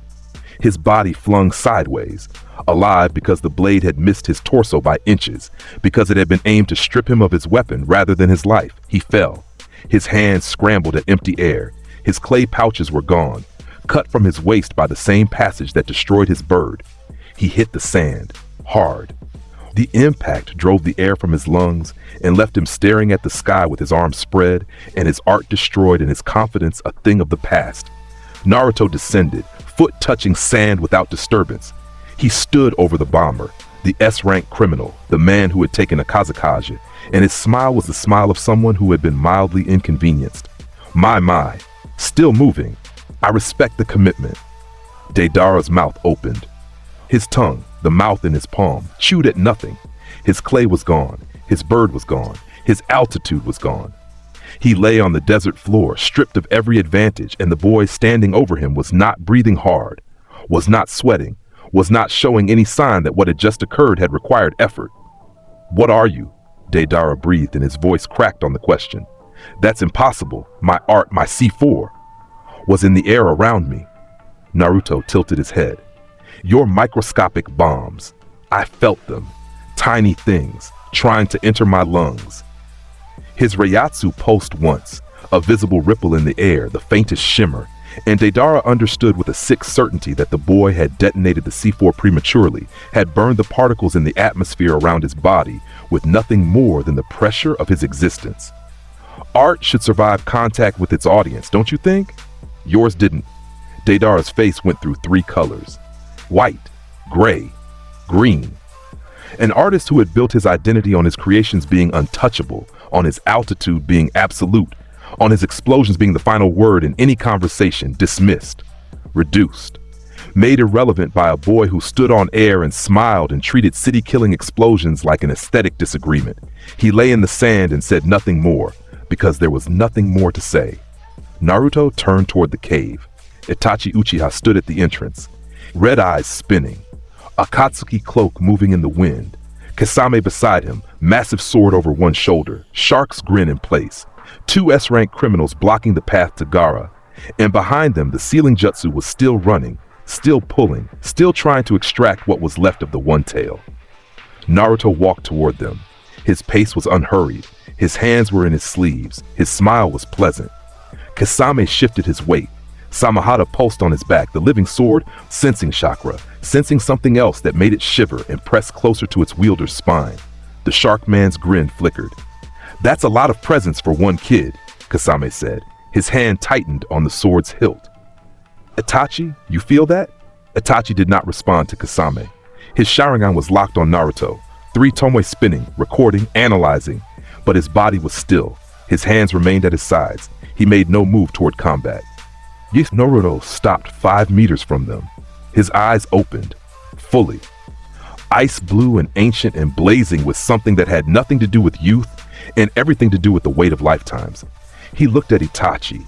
his body flung sideways, alive because the blade had missed his torso by inches, because it had been aimed to strip him of his weapon rather than his life. He fell. His hands scrambled at empty air. His clay pouches were gone, cut from his waist by the same passage that destroyed his bird. He hit the sand, hard. The impact drove the air from his lungs and left him staring at the sky with his arms spread and his art destroyed and his confidence a thing of the past. Naruto descended, foot touching sand without disturbance. He stood over the bomber, the S-rank criminal, the man who had taken a kazekage, and his smile was the smile of someone who had been mildly inconvenienced. My, still moving. I respect the commitment. Deidara's mouth opened. His tongue, the mouth in his palm, chewed at nothing. His clay was gone. His bird was gone. His altitude was gone. He lay on the desert floor, stripped of every advantage, and the boy standing over him was not breathing hard, was not sweating, was not showing any sign that what had just occurred had required effort. "What are you?" Deidara breathed, and his voice cracked on the question. "That's impossible. My art, my C4, was in the air around me." Naruto tilted his head. "Your microscopic bombs. I felt them. Tiny things, trying to enter my lungs." His Reiatsu pulsed once, a visible ripple in the air, the faintest shimmer, and Deidara understood with a sick certainty that the boy had detonated the C4 prematurely, had burned the particles in the atmosphere around his body with nothing more than the pressure of his existence. Art should survive contact with its audience, don't you think? Yours didn't. Deidara's face went through 3 colors: white, gray, green. An artist who had built his identity on his creations being untouchable, on his altitude being absolute, on his explosions being the final word in any conversation, dismissed, reduced, made irrelevant by a boy who stood on air and smiled and treated city-killing explosions like an aesthetic disagreement. He lay in the sand and said nothing more, because there was nothing more to say. Naruto turned toward the cave. Itachi Uchiha stood at the entrance, red eyes spinning, Akatsuki cloak moving in the wind, Kasame beside him, massive sword over one shoulder, shark's grin in place, 2 S-rank criminals blocking the path to Gaara, and behind them the ceiling jutsu was still running, still pulling, still trying to extract what was left of the one tail. Naruto walked toward them. His pace was unhurried, his hands were in his sleeves, his smile was pleasant. Kasame shifted his weight. Samahata pulsed on his back, the living sword, sensing chakra, sensing something else that made it shiver and press closer to its wielder's spine. The shark man's grin flickered. "That's a lot of presents for one kid," Kasame said. His hand tightened on the sword's hilt. "Itachi, you feel that?" Itachi did not respond to Kasame. His Sharingan was locked on Naruto, 3 tomoe spinning, recording, analyzing, but his body was still. His hands remained at his sides. He made no move toward combat. Naruto stopped 5 meters from them. His eyes opened, fully. Ice blue and ancient and blazing with something that had nothing to do with youth and everything to do with the weight of lifetimes. He looked at Itachi,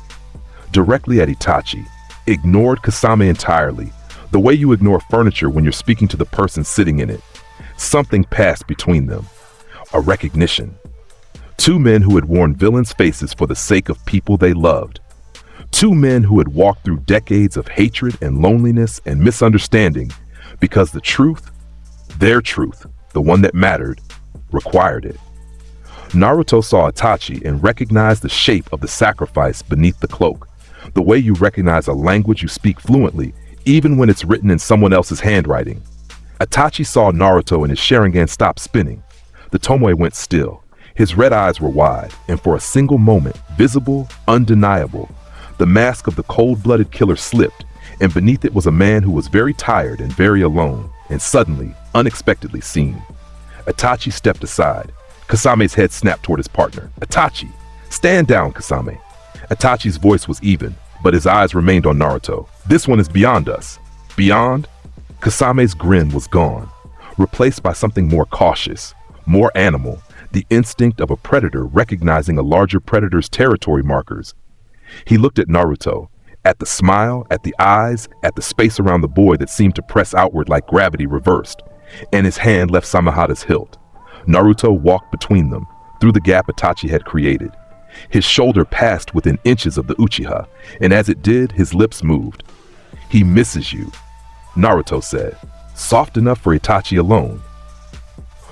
directly at Itachi, ignored Kasame entirely, the way you ignore furniture when you're speaking to the person sitting in it. Something passed between them, a recognition. 2 men who had worn villains' faces for the sake of people they loved. 2 men who had walked through decades of hatred and loneliness and misunderstanding because the truth, their truth, the one that mattered, required it. Naruto saw Itachi and recognized the shape of the sacrifice beneath the cloak, the way you recognize a language you speak fluently even when it's written in someone else's handwriting. Itachi saw Naruto and his Sharingan stop spinning. The tomoe went still. His red eyes were wide, and for a single moment, visible, undeniable, the mask of the cold-blooded killer slipped, and beneath it was a man who was very tired and very alone, and suddenly, unexpectedly seen. Itachi stepped aside. Kasame's head snapped toward his partner. "Itachi! Stand down, Kasame!" Itachi's voice was even, but his eyes remained on Naruto. "This one is beyond us." Beyond? Kasame's grin was gone, replaced by something more cautious, more animal, the instinct of a predator recognizing a larger predator's territory markers. He looked at Naruto, at the smile, at the eyes, at the space around the boy that seemed to press outward like gravity reversed, and his hand left Samehada's hilt. Naruto walked between them, through the gap Itachi had created. His shoulder passed within inches of the Uchiha, and as it did, his lips moved. "He misses you," Naruto said, soft enough for Itachi alone.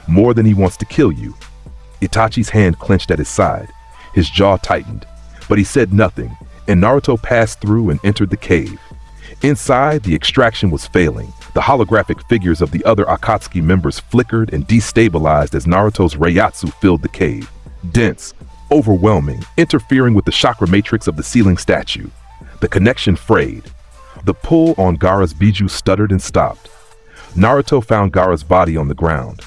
"More than he wants to kill you." Itachi's hand clenched at his side. His jaw tightened, but he said nothing, and Naruto passed through and entered the cave. Inside, the extraction was failing. The holographic figures of the other Akatsuki members flickered and destabilized as Naruto's Reiatsu filled the cave. Dense, overwhelming, interfering with the chakra matrix of the ceiling statue. The connection frayed. The pull on Gaara's Biju stuttered and stopped. Naruto found Gaara's body on the ground.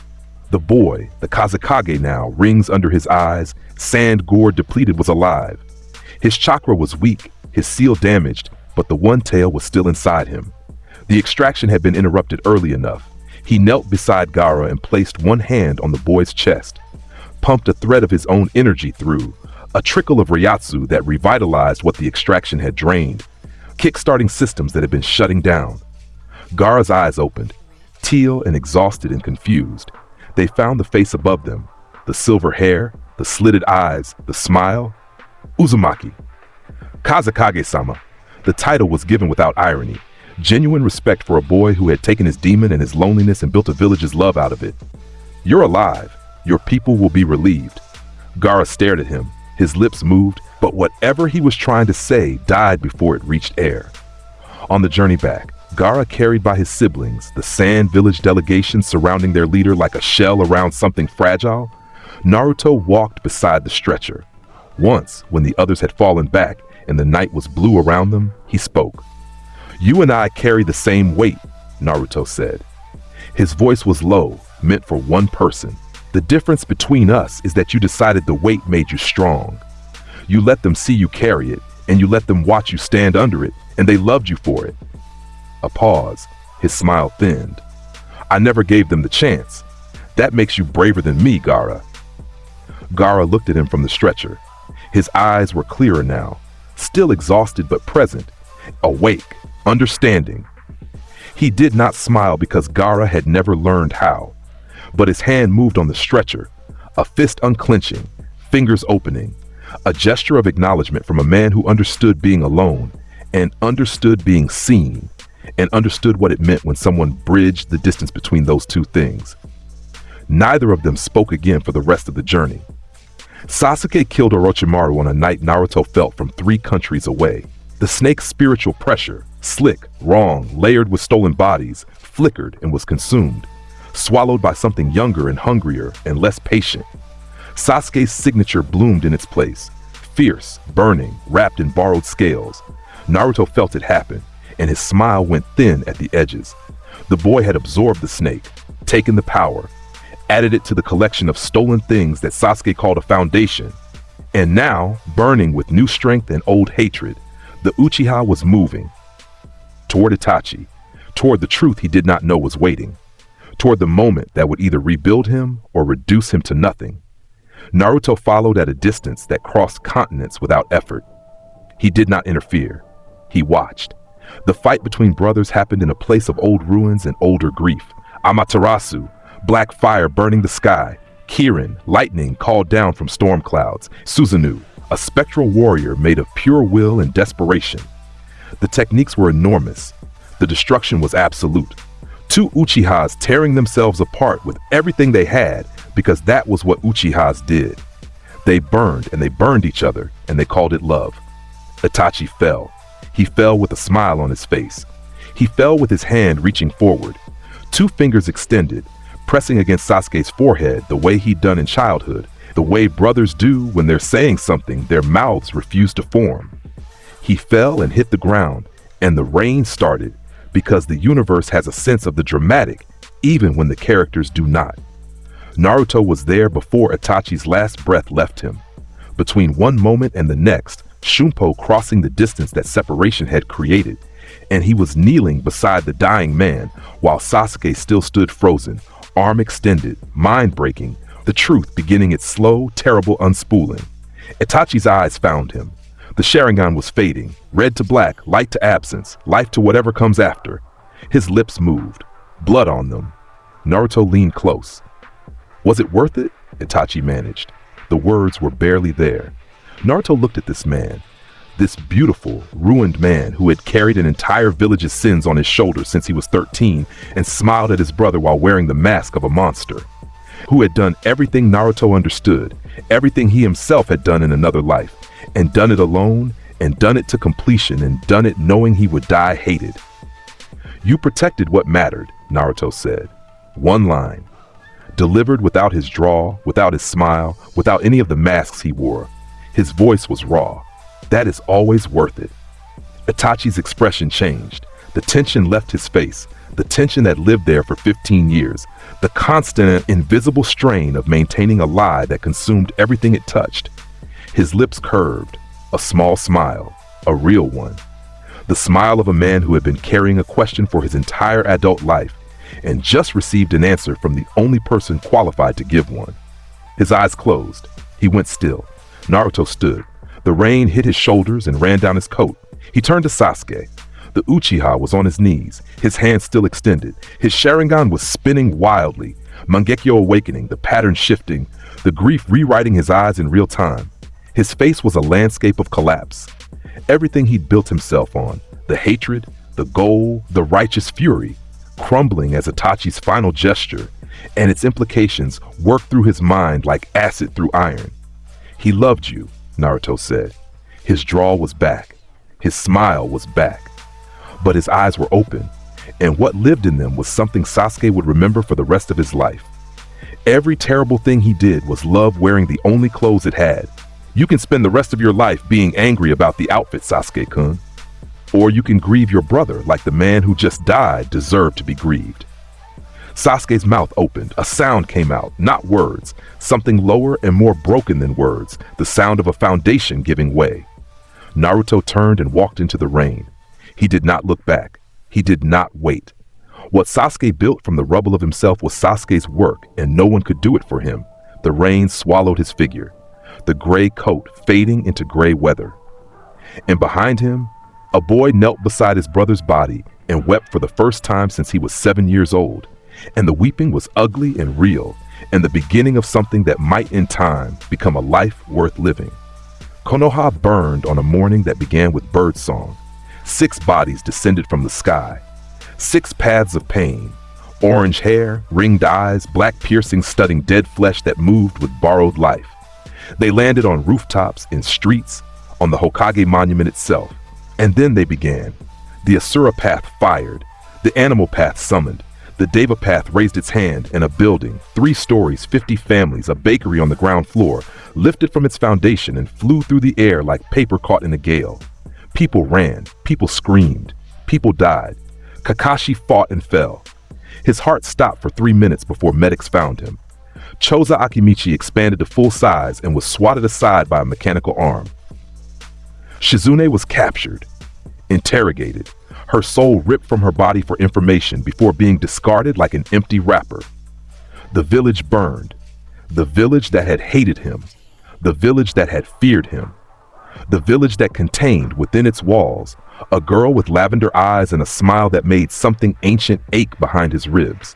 The boy, the Kazekage now, rings under his eyes, sand gore depleted, was alive. His chakra was weak, his seal damaged, but the one tail was still inside him. The extraction had been interrupted early enough. He knelt beside Gaara and placed one hand on the boy's chest, pumped a thread of his own energy through, a trickle of Reiatsu that revitalized what the extraction had drained, kick-starting systems that had been shutting down. Gaara's eyes opened, teal and exhausted and confused. They found the face above them, the silver hair, the slitted eyes, the smile. Uzumaki. Kazekage-sama. The title was given without irony, genuine respect for a boy who had taken his demon and his loneliness and built a village's love out of it. "You're alive. Your people will be relieved." Gaara stared at him. His lips moved, but whatever he was trying to say died before it reached air. On the journey back, Gaara carried by his siblings, the Sand Village delegation surrounding their leader like a shell around something fragile, Naruto walked beside the stretcher. Once, when the others had fallen back and the night was blue around them, he spoke. "You and I carry the same weight," Naruto said. His voice was low, meant for one person. "The difference between us is that you decided the weight made you strong. You let them see you carry it, and you let them watch you stand under it, and they loved you for it." A pause. His smile thinned. "I never gave them the chance. That makes you braver than me, Gaara." Gaara looked at him from the stretcher. His eyes were clearer now, still exhausted but present, awake, understanding. He did not smile because Gaara had never learned how, but his hand moved on the stretcher, a fist unclenching, fingers opening, a gesture of acknowledgement from a man who understood being alone and understood being seen and understood what it meant when someone bridged the distance between those two things. Neither of them spoke again for the rest of the journey. Sasuke killed Orochimaru on a night Naruto felt from 3 countries away. The snake's spiritual pressure, slick, wrong, layered with stolen bodies, flickered and was consumed. swallowed by something younger and hungrier and less patient. Sasuke's signature bloomed in its place, fierce, burning, wrapped in borrowed scales. Naruto felt it happen, and his smile went thin at the edges. The boy had absorbed the snake, taken the power, added it to the collection of stolen things that Sasuke called a foundation. And now, burning with new strength and old hatred, the Uchiha was moving toward Itachi, toward the truth he did not know was waiting, toward the moment that would either rebuild him or reduce him to nothing. Naruto followed at a distance that crossed continents without effort. He did not interfere. He watched. The fight between brothers happened in a place of old ruins and older grief. Amaterasu, black fire burning the sky. Kirin, lightning called down from storm clouds. Susanoo, a spectral warrior made of pure will and desperation. The techniques were enormous. The destruction was absolute. Two Uchihas tearing themselves apart with everything they had, because that was what Uchihas did. They burned and they burned each other, and they called it love. Itachi fell. He fell with a smile on his face. He fell with his hand reaching forward, two fingers extended, pressing against Sasuke's forehead the way he'd done in childhood, the way brothers do when they're saying something their mouths refuse to form. He fell and hit the ground, and the rain started, because the universe has a sense of the dramatic, even when the characters do not. Naruto was there before Itachi's last breath left him. Between one moment and the next, Shunpo crossing the distance that separation had created, and he was kneeling beside the dying man, while Sasuke still stood frozen, arm extended, mind breaking, the truth beginning its slow, terrible unspooling. Itachi's eyes found him. The Sharingan was fading, red to black, light to absence, life to whatever comes after. His lips moved, blood on them. Naruto leaned close. Was it worth it? Itachi managed. The words were barely there. Naruto looked at this man, this beautiful, ruined man who had carried an entire village's sins on his shoulders since he was 13 and smiled at his brother while wearing the mask of a monster, who had done everything Naruto understood, everything he himself had done in another life, and done it alone, and done it to completion, and done it knowing he would die hated. You protected what mattered, Naruto said. One line. Delivered without his drawl, without his smile, without any of the masks he wore. His voice was raw. That is always worth it. Itachi's expression changed. The tension left his face, the tension that lived there for 15 years, the constant, invisible strain of maintaining a lie that consumed everything it touched. His lips curved, a small smile, a real one. The smile of a man who had been carrying a question for his entire adult life and just received an answer from the only person qualified to give one. His eyes closed. He went still. Naruto stood. The rain hit his shoulders and ran down his coat. He turned to Sasuke. The Uchiha was on his knees, his hands still extended. His Sharingan was spinning wildly, Mangekyo awakening, the pattern shifting, the grief rewriting his eyes in real time. His face was a landscape of collapse. Everything he'd built himself on, the hatred, the goal, the righteous fury, crumbling as Itachi's final gesture, and its implications worked through his mind like acid through iron. He loved you, Naruto said. His drawl was back. His smile was back. But his eyes were open, and what lived in them was something Sasuke would remember for the rest of his life. Every terrible thing he did was love wearing the only clothes it had. You can spend the rest of your life being angry about the outfit, Sasuke-kun. Or you can grieve your brother like the man who just died deserved to be grieved. Sasuke's mouth opened. A sound came out, not words, something lower and more broken than words, the sound of a foundation giving way. Naruto turned and walked into the rain. He did not look back. He did not wait. What Sasuke built from the rubble of himself was Sasuke's work, and no one could do it for him. The rain swallowed his figure, the gray coat fading into gray weather. And behind him, a boy knelt beside his brother's body and wept for the first time since he was 7 years old. And the weeping was ugly and real, and the beginning of something that might in time become a life worth living. Konoha burned on a morning that began with birdsong. 6 bodies descended from the sky. 6 paths of pain. Orange hair, ringed eyes, black piercings studding dead flesh that moved with borrowed life. They landed on rooftops, in streets, on the Hokage monument itself. And then they began. The Asura path fired. The animal path summoned. The Deva Path raised its hand, and a building, 3 stories, 50 families, a bakery on the ground floor, lifted from its foundation and flew through the air like paper caught in a gale. People ran, people screamed, people died. Kakashi fought and fell. His heart stopped for 3 minutes before medics found him. Choza Akimichi expanded to full size and was swatted aside by a mechanical arm. Shizune was captured, interrogated, her soul ripped from her body for information before being discarded like an empty wrapper. The village burned, the village that had hated him, the village that had feared him, the village that contained within its walls a girl with lavender eyes and a smile that made something ancient ache behind his ribs.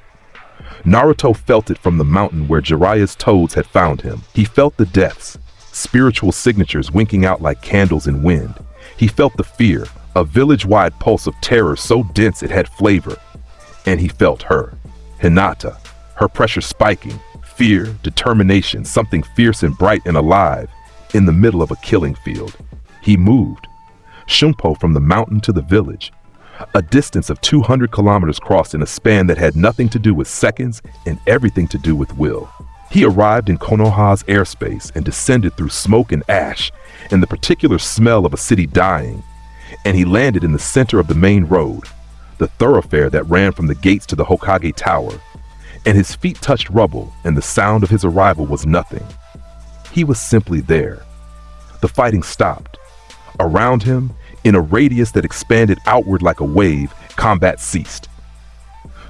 Naruto felt it from the mountain where Jiraiya's toads had found him. He felt the deaths, spiritual signatures winking out like candles in wind. He felt the fear, a village-wide pulse of terror so dense it had flavor. And he felt her, Hinata, her pressure spiking, fear, determination, something fierce and bright and alive, in the middle of a killing field. He moved. Shunpo from the mountain to the village, a distance of 200 kilometers crossed in a span that had nothing to do with seconds and everything to do with will. He arrived in Konoha's airspace and descended through smoke and ash and the particular smell of a city dying, and he landed in the center of the main road, the thoroughfare that ran from the gates to the Hokage Tower, and his feet touched rubble and the sound of his arrival was nothing. He was simply there. The fighting stopped. Around him, in a radius that expanded outward like a wave, combat ceased.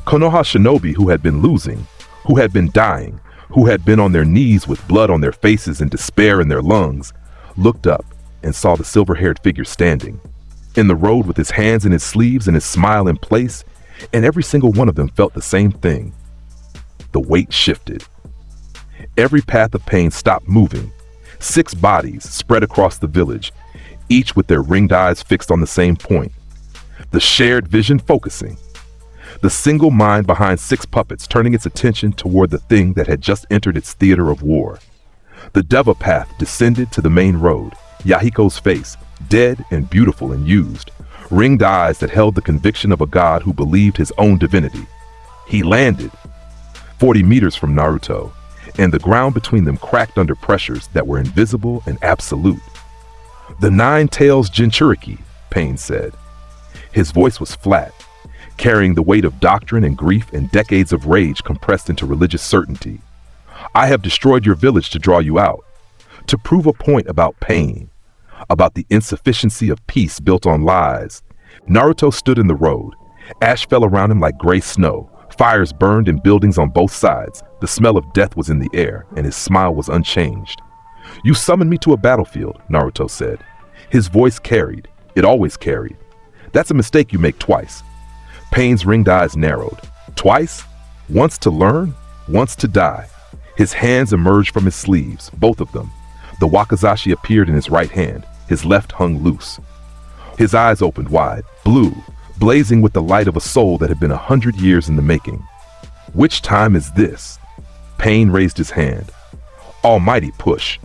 Konoha shinobi who had been losing, who had been dying, who had been on their knees with blood on their faces and despair in their lungs, looked up and saw the silver-haired figure standing, in the road with his hands in his sleeves and his smile in place, and every single one of them felt the same thing. The weight shifted. Every path of pain stopped moving. 6 bodies spread across the village, each with their ringed eyes fixed on the same point. The shared vision focusing. The single mind behind 6 puppets turning its attention toward the thing that had just entered its theater of war. The Deva Path descended to the main road, Yahiko's face, dead and beautiful and used, ringed eyes that held the conviction of a god who believed his own divinity. He landed, 40 meters from Naruto, and the ground between them cracked under pressures that were invisible and absolute. "The 9 tails Jinchuriki," Pain said. His voice was flat, carrying the weight of doctrine and grief and decades of rage compressed into religious certainty. "I have destroyed your village to draw you out, to prove a point about pain, about the insufficiency of peace built on lies." Naruto stood in the road. Ash fell around him like gray snow. Fires burned in buildings on both sides. The smell of death was in the air, and his smile was unchanged. "You summoned me to a battlefield," Naruto said. His voice carried. It always carried. "That's a mistake you make twice." Pain's ringed eyes narrowed. "Twice? Once to learn, once to die." His hands emerged from his sleeves, both of them. The wakizashi appeared in his right hand. His left hung loose. His eyes opened wide, blue, blazing with the light of a soul that had been 100 years in the making. "Which time is this?" Pain raised his hand. Almighty push.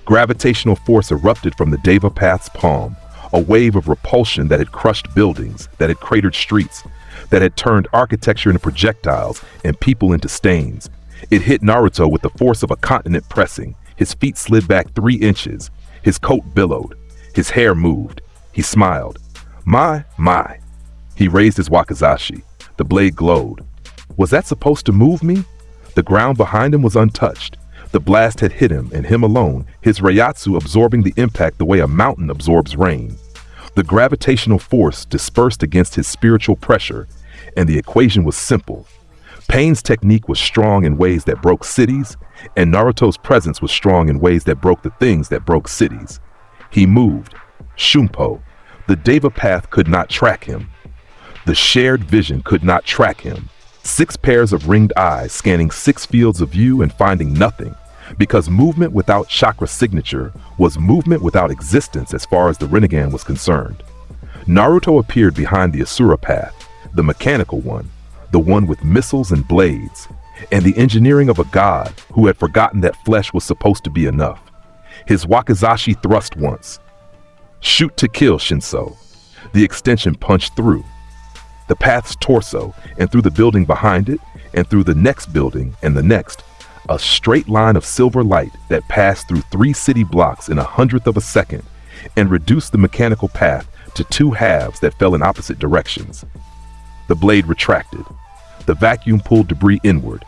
Gravitational force erupted from the Deva Path's palm, a wave of repulsion that had crushed buildings, that had cratered streets, that had turned architecture into projectiles and people into stains. It hit Naruto with the force of a continent pressing. His feet slid back 3 inches. His coat billowed. His hair moved. He smiled. My. He raised his wakizashi. The blade glowed. Was that supposed to move me? The ground behind him was untouched. The blast had hit him, and him alone, his Reiatsu absorbing the impact the way a mountain absorbs rain. The gravitational force dispersed against his spiritual pressure, and the equation was simple. Pain's technique was strong in ways that broke cities, and Naruto's presence was strong in ways that broke the things that broke cities. He moved. Shunpo. The Deva Path could not track him. The shared vision could not track him. 6 pairs of ringed eyes scanning 6 fields of view and finding nothing, because movement without chakra signature was movement without existence as far as the Rinnegan was concerned. Naruto appeared behind the Asura Path, the mechanical one, the one with missiles and blades, and the engineering of a god who had forgotten that flesh was supposed to be enough. His wakizashi thrust once. Shoot to kill, Shinso. The extension punched through. the path's torso, and through the building behind it, and through the next building and the next, a straight line of silver light that passed through 3 city blocks in 1/100th of a second and reduced the mechanical path to 2 halves that fell in opposite directions. The blade retracted. The vacuum pulled debris inward.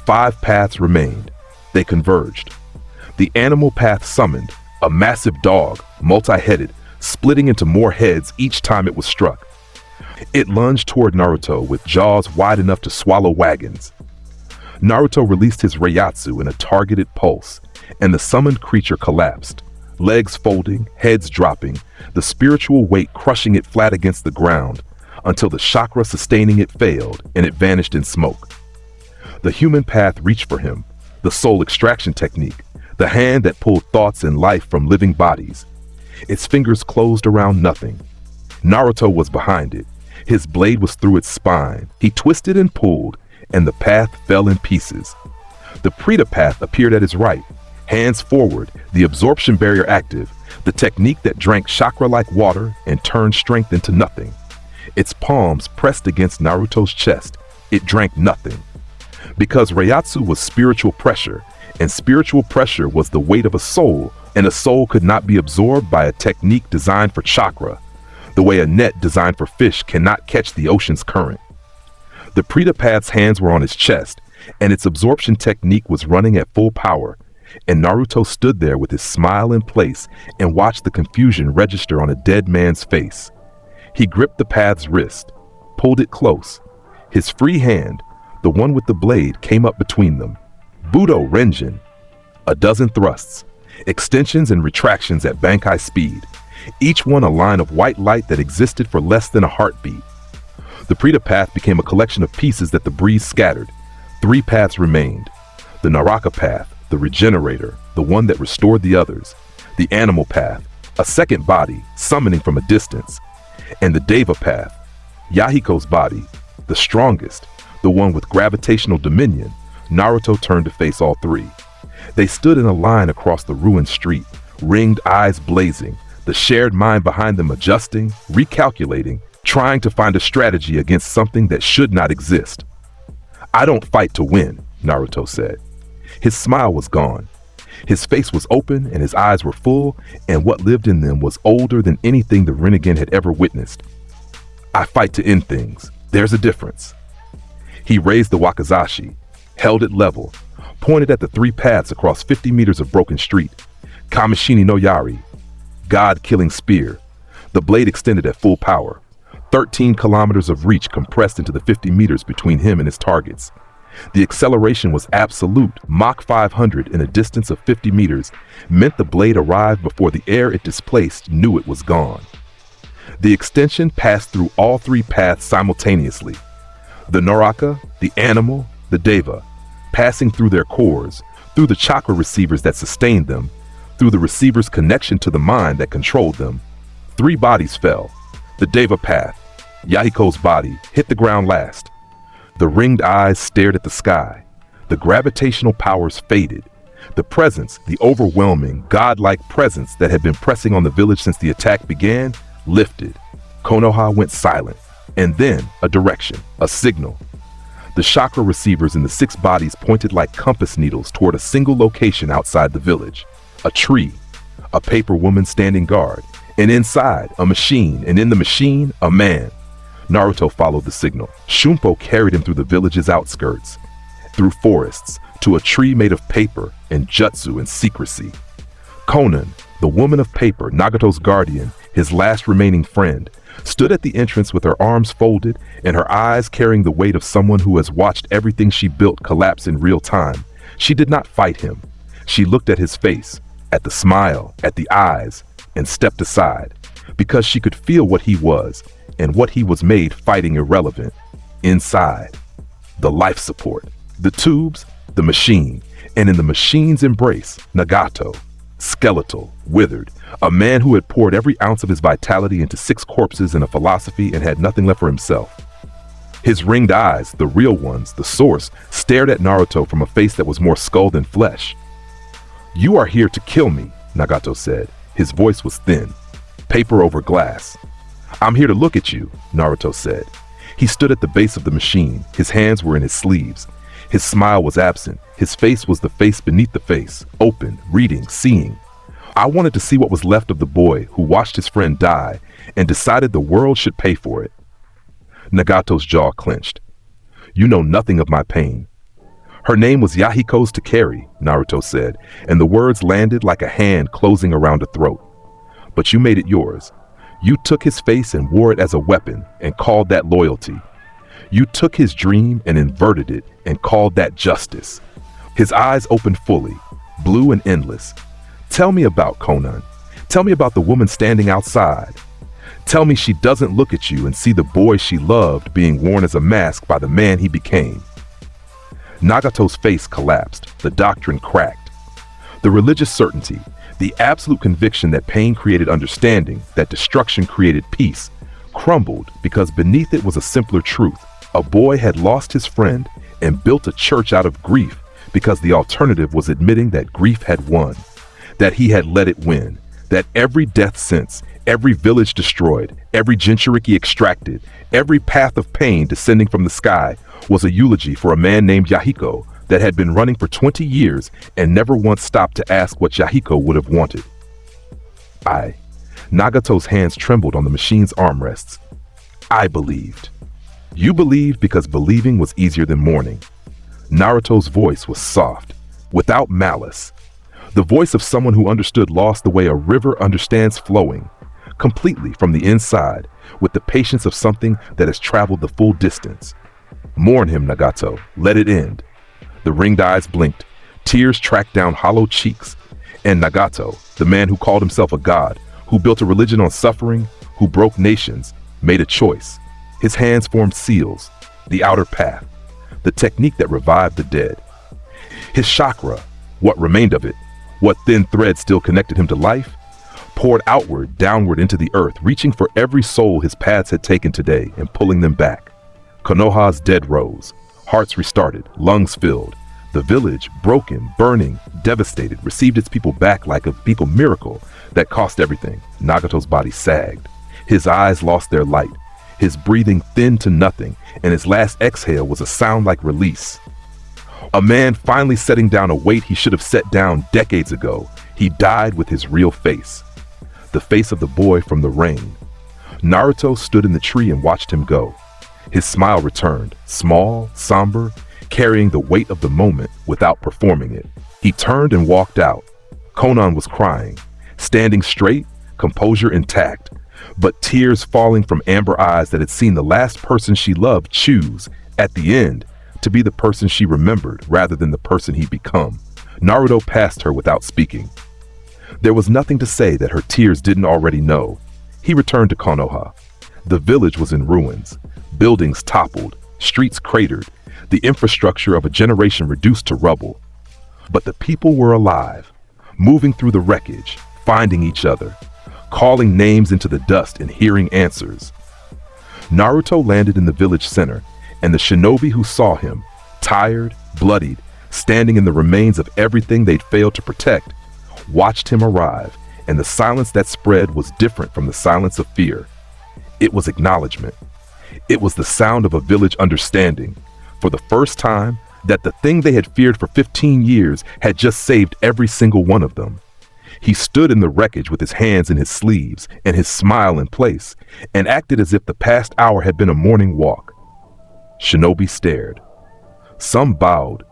5 paths remained. They converged. The animal path summoned, a massive dog, multi-headed, splitting into more heads each time it was struck. It lunged toward Naruto with jaws wide enough to swallow wagons. Naruto released his Reiatsu in a targeted pulse, and the summoned creature collapsed, legs folding, heads dropping, the spiritual weight crushing it flat against the ground, until the chakra sustaining it failed and it vanished in smoke. The human path reached for him, the soul extraction technique, the hand that pulled thoughts and life from living bodies. Its fingers closed around nothing. Naruto was behind it. His blade was through its spine. He twisted and pulled, and the path fell in pieces. The Prita path appeared at his right, hands forward, the absorption barrier active, the technique that drank chakra like water and turned strength into nothing. Its palms pressed against Naruto's chest. It drank nothing. Because Reiatsu was spiritual pressure, and spiritual pressure was the weight of a soul, and a soul could not be absorbed by a technique designed for chakra, the way a net designed for fish cannot catch the ocean's current. The Prita path's hands were on his chest, and its absorption technique was running at full power, and Naruto stood there with his smile in place and watched the confusion register on a dead man's face. He gripped the path's wrist, pulled it close. His free hand, the one with the blade, came up between them. Budo Renjin. A dozen thrusts, extensions and retractions at bankai speed, each one a line of white light that existed for less than a heartbeat. The Prita path became a collection of pieces that the breeze scattered. 3 paths remained. The Naraka path, the regenerator, the one that restored the others. The animal path, a second body, summoning from a distance. And the Deva path, Yahiko's body, the strongest, the one with gravitational dominion. Naruto turned to face all 3. They stood in a line across the ruined street, ringed eyes blazing, the shared mind behind them adjusting, recalculating, trying to find a strategy against something that should not exist. "I don't fight to win," Naruto said. His smile was gone. His face was open and his eyes were full, and what lived in them was older than anything the Rinnegan had ever witnessed. "I fight to end things. There's a difference." He raised the wakizashi, held it level, pointed at the 3 paths across 50 meters of broken street. Kamishini no Yari, God-killing spear. The blade extended at full power. 13 kilometers of reach compressed into the 50 meters between him and his targets. The acceleration was absolute. Mach 500 in a distance of 50 meters meant the blade arrived before the air it displaced knew it was gone. The extension passed through all 3 paths simultaneously. The Naraka, the animal, the Deva, passing through their cores, through the chakra receivers that sustained them, through the receiver's connection to the mind that controlled them. 3 bodies fell. The Deva path, Yahiko's body, hit the ground last. The ringed eyes stared at the sky. The gravitational powers faded. The presence, the overwhelming, godlike presence that had been pressing on the village since the attack began, lifted. Konoha went silent. And then, a direction, a signal. The chakra receivers in the 6 bodies pointed like compass needles toward a single location outside the village. A tree, a paper woman standing guard, and inside, a machine, and in the machine, a man. Naruto followed the signal. Shunpo carried him through the village's outskirts, through forests, to a tree made of paper and jutsu and secrecy. Konan, the woman of paper, Nagato's guardian, his last remaining friend, stood at the entrance with her arms folded and her eyes carrying the weight of someone who has watched everything she built collapse in real time. She did not fight him. She looked at his face, at the smile, at the eyes, and stepped aside, because she could feel what he was, and what he was made fighting irrelevant. Inside, the life support, the tubes, the machine, and in the machine's embrace, Nagato, skeletal, withered, a man who had poured every ounce of his vitality into 6 corpses and a philosophy and had nothing left for himself. His ringed eyes, the real ones, the source, stared at Naruto from a face that was more skull than flesh. "You are here to kill me," Nagato said. His voice was thin, paper over glass. "I'm here to look at you," Naruto said. He stood at the base of the machine. His hands were in his sleeves. His smile was absent. His face was the face beneath the face, open, reading, seeing. I wanted to see what was left of the boy who watched his friend die and decided the world should pay for it. Nagato's jaw clenched. You know nothing of my pain. Her name was Yahiko's Takeri, Naruto said, and the words landed like a hand closing around a throat. But you made it yours. You took his face and wore it as a weapon and called that loyalty. You took his dream and inverted it and called that justice. His eyes opened fully, blue and endless. Tell me about Konan. Tell me about the woman standing outside. Tell me she doesn't look at you and see the boy she loved being worn as a mask by the man he became. Nagato's face collapsed, the doctrine cracked. The religious certainty, the absolute conviction that pain created understanding, that destruction created peace, crumbled because beneath it was a simpler truth. A boy had lost his friend and built a church out of grief because the alternative was admitting that grief had won, that he had let it win, that every death since, every village destroyed, every jinchuriki extracted, every path of pain descending from the sky was a eulogy for a man named Yahiko that had been running for 20 years and never once stopped to ask what Yahiko would have wanted. Nagato's hands trembled on the machine's armrests. I believed. You believed because believing was easier than mourning. Naruto's voice was soft, without malice. The voice of someone who understood loss the way a river understands flowing, completely from the inside, with the patience of something that has traveled the full distance. Mourn him, Nagato. Let it end. The ringed eyes blinked. Tears tracked down hollow cheeks. And Nagato, the man who called himself a god, who built a religion on suffering, who broke nations, made a choice. His hands formed seals, the outer path, the technique that revived the dead. His chakra, what remained of it, what thin thread still connected him to life, poured outward, downward into the earth, reaching for every soul his paths had taken today and pulling them back. Konoha's dead rose, hearts restarted, lungs filled. The village, broken, burning, devastated, received its people back like a people miracle that cost everything. Nagato's body sagged. His eyes lost their light. His breathing thinned to nothing, and his last exhale was a sound like release. A man finally setting down a weight he should have set down decades ago. He died with his real face. The face of the boy from the rain. Naruto stood in the tree and watched him go. His smile returned, small, somber, carrying the weight of the moment without performing it. He turned and walked out. Konan was crying, standing straight, composure intact, but tears falling from amber eyes that had seen the last person she loved choose, at the end, to be the person she remembered rather than the person he'd become. Naruto passed her without speaking. There was nothing to say that her tears didn't already know. He returned to Konoha. The village was in ruins. Buildings toppled, streets cratered, the infrastructure of a generation reduced to rubble. But the people were alive, moving through the wreckage, finding each other, calling names into the dust and hearing answers. Naruto landed in the village center, and the shinobi who saw him, tired, bloodied, standing in the remains of everything they'd failed to protect, watched him arrive, and the silence that spread was different from the silence of fear. It was acknowledgement. It was the sound of a village understanding, for the first time, that the thing they had feared for 15 years had just saved every single one of them. He stood in the wreckage with his hands in his sleeves and his smile in place, and acted as if the past hour had been a morning walk. Shinobi stared. Some bowed.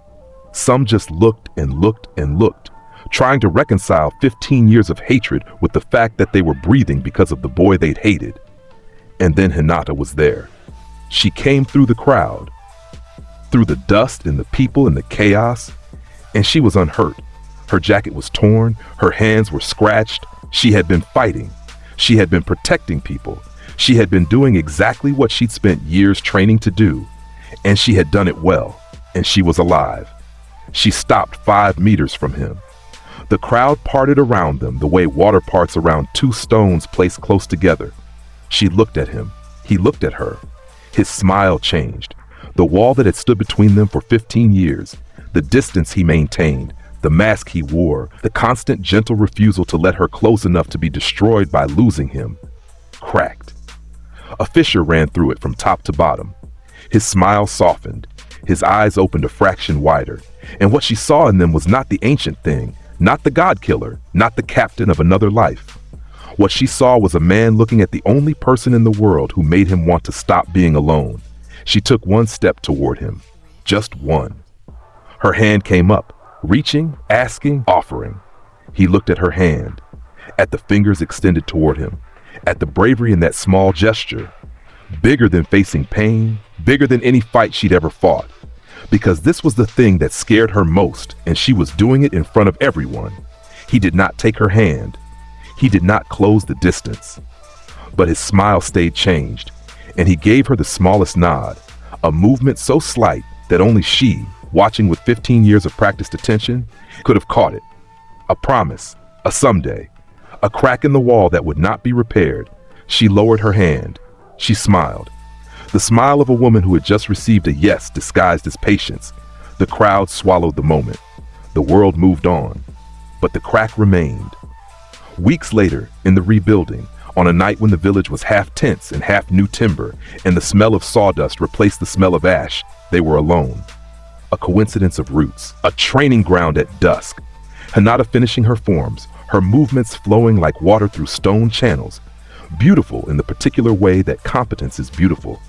Some just looked and looked and looked, trying to reconcile 15 years of hatred with the fact that they were breathing because of the boy they'd hated. And then Hinata was there. She came through the crowd, through the dust and the people and the chaos, and she was unhurt. Her jacket was torn, her hands were scratched. She had been fighting. She had been protecting people. She had been doing exactly what she'd spent years training to do, and she had done it well, and she was alive. She stopped 5 meters from him. The crowd parted around them the way water parts around two stones placed close together. She looked at him. He looked at her. His smile changed. The wall that had stood between them for 15 years, the distance he maintained, the mask he wore, the constant gentle refusal to let her close enough to be destroyed by losing him, cracked. A fissure ran through it from top to bottom. His smile softened. His eyes opened a fraction wider, and what she saw in them was not the ancient thing, not the god killer, not the captain of another life. What she saw was a man looking at the only person in the world who made him want to stop being alone. She took one step toward him. Just one. Her hand came up, reaching, asking, offering. He looked at her hand, at the fingers extended toward him, at the bravery in that small gesture. Bigger than facing pain, bigger than any fight she'd ever fought. Because this was the thing that scared her most, and she was doing it in front of everyone. He did not take her hand. He did not close the distance. But his smile stayed changed, and he gave her the smallest nod, a movement so slight that only she, watching with 15 years of practiced attention, could have caught it. A promise, a someday, a crack in the wall that would not be repaired. She lowered her hand. She smiled. The smile of a woman who had just received a yes disguised as patience. The crowd swallowed the moment. The world moved on. But the crack remained. Weeks later, in the rebuilding, on a night when the village was half tents and half new timber, and the smell of sawdust replaced the smell of ash, they were alone. A coincidence of roots, a training ground at dusk. Hinata finishing her forms, her movements flowing like water through stone channels, beautiful in the particular way that competence is beautiful.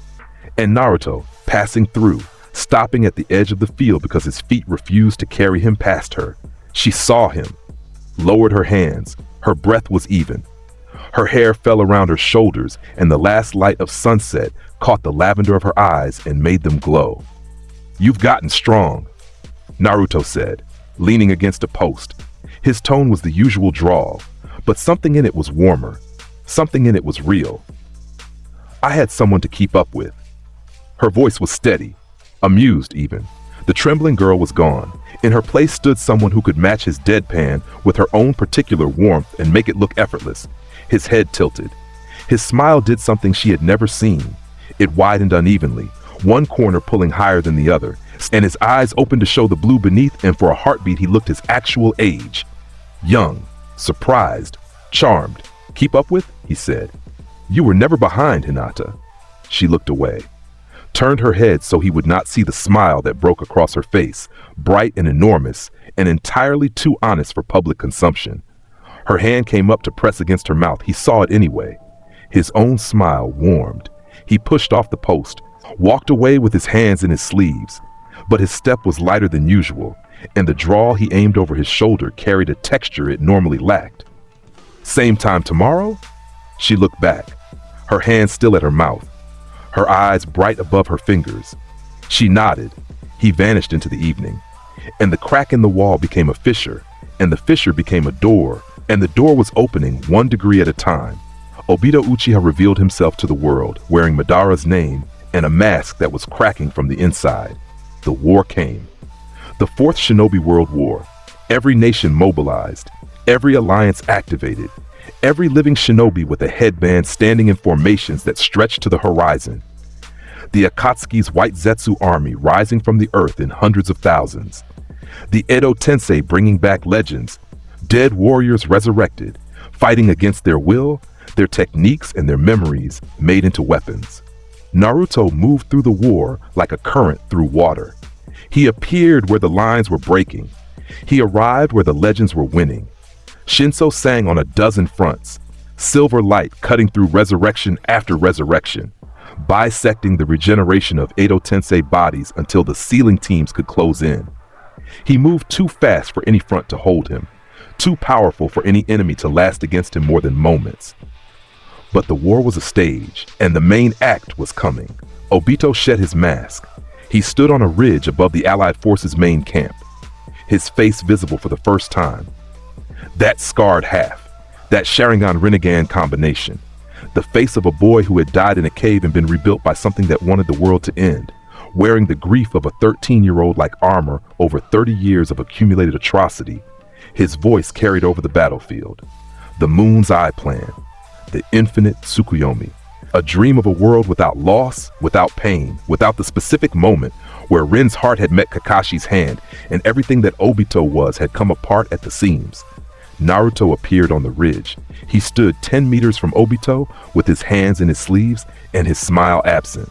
And Naruto, passing through, stopping at the edge of the field because his feet refused to carry him past her. She saw him, lowered her hands, her breath was even. Her hair fell around her shoulders, and the last light of sunset caught the lavender of her eyes and made them glow. "You've gotten strong," Naruto said, leaning against a post. His tone was the usual drawl, but something in it was warmer. Something in it was real. "I had someone to keep up with." Her voice was steady, amused even. The trembling girl was gone. In her place stood someone who could match his deadpan with her own particular warmth and make it look effortless. His head tilted. His smile did something she had never seen. It widened unevenly, one corner pulling higher than the other, and his eyes opened to show the blue beneath, and for a heartbeat he looked his actual age. Young, surprised, charmed. "Keep up with?" he said. "You were never behind, Hinata." She looked away, turned her head so he would not see the smile that broke across her face, bright and enormous, and entirely too honest for public consumption. Her hand came up to press against her mouth. He saw it anyway. His own smile warmed. He pushed off the post, walked away with his hands in his sleeves, but his step was lighter than usual, and the drawl he aimed over his shoulder carried a texture it normally lacked. "Same time tomorrow?" She looked back, her hand still at her mouth, her eyes bright above her fingers. She nodded. He vanished into the evening, and the crack in the wall became a fissure, and the fissure became a door, and the door was opening 1 degree at a time. Obito Uchiha revealed himself to the world, wearing Madara's name and a mask that was cracking from the inside. The war came. The Fourth Shinobi World War. Every nation mobilized, every alliance activated, every living shinobi with a headband standing in formations that stretched to the horizon. The Akatsuki's White Zetsu army rising from the earth in hundreds of thousands. The Edo Tensei bringing back legends, dead warriors resurrected, fighting against their will, their techniques and their memories made into weapons. Naruto moved through the war like a current through water. He appeared where the lines were breaking. He arrived where the legends were winning. Shinso sang on a dozen fronts, silver light cutting through resurrection after resurrection, bisecting the regeneration of Edo Tensei bodies until the sealing teams could close in. He moved too fast for any front to hold him, too powerful for any enemy to last against him more than moments. But the war was a stage, and the main act was coming. Obito shed his mask. He stood on a ridge above the Allied forces' main camp, his face visible for the first time. That scarred half, that Sharingan-Rinnegan combination, the face of a boy who had died in a cave and been rebuilt by something that wanted the world to end, wearing the grief of a 13-year-old like armor over 30 years of accumulated atrocity. His voice carried over the battlefield. The Moon's Eye Plan, the infinite Tsukuyomi, a dream of a world without loss, without pain, without the specific moment where Rin's heart had met Kakashi's hand and everything that Obito was had come apart at the seams. Naruto appeared on the ridge. He stood 10 meters from Obito with his hands in his sleeves and his smile absent.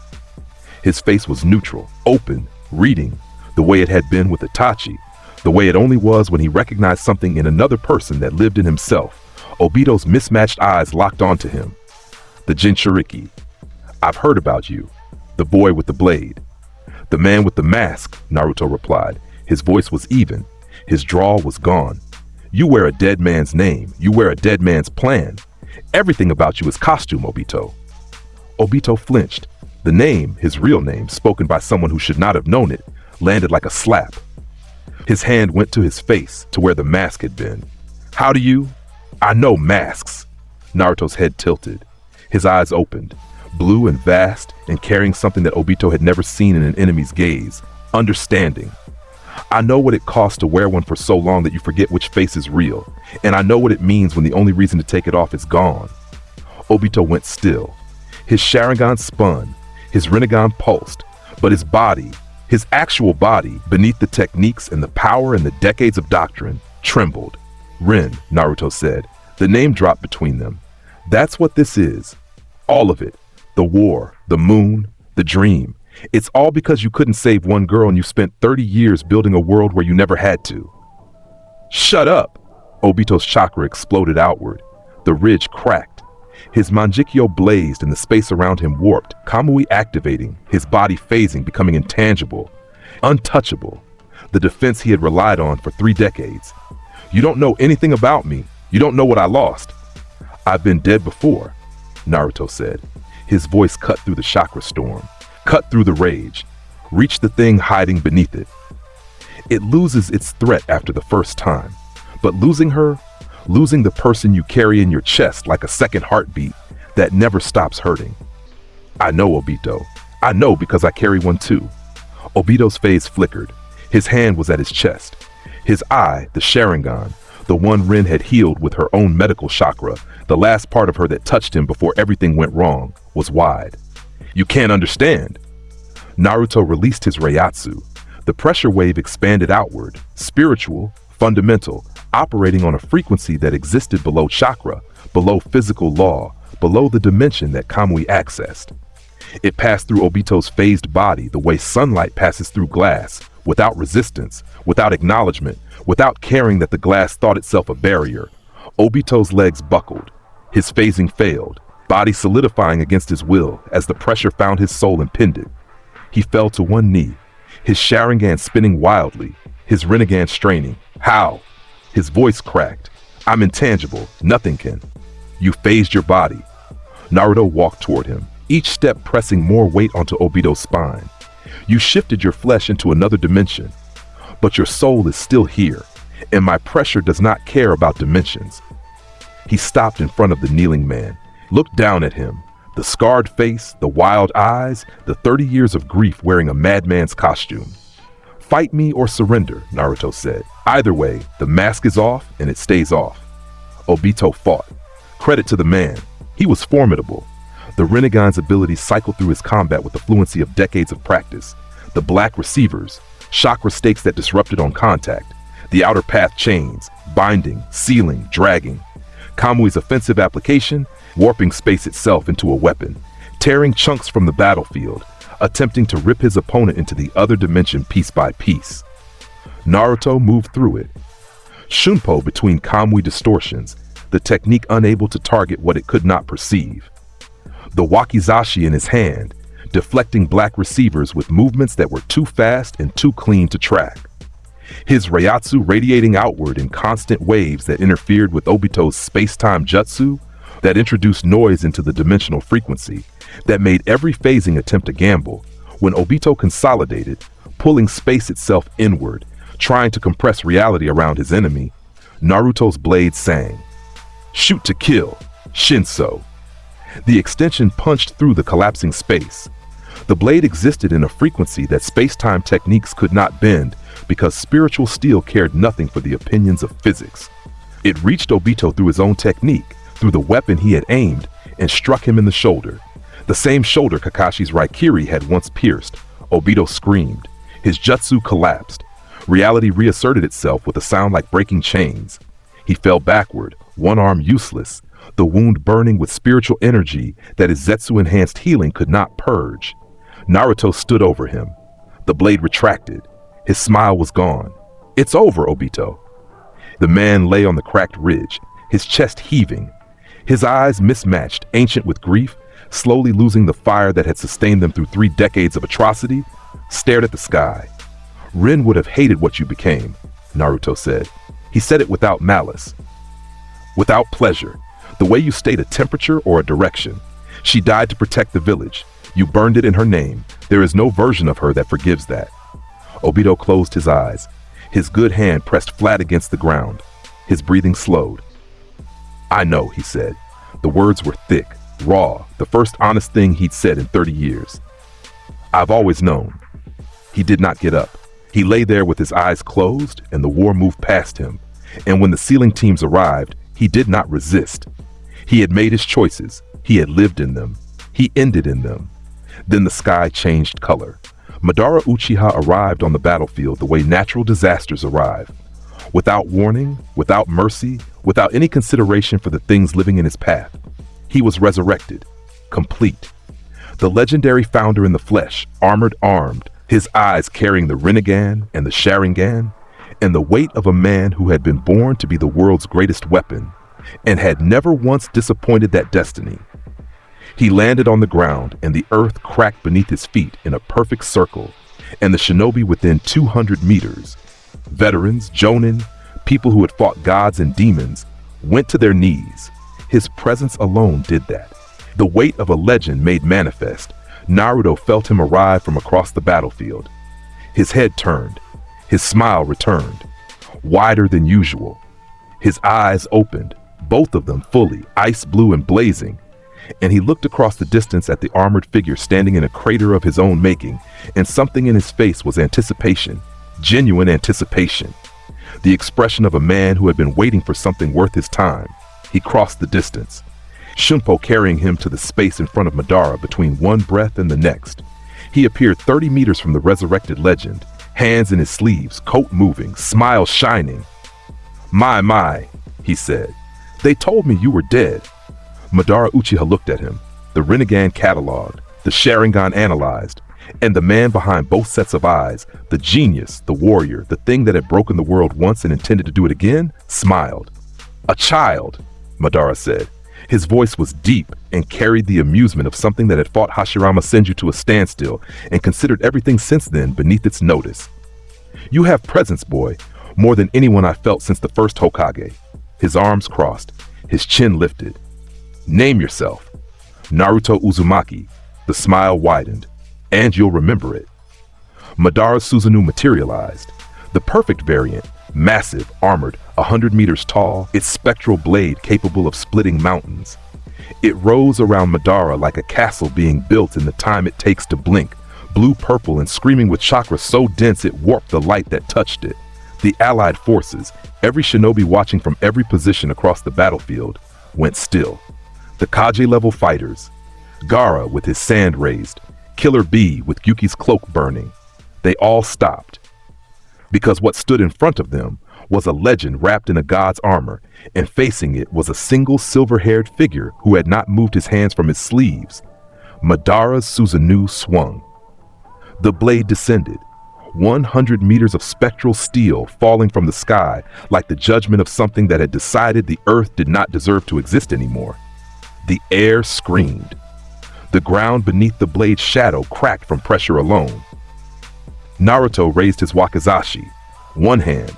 His face was neutral, open, reading, the way it had been with Itachi, the way it only was when he recognized something in another person that lived in himself. Obito's mismatched eyes locked onto him. The Jinchuriki. I've heard about you. The boy with the blade. The man with the mask, Naruto replied. His voice was even. His drawl was gone. You wear a dead man's name. You wear a dead man's plan. Everything about you is costume, Obito. Obito flinched. The name, his real name, spoken by someone who should not have known it, landed like a slap. His hand went to his face, to where the mask had been. How do you? I know masks. Naruto's head tilted. His eyes opened, blue and vast, and carrying something that Obito had never seen in an enemy's gaze, understanding. I know what it costs to wear one for so long that you forget which face is real, and I know what it means when the only reason to take it off is gone. Obito went still. His Sharingan spun, his Rinnegan pulsed, but his body, his actual body, beneath the techniques and the power and the decades of doctrine, trembled. Rin, Naruto said. The name dropped between them. That's what this is. All of it. The war, the moon, the dream. It's all because you couldn't save one girl and you spent 30 years building a world where you never had to. Shut up! Obito's chakra exploded outward. The ridge cracked. His Manjikyo blazed and the space around him warped, Kamui activating, his body phasing, becoming intangible, untouchable, the defense he had relied on for 3 decades. You don't know anything about me. You don't know what I lost. I've been dead before, Naruto said. His voice cut through the chakra storm, cut through the rage, reached the thing hiding beneath it. It loses its threat after the first time, but losing her, losing the person you carry in your chest like a second heartbeat that never stops hurting. I know, Obito. I know because I carry one too. Obito's face flickered. His hand was at his chest. His eye, the Sharingan, the one Rin had healed with her own medical chakra, the last part of her that touched him before everything went wrong, was wide. You can't understand. Naruto released his Reiatsu. The pressure wave expanded outward, spiritual, fundamental, operating on a frequency that existed below chakra, below physical law, below the dimension that Kamui accessed. It passed through Obito's phased body the way sunlight passes through glass, without resistance, without acknowledgement, without caring that the glass thought itself a barrier. Obito's legs buckled. His phasing failed, body solidifying against his will as the pressure found his soul impended. He fell to one knee, his Sharingan spinning wildly, his Rinnegan straining. How? His voice cracked. I'm intangible. Nothing can. You phased your body. Naruto walked toward him, each step pressing more weight onto Obito's spine. You shifted your flesh into another dimension, but your soul is still here, and my pressure does not care about dimensions. He stopped in front of the kneeling man, looked down at him, the scarred face, the wild eyes, the 30 years of grief wearing a madman's costume. Fight me or surrender, Naruto said. Either way, the mask is off and it stays off. Obito fought. Credit to the man. He was formidable. The Rinnegan's abilities cycled through his combat with the fluency of decades of practice. The black receivers, chakra stakes that disrupted on contact, the outer path chains, binding, sealing, dragging. Kamui's offensive application, warping space itself into a weapon, tearing chunks from the battlefield, attempting to rip his opponent into the other dimension piece by piece. Naruto moved through it. Shunpo between Kamui distortions, the technique unable to target what it could not perceive. The wakizashi in his hand, deflecting black receivers with movements that were too fast and too clean to track. His Reiatsu radiating outward in constant waves that interfered with Obito's space-time jutsu, that introduced noise into the dimensional frequency, that made every phasing attempt a gamble. When Obito consolidated, pulling space itself inward, trying to compress reality around his enemy, Naruto's blade sang. Shoot to kill, Shinso. The extension punched through the collapsing space. The blade existed in a frequency that space-time techniques could not bend because spiritual steel cared nothing for the opinions of physics. It reached Obito through his own technique, through the weapon he had aimed, and struck him in the shoulder. The same shoulder Kakashi's Raikiri had once pierced. Obito screamed. His jutsu collapsed. Reality reasserted itself with a sound like breaking chains. He fell backward, one arm useless, the wound burning with spiritual energy that his Zetsu-enhanced healing could not purge. Naruto stood over him. The blade retracted. His smile was gone. "It's over, Obito." The man lay on the cracked ridge, his chest heaving, his eyes mismatched, ancient with grief, slowly losing the fire that had sustained them through 3 decades of atrocity, stared at the sky. "Rin would have hated what you became," Naruto said. He said it without malice, without pleasure, the way you state a temperature or a direction. She died to protect the village. You burned it in her name. There is no version of her that forgives that. Obito closed his eyes. His good hand pressed flat against the ground. His breathing slowed. "I know," he said. The words were thick, raw, the first honest thing he'd said in 30 years. "I've always known." He did not get up. He lay there with his eyes closed, and the war moved past him. And when the sealing teams arrived, he did not resist. He had made his choices. He had lived in them. He ended in them. Then the sky changed color. Madara Uchiha arrived on the battlefield the way natural disasters arrive. Without warning, without mercy, without any consideration for the things living in his path. He was resurrected, complete. The legendary founder in the flesh, armored, armed, his eyes carrying the Rinnegan and the Sharingan, and the weight of a man who had been born to be the world's greatest weapon, and had never once disappointed that destiny. He landed on the ground, and the earth cracked beneath his feet in a perfect circle, and the shinobi within 200 meters, veterans, jonin, people who had fought gods and demons, went to their knees. His presence alone did that. The weight of a legend made manifest. Naruto felt him arrive from across the battlefield. His head turned. His smile returned, wider than usual. His eyes opened, both of them fully, ice blue and blazing, and he looked across the distance at the armored figure standing in a crater of his own making, and something in his face was anticipation, genuine anticipation. The expression of a man who had been waiting for something worth his time. He crossed the distance, Shunpo carrying him to the space in front of Madara between one breath and the next. He appeared 30 meters from the resurrected legend, hands in his sleeves, coat moving, smile shining. My, he said. "They told me you were dead." Madara Uchiha looked at him, the Rinnegan cataloged, the Sharingan analyzed, and the man behind both sets of eyes, the genius, the warrior, the thing that had broken the world once and intended to do it again, smiled. "A child," Madara said. His voice was deep and carried the amusement of something that had fought Hashirama Senju to a standstill and considered everything since then beneath its notice. "You have presence, boy, more than anyone I felt since the first Hokage." His arms crossed, his chin lifted. "Name yourself." "Naruto Uzumaki." The smile widened. "And you'll remember it." Madara Susanoo materialized. The perfect variant, massive, armored, 100 meters tall, its spectral blade capable of splitting mountains. It rose around Madara like a castle being built in the time it takes to blink, blue-purple and screaming with chakra so dense it warped the light that touched it. The allied forces, every shinobi watching from every position across the battlefield, went still. The Kage-level fighters, Gaara with his sand raised, Killer Bee with Yuki's cloak burning, they all stopped. Because what stood in front of them was a legend wrapped in a god's armor, and facing it was a single silver-haired figure who had not moved his hands from his sleeves. Madara Susanoo swung. The blade descended, 100 meters of spectral steel falling from the sky like the judgment of something that had decided the earth did not deserve to exist anymore. The air screamed. The ground beneath the blade's shadow cracked from pressure alone. Naruto raised his wakizashi, one hand.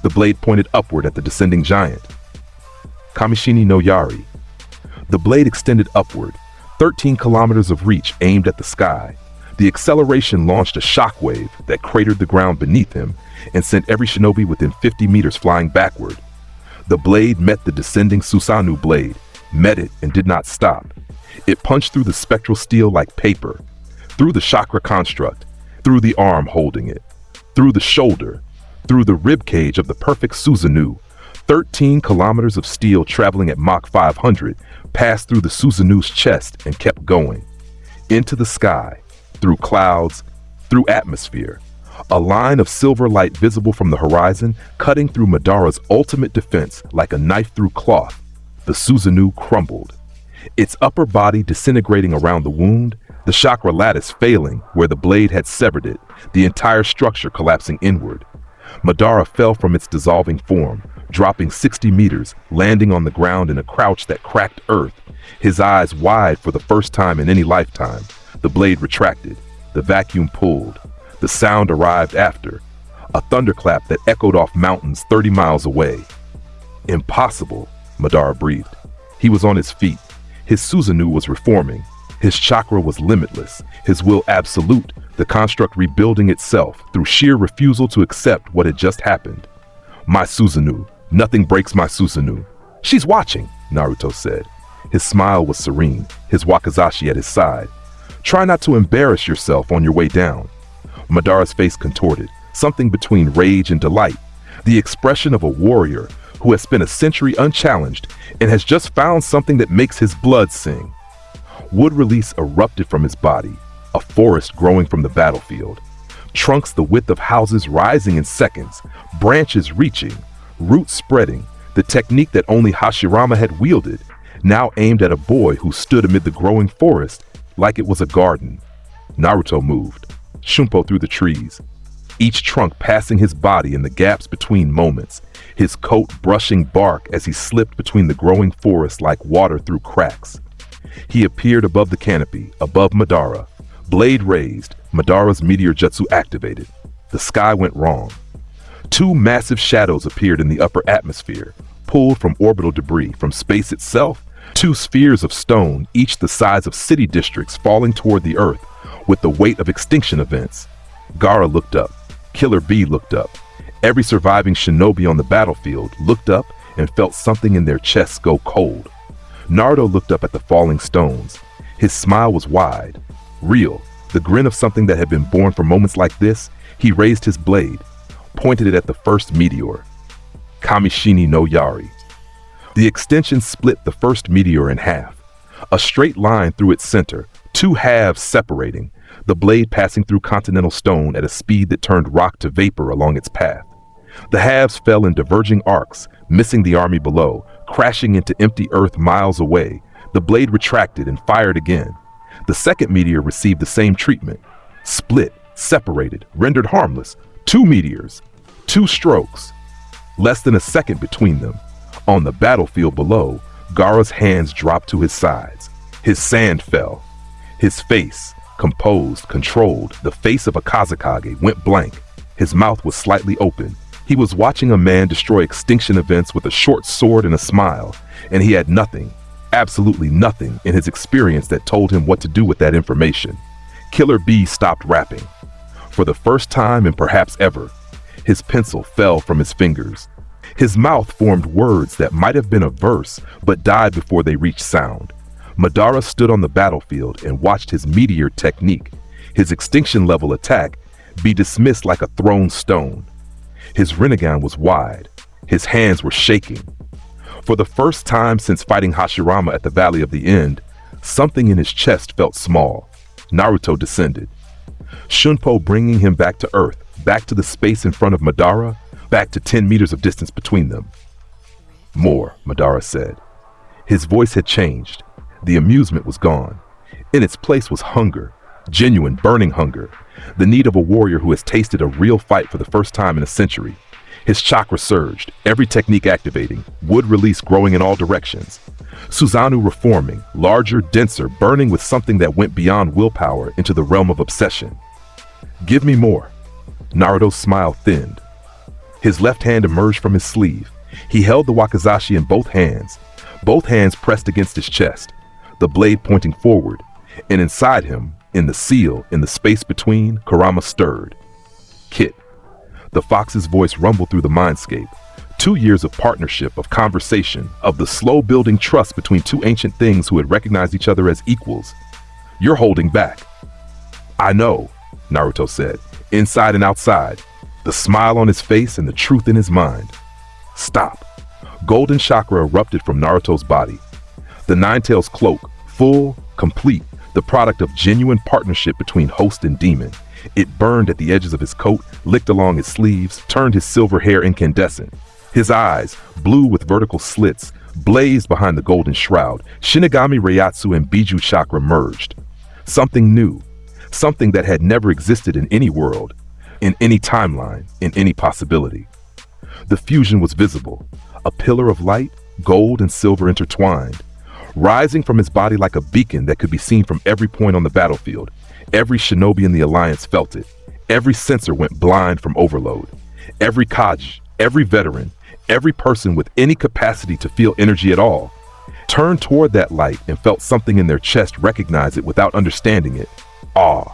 The blade pointed upward at the descending giant. Kamishini no Yari. The blade extended upward, 13 kilometers of reach aimed at the sky. The acceleration launched a shockwave that cratered the ground beneath him and sent every shinobi within 50 meters flying backward. The blade met the descending Susanoo blade, met it and did not stop. It punched through the spectral steel like paper, through the chakra construct, through the arm holding it, through the shoulder, through the rib cage of the perfect Susanoo. 13 kilometers of steel traveling at Mach 500 passed through the Susanoo's chest and kept going. Into the sky, through clouds, through atmosphere. A line of silver light visible from the horizon, cutting through Madara's ultimate defense like a knife through cloth. The Susanoo crumbled, its upper body disintegrating around the wound, the chakra lattice failing where the blade had severed it, the entire structure collapsing inward. Madara fell from its dissolving form, dropping 60 meters, landing on the ground in a crouch that cracked earth, his eyes wide for the first time in any lifetime. The blade retracted, the vacuum pulled. The sound arrived after, a thunderclap that echoed off mountains 30 miles away. Impossible, Madara breathed. He was on his feet. His Susanoo was reforming. His chakra was limitless, his will absolute, the construct rebuilding itself through sheer refusal to accept what had just happened. My Susanoo. Nothing breaks my Susanoo. She's watching, Naruto said. His smile was serene, his wakizashi at his side. Try not to embarrass yourself on your way down. Madara's face contorted, something between rage and delight, the expression of a warrior who has spent a century unchallenged and has just found something that makes his blood sing. Wood release erupted from his body, a forest growing from the battlefield. Trunks the width of houses rising in seconds, branches reaching, roots spreading, the technique that only Hashirama had wielded, now aimed at a boy who stood amid the growing forest like it was a garden. Naruto moved, Shunpo through the trees, each trunk passing his body in the gaps between moments, his coat brushing bark as he slipped between the growing forest like water through cracks. He appeared above the canopy, above Madara. Blade raised, Madara's meteor jutsu activated. The sky went wrong. Two massive shadows appeared in the upper atmosphere, pulled from orbital debris from space itself. Two spheres of stone, each the size of city districts, falling toward the earth with the weight of extinction events. Gaara looked up. Killer Bee looked up. Every surviving shinobi on the battlefield looked up and felt something in their chests go cold. Naruto looked up at the falling stones. His smile was wide, real, the grin of something that had been born for moments like this. He raised his blade, pointed it at the first meteor. Kamishini no Yari. The extension split the first meteor in half. A straight line through its center, two halves separating, the blade passing through continental stone at a speed that turned rock to vapor along its path. The halves fell in diverging arcs, missing the army below, crashing into empty earth miles away. The blade retracted and fired again. The second meteor received the same treatment. Split, separated, rendered harmless. Two meteors, two strokes. Less than a second between them. On the battlefield below, Gaara's hands dropped to his sides. His sand fell. His face, composed, controlled, the face of a Kazekage, went blank. His mouth was slightly open. He was watching a man destroy extinction events with a short sword and a smile, and he had nothing, absolutely nothing in his experience that told him what to do with that information. Killer Bee stopped rapping. For the first time and perhaps ever, his pencil fell from his fingers. His mouth formed words that might have been a verse, but died before they reached sound. Madara stood on the battlefield and watched his meteor technique, his extinction-level attack, be dismissed like a thrown stone. His Rinnegan was wide. His hands were shaking. For the first time since fighting Hashirama at the Valley of the End, something in his chest felt small. Naruto descended. Shunpo bringing him back to Earth, back to the space in front of Madara, back to 10 meters of distance between them. More, Madara said. His voice had changed. The amusement was gone. In its place was hunger, genuine, burning hunger, the need of a warrior who has tasted a real fight for the first time in a century. His chakra surged, every technique activating, wood release growing in all directions. Susanoo reforming, larger, denser, burning with something that went beyond willpower into the realm of obsession. Give me more. Naruto's smile thinned. His left hand emerged from his sleeve. He held the wakizashi in both hands pressed against his chest, the blade pointing forward, and inside him, in the seal, in the space between, Kurama stirred. Kit. The fox's voice rumbled through the mindscape. 2 years of partnership, of conversation, of the slow building trust between two ancient things who had recognized each other as equals. You're holding back. I know, Naruto said, inside and outside, the smile on his face and the truth in his mind. Stop. Golden chakra erupted from Naruto's body. The Ninetales cloak, full, complete, the product of genuine partnership between host and demon. It burned at the edges of his coat, licked along his sleeves, turned his silver hair incandescent. His eyes, blue with vertical slits, blazed behind the golden shroud. Shinigami Reiatsu and Biju chakra merged. Something new, something that had never existed in any world, in any timeline, in any possibility. The fusion was visible, a pillar of light, gold and silver intertwined, rising from his body like a beacon that could be seen from every point on the battlefield. Every shinobi in the alliance felt it. Every sensor went blind from overload. Every Kaji, every veteran, every person with any capacity to feel energy at all turned toward that light and felt something in their chest recognize it without understanding it. Awe.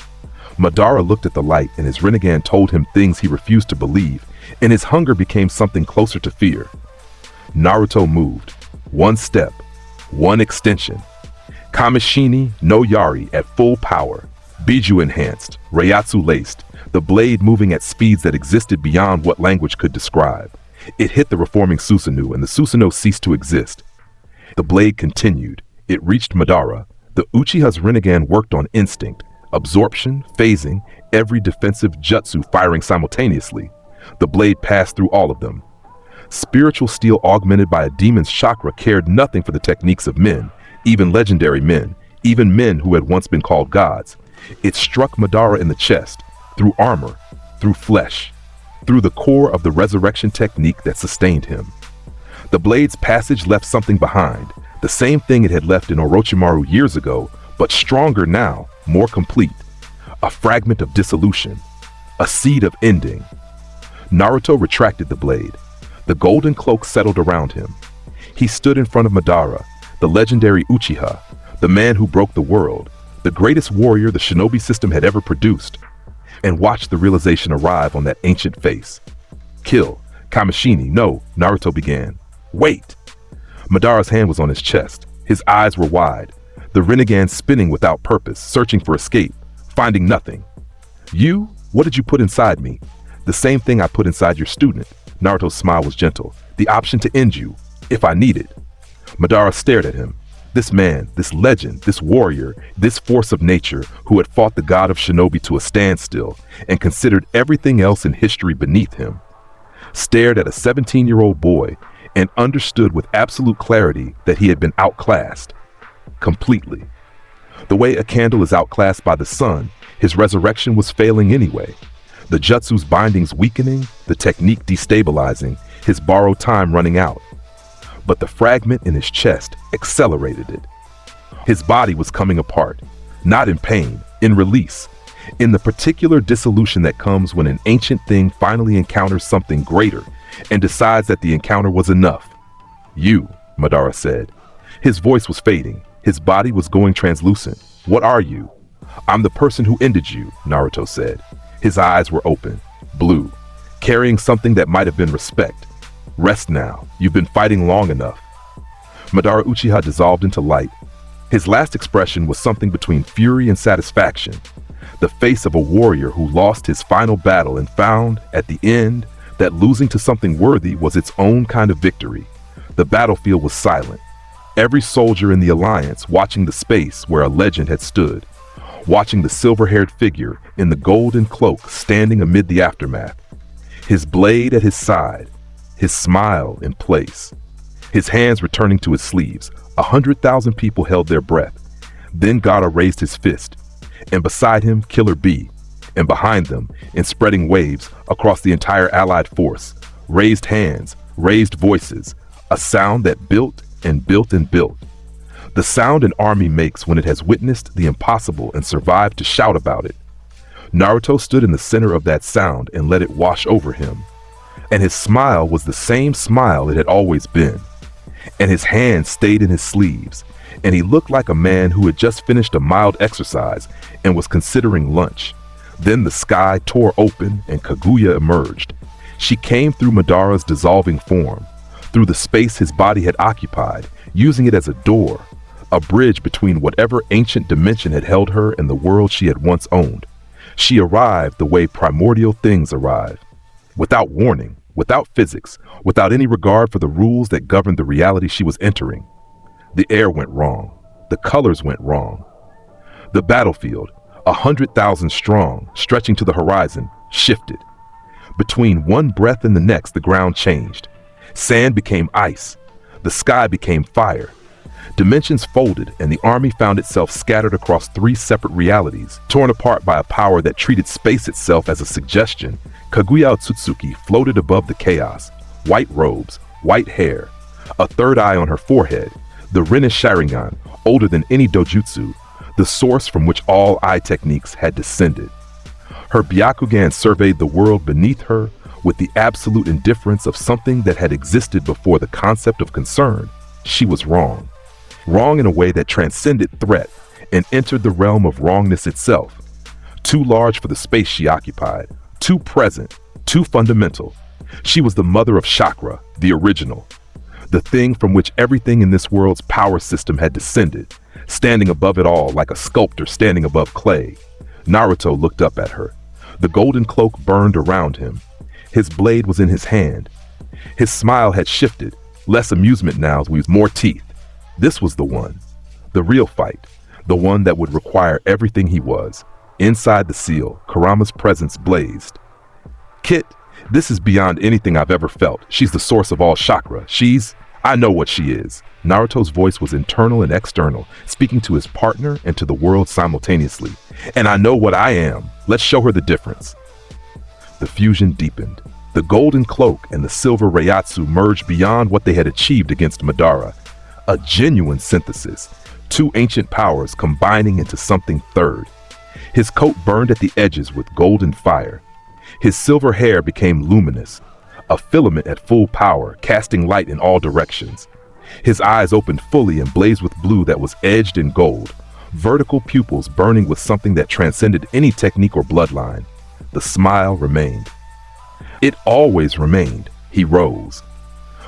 Madara looked at the light and his Rinnegan told him things he refused to believe, and his hunger became something closer to fear. Naruto moved. One step. One extension. Kamishini no Yari at full power. Biju enhanced. Reiatsu laced. The blade moving at speeds that existed beyond what language could describe. It hit the reforming Susanoo, and the Susanoo ceased to exist. The blade continued. It reached Madara. The Uchiha's Rinnegan worked on instinct, absorption, phasing, every defensive jutsu firing simultaneously. The blade passed through all of them. Spiritual steel augmented by a demon's chakra cared nothing for the techniques of men, even legendary men, even men who had once been called gods. It struck Madara in the chest, through armor, through flesh, through the core of the resurrection technique that sustained him. The blade's passage left something behind, the same thing it had left in Orochimaru years ago, but stronger now, more complete. A fragment of dissolution, a seed of ending. Naruto retracted the blade. The golden cloak settled around him. He stood in front of Madara, the legendary Uchiha, the man who broke the world, the greatest warrior the shinobi system had ever produced, and watched the realization arrive on that ancient face. Kill. Kamishini, no, Naruto began. Wait! Madara's hand was on his chest. His eyes were wide, the Rinnegan spinning without purpose, searching for escape, finding nothing. You? What did you put inside me? The same thing I put inside your student. Naruto's smile was gentle. The option to end you, if I needed. Madara stared at him. This man, this legend, this warrior, this force of nature who had fought the god of shinobi to a standstill and considered everything else in history beneath him, stared at a 17-year-old boy and understood with absolute clarity that he had been outclassed. Completely. The way a candle is outclassed by the sun, his resurrection was failing anyway. The jutsu's bindings weakening, the technique destabilizing, his borrowed time running out. But the fragment in his chest accelerated it. His body was coming apart, not in pain, in release, in the particular dissolution that comes when an ancient thing finally encounters something greater and decides that the encounter was enough. You, Madara said. His voice was fading. His body was going translucent. What are you? I'm the person who ended you, Naruto said. His eyes were open, blue, carrying something that might have been respect. Rest now. You've been fighting long enough. Madara Uchiha dissolved into light. His last expression was something between fury and satisfaction. The face of a warrior who lost his final battle and found, at the end, that losing to something worthy was its own kind of victory. The battlefield was silent. Every soldier in the alliance watching the space where a legend had stood, watching the silver-haired figure in the golden cloak standing amid the aftermath. His blade at his side, his smile in place, his hands returning to his sleeves. 100,000 people held their breath. Then Gaara raised his fist, and beside him Killer Bee, and behind them, in spreading waves across the entire allied force, raised hands, raised voices, a sound that built and built and built. The sound an army makes when it has witnessed the impossible and survived to shout about it. Naruto stood in the center of that sound and let it wash over him. And his smile was the same smile it had always been. And his hands stayed in his sleeves, and he looked like a man who had just finished a mild exercise and was considering lunch. Then the sky tore open and Kaguya emerged. She came through Madara's dissolving form, through the space his body had occupied, using it as a door, a bridge between whatever ancient dimension had held her and the world she had once owned. She arrived the way primordial things arrive, without warning, without physics, without any regard for the rules that governed the reality she was entering. The air went wrong. The colors went wrong. The battlefield, 100,000 strong, stretching to the horizon, shifted. Between one breath and the next, the ground changed. Sand became ice. The sky became fire. Dimensions folded, and the army found itself scattered across 3 separate realities, torn apart by a power that treated space itself as a suggestion. Kaguya Otsutsuki floated above the chaos. White robes, white hair, a third eye on her forehead, the Rinne Sharingan, older than any dojutsu, the source from which all eye techniques had descended. Her Byakugan surveyed the world beneath her with the absolute indifference of something that had existed before the concept of concern. She was wrong. Wrong in a way that transcended threat and entered the realm of wrongness itself. Too large for the space she occupied, too present, too fundamental. She was the mother of chakra, the original, the thing from which everything in this world's power system had descended, standing above it all like a sculptor standing above clay. Naruto looked up at her. The golden cloak burned around him. His blade was in his hand. His smile had shifted, less amusement now with more teeth. This was the one, the real fight, the one that would require everything he was. Inside the seal, Kurama's presence blazed. Kit, this is beyond anything I've ever felt. She's the source of all chakra. I know what she is. Naruto's voice was internal and external, speaking to his partner and to the world simultaneously. And I know what I am. Let's show her the difference. The fusion deepened. The golden cloak and the silver Reiatsu merged beyond what they had achieved against Madara. A genuine synthesis. 2 ancient powers combining into something third. His coat burned at the edges with golden fire. His silver hair became luminous, a filament at full power, casting light in all directions. His eyes opened fully and blazed with blue that was edged in gold, vertical pupils burning with something that transcended any technique or bloodline. The smile remained. It always remained. He rose.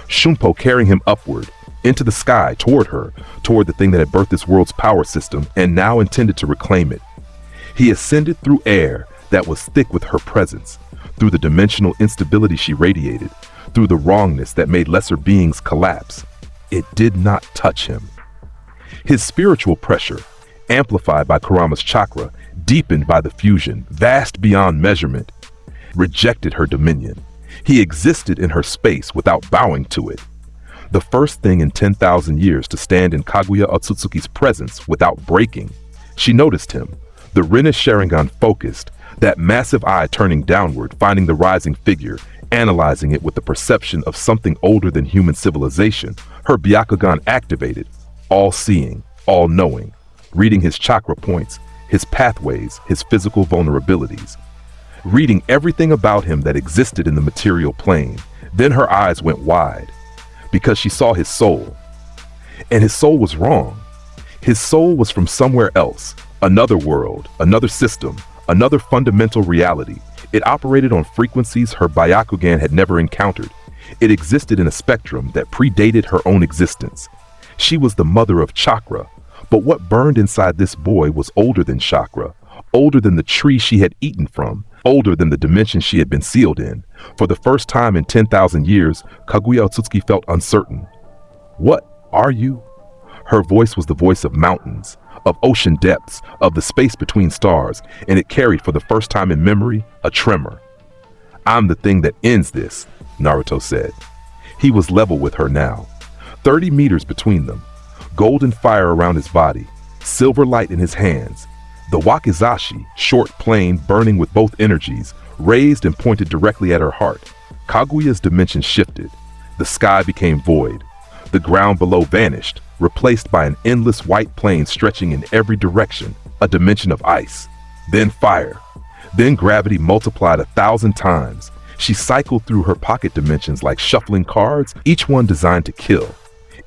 Shunpo carrying him upward, into the sky, toward her, toward the thing that had birthed this world's power system and now intended to reclaim it. He ascended through air that was thick with her presence, through the dimensional instability she radiated, through the wrongness that made lesser beings collapse. It did not touch him. His spiritual pressure, amplified by Kurama's chakra, deepened by the fusion, vast beyond measurement, rejected her dominion. He existed in her space without bowing to it. The first thing in 10,000 years to stand in Kaguya Otsutsuki's presence without breaking. She noticed him, the Rinne Sharingan focused, that massive eye turning downward, finding the rising figure, analyzing it with the perception of something older than human civilization. Her Byakugan activated, all-seeing, all-knowing, reading his chakra points, his pathways, his physical vulnerabilities, reading everything about him that existed in the material plane. Then her eyes went wide, because she saw his soul. And his soul was wrong. His soul was from somewhere else, another world, another system, another fundamental reality. It operated on frequencies her Byakugan had never encountered. It existed in a spectrum that predated her own existence. She was the mother of chakra, but what burned inside this boy was older than chakra, older than the tree she had eaten from, older than the dimension she had been sealed in. For the first time in 10,000 years, Kaguya Otsutsuki felt uncertain. What are you? Her voice was the voice of mountains, of ocean depths, of the space between stars, and it carried for the first time in memory a tremor. I'm the thing that ends this, Naruto said. He was level with her now. 30 meters between them, golden fire around his body, silver light in his hands. The wakizashi, short plane burning with both energies, raised and pointed directly at her heart. Kaguya's dimension shifted. The sky became void. The ground below vanished, replaced by an endless white plain stretching in every direction, a dimension of ice. Then fire. Then gravity multiplied 1,000 times. She cycled through her pocket dimensions like shuffling cards, each one designed to kill.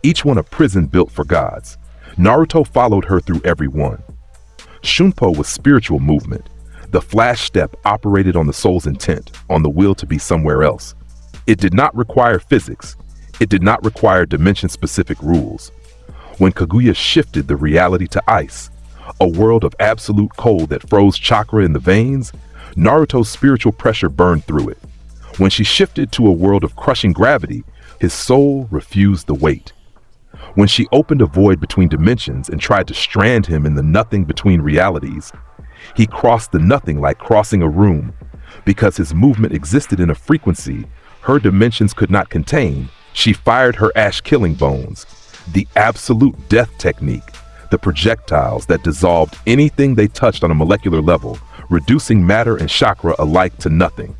Each one a prison built for gods. Naruto followed her through every one. Shunpo was spiritual movement. The flash step operated on the soul's intent, on the will to be somewhere else. It did not require physics. It did not require dimension-specific rules. When Kaguya shifted the reality to ice, a world of absolute cold that froze chakra in the veins, Naruto's spiritual pressure burned through it. When she shifted to a world of crushing gravity, his soul refused the weight. When she opened a void between dimensions and tried to strand him in the nothing between realities, He crossed the nothing like crossing a room. Because his movement existed in a frequency her dimensions could not contain, she fired her ash-killing bones, the absolute death technique, the projectiles that dissolved anything they touched on a molecular level, reducing matter and chakra alike to nothing.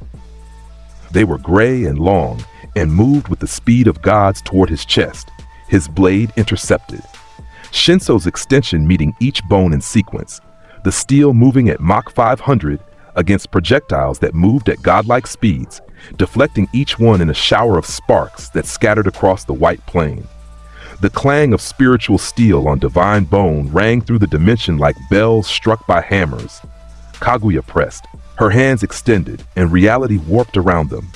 They were gray and long, and moved with the speed of gods toward his chest, his blade intercepted. Shinso's extension meeting each bone in sequence, the steel moving at Mach 500 against projectiles that moved at godlike speeds, deflecting each one in a shower of sparks that scattered across the white plain. The clang of spiritual steel on divine bone rang through the dimension like bells struck by hammers. Kaguya pressed, her hands extended, and reality warped around them.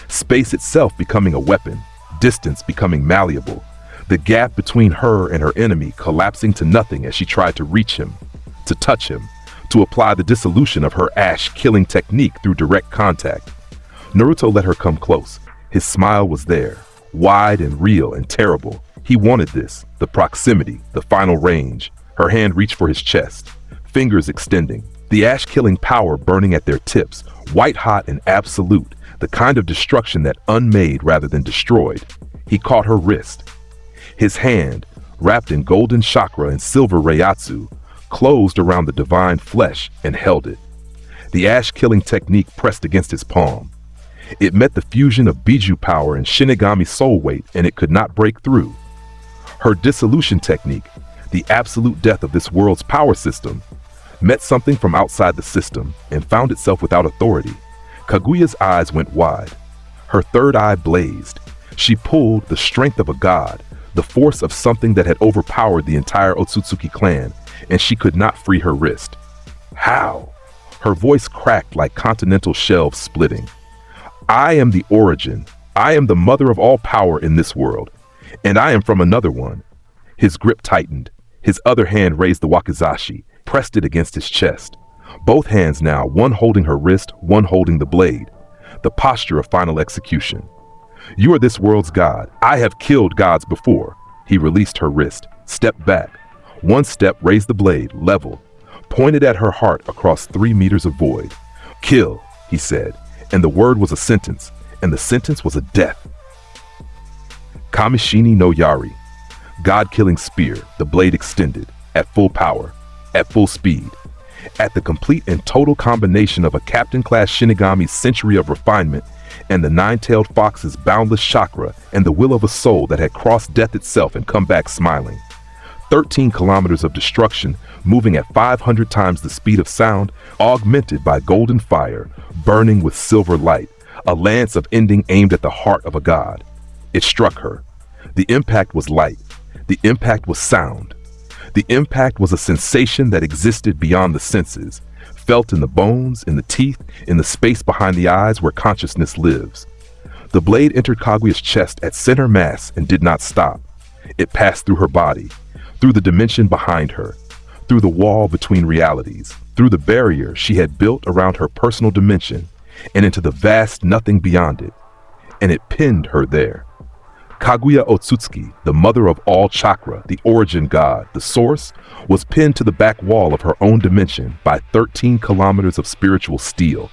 Space itself becoming a weapon, distance becoming malleable, the gap between her and her enemy collapsing to nothing as she tried to reach him, to touch him, to apply the dissolution of her ash-killing technique through direct contact. Naruto let her come close. His smile was there, wide and real and terrible. He wanted this, the proximity, the final range. Her hand reached for his chest, fingers extending, the ash-killing power burning at their tips, white-hot and absolute, the kind of destruction that unmade rather than destroyed. He caught her wrist. His hand, wrapped in golden chakra and silver reiatsu, closed around the divine flesh and held it. The ash-killing technique pressed against his palm. It met the fusion of Biju power and Shinigami soul weight, and it could not break through. Her dissolution technique, the absolute death of this world's power system, met something from outside the system and found itself without authority. Kaguya's eyes went wide. Her third eye blazed. She pulled the strength of a god, the force of something that had overpowered the entire Otsutsuki clan, and she could not free her wrist. How? Her voice cracked like continental shelves splitting. I am the origin. I am the mother of all power in this world, and I am from another one. His grip tightened. His other hand raised the wakizashi, pressed it against his chest. Both hands now, one holding her wrist, one holding the blade. The posture of final execution. You are this world's god. I have killed gods before. He released her wrist, stepped back. One step raised the blade, level, pointed at her heart across 3 meters of void. Kill, he said, and the word was a sentence, and the sentence was a death. Kamishini no Yari. God-killing spear, the blade extended, at full power, at full speed, at the complete and total combination of a captain-class Shinigami's century of refinement and the nine-tailed fox's boundless chakra and the will of a soul that had crossed death itself and come back smiling. 13 kilometers of destruction, moving at 500 times the speed of sound, augmented by golden fire, burning with silver light, a lance of ending aimed at the heart of a god. It struck her. The impact was light. The impact was sound. The impact was a sensation that existed beyond the senses, felt in the bones, in the teeth, in the space behind the eyes where consciousness lives. The blade entered Kaguya's chest at center mass and did not stop. It passed through her body, through the dimension behind her, through the wall between realities, through the barrier she had built around her personal dimension, and into the vast nothing beyond it, and it pinned her there. Kaguya Otsutsuki, the mother of all chakra, the origin god, the source, was pinned to the back wall of her own dimension by 13 kilometers of spiritual steel,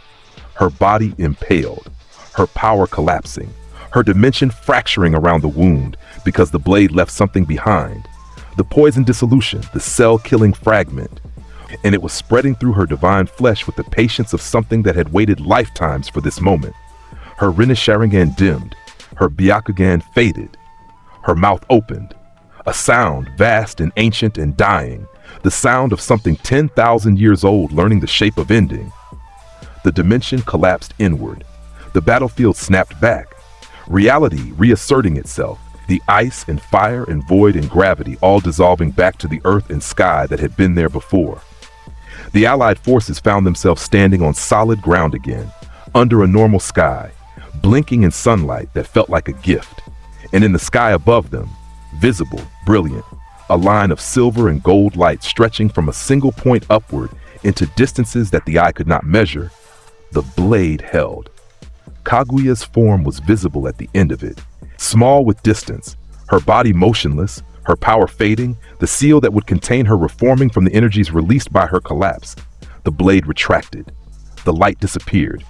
her body impaled, her power collapsing, her dimension fracturing around the wound because the blade left something behind, the poison dissolution, the cell-killing fragment, and it was spreading through her divine flesh with the patience of something that had waited lifetimes for this moment. Her Rinne Sharingan dimmed, her Byakugan faded, her mouth opened, a sound vast and ancient and dying, the sound of something 10,000 years old learning the shape of ending. The dimension collapsed inward. The battlefield snapped back, reality reasserting itself, the ice and fire and void and gravity all dissolving back to the earth and sky that had been there before. The Allied forces found themselves standing on solid ground again, under a normal sky, blinking in sunlight that felt like a gift, and in the sky above them, visible, brilliant, a line of silver and gold light stretching from a single point upward into distances that the eye could not measure, the blade held. Kaguya's form was visible at the end of it, small with distance, her body motionless, her power fading, the seal that would contain her reforming from the energies released by her collapse. The blade retracted. The light disappeared.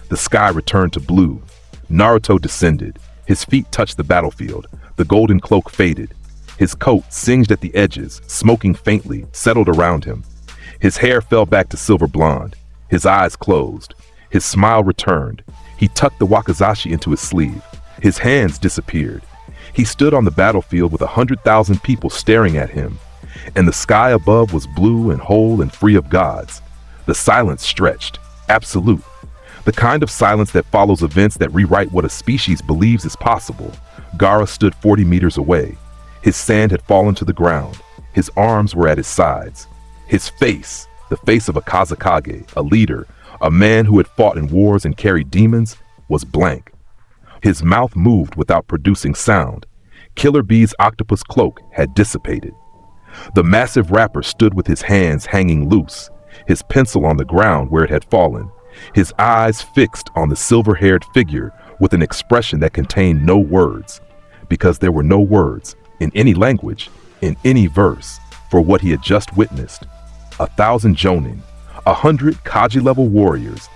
The sky returned to blue. Naruto descended. His feet touched the battlefield. The golden cloak faded. His coat, singed at the edges, smoking faintly, settled around him. His hair fell back to silver blonde. His eyes closed. His smile returned. He tucked the wakizashi into his sleeve. His hands disappeared. He stood on the battlefield with 100,000 people staring at him, and the sky above was blue and whole and free of gods. The silence stretched, absolute, the kind of silence that follows events that rewrite what a species believes is possible. Gaara stood 40 meters away. His sand had fallen to the ground. His arms were at his sides. His face, the face of a Kazekage, a leader, a man who had fought in wars and carried demons, was blank. His mouth moved without producing sound. Killer Bee's octopus cloak had dissipated. The massive rapper stood with his hands hanging loose, his pencil on the ground where it had fallen, his eyes fixed on the silver-haired figure with an expression that contained no words, because there were no words, in any language, in any verse, for what he had just witnessed. 1,000 Jonin, 100 Kaji-level warriors,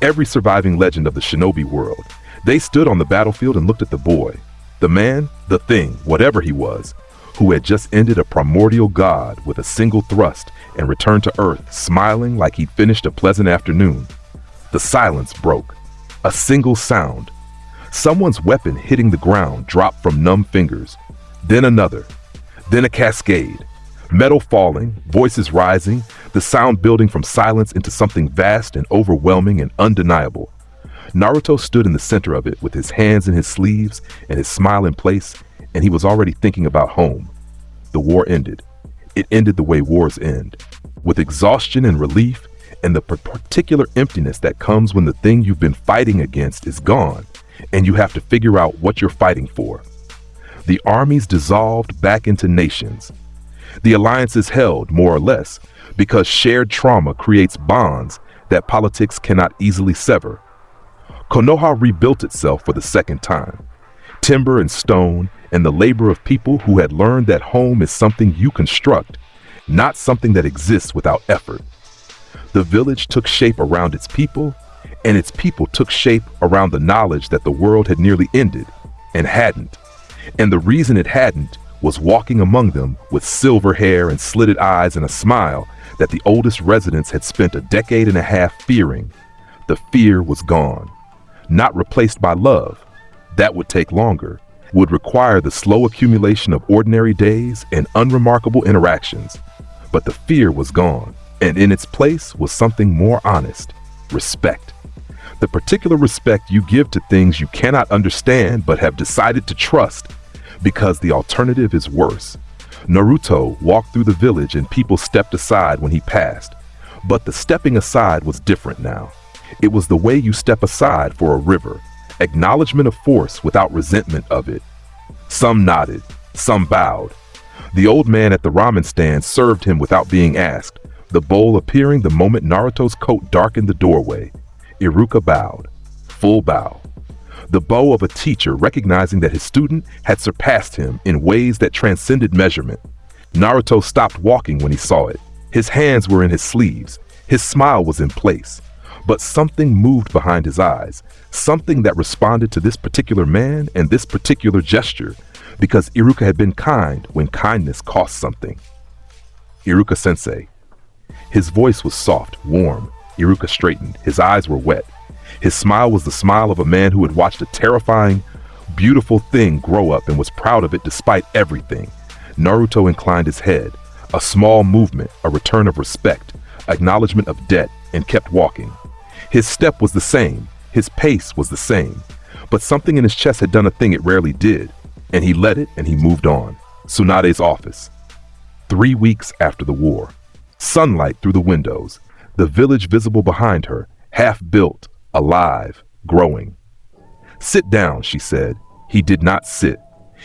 every surviving legend of the shinobi world. They stood on the battlefield and looked at the boy, the man, the thing, whatever he was, who had just ended a primordial god with a single thrust and returned to Earth, smiling like he'd finished a pleasant afternoon. The silence broke. A single sound. Someone's weapon hitting the ground dropped from numb fingers. Then another. Then a cascade. Metal falling, voices rising, the sound building from silence into something vast and overwhelming and undeniable. Naruto stood in the center of it with his hands in his sleeves and his smile in place, and he was already thinking about home. The war ended. It ended the way wars end, with exhaustion and relief and the particular emptiness that comes when the thing you've been fighting against is gone, and you have to figure out what you're fighting for. The armies dissolved back into nations. The alliances held, more or less, because shared trauma creates bonds that politics cannot easily sever. Konoha rebuilt itself for the second time. Timber and stone and the labor of people who had learned that home is something you construct, not something that exists without effort. The village took shape around its people, and its people took shape around the knowledge that the world had nearly ended, and hadn't. And the reason it hadn't was walking among them with silver hair and slitted eyes and a smile that the oldest residents had spent a decade and a half fearing. The fear was gone, not replaced by love. That would take longer, would require the slow accumulation of ordinary days and unremarkable interactions. But the fear was gone, and in its place was something more honest: respect. The particular respect you give to things you cannot understand but have decided to trust, because the alternative is worse. Naruto walked through the village and people stepped aside when he passed, but the stepping aside was different now. It was the way you step aside for a river, acknowledgement of force without resentment of it. Some nodded, some bowed. The old man at the ramen stand served him without being asked, the bowl appearing the moment Naruto's coat darkened the doorway. Iruka bowed, full bow. The bow of a teacher recognizing that his student had surpassed him in ways that transcended measurement. Naruto stopped walking when he saw it. His hands were in his sleeves. His smile was in place. But something moved behind his eyes, something that responded to this particular man and this particular gesture, because Iruka had been kind when kindness cost something. Iruka-sensei. His voice was soft, warm. Iruka straightened. His eyes were wet. His smile was the smile of a man who had watched a terrifying, beautiful thing grow up and was proud of it despite everything. Naruto inclined his head, a small movement, a return of respect, acknowledgement of debt, and kept walking. His step was the same, his pace was the same, but something in his chest had done a thing it rarely did, and he let it and he moved on. Tsunade's office. 3 weeks after the war. Sunlight through the windows, the village visible behind her, half-built, alive, growing. "Sit down," she said. He did not sit.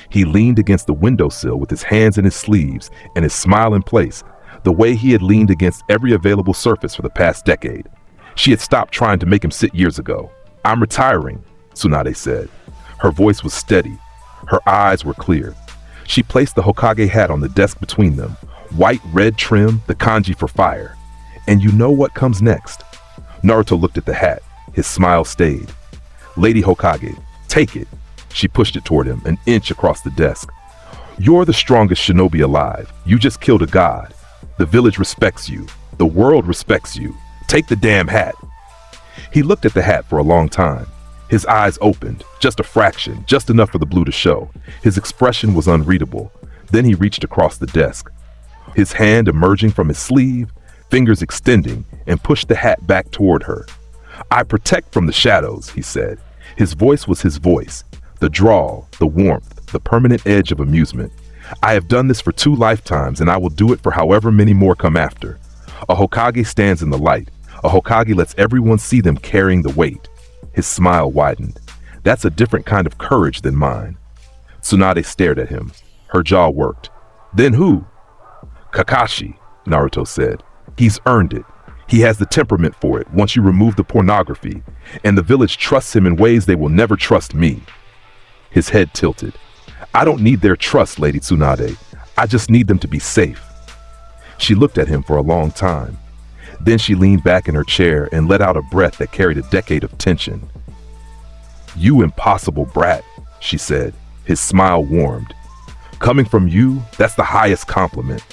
He leaned against the windowsill with his hands in his sleeves and his smile in place, the way he had leaned against every available surface for the past decade. She had stopped trying to make him sit years ago. "I'm retiring," Tsunade said. Her voice was steady. Her eyes were clear. She placed the Hokage hat on the desk between them, white red trim, the kanji for fire. And you know what comes next? Naruto looked at the hat. His smile stayed. Lady Hokage, take it. She pushed it toward him, an inch across the desk. You're the strongest shinobi alive. You just killed a god. The village respects you. The world respects you. Take the damn hat. He looked at the hat for a long time. His eyes opened, just a fraction, just enough for the blue to show. His expression was unreadable. Then he reached across the desk. His hand emerging from his sleeve, fingers extending, and pushed the hat back toward her. I protect from the shadows, he said. His voice was his voice. The drawl, the warmth, the permanent edge of amusement. I have done this for 2 lifetimes, and I will do it for however many more come after. A Hokage stands in the light. A Hokage lets everyone see them carrying the weight. His smile widened. That's a different kind of courage than mine. Tsunade stared at him. Her jaw worked. Then who? Kakashi, Naruto said. He's earned it. He has the temperament for it once you remove the pornography, and the village trusts him in ways they will never trust me. His head tilted. I don't need their trust, Lady Tsunade. I just need them to be safe. She looked at him for a long time. Then she leaned back in her chair and let out a breath that carried a decade of tension. You impossible brat, she said. His smile warmed. Coming from you, that's the highest compliment.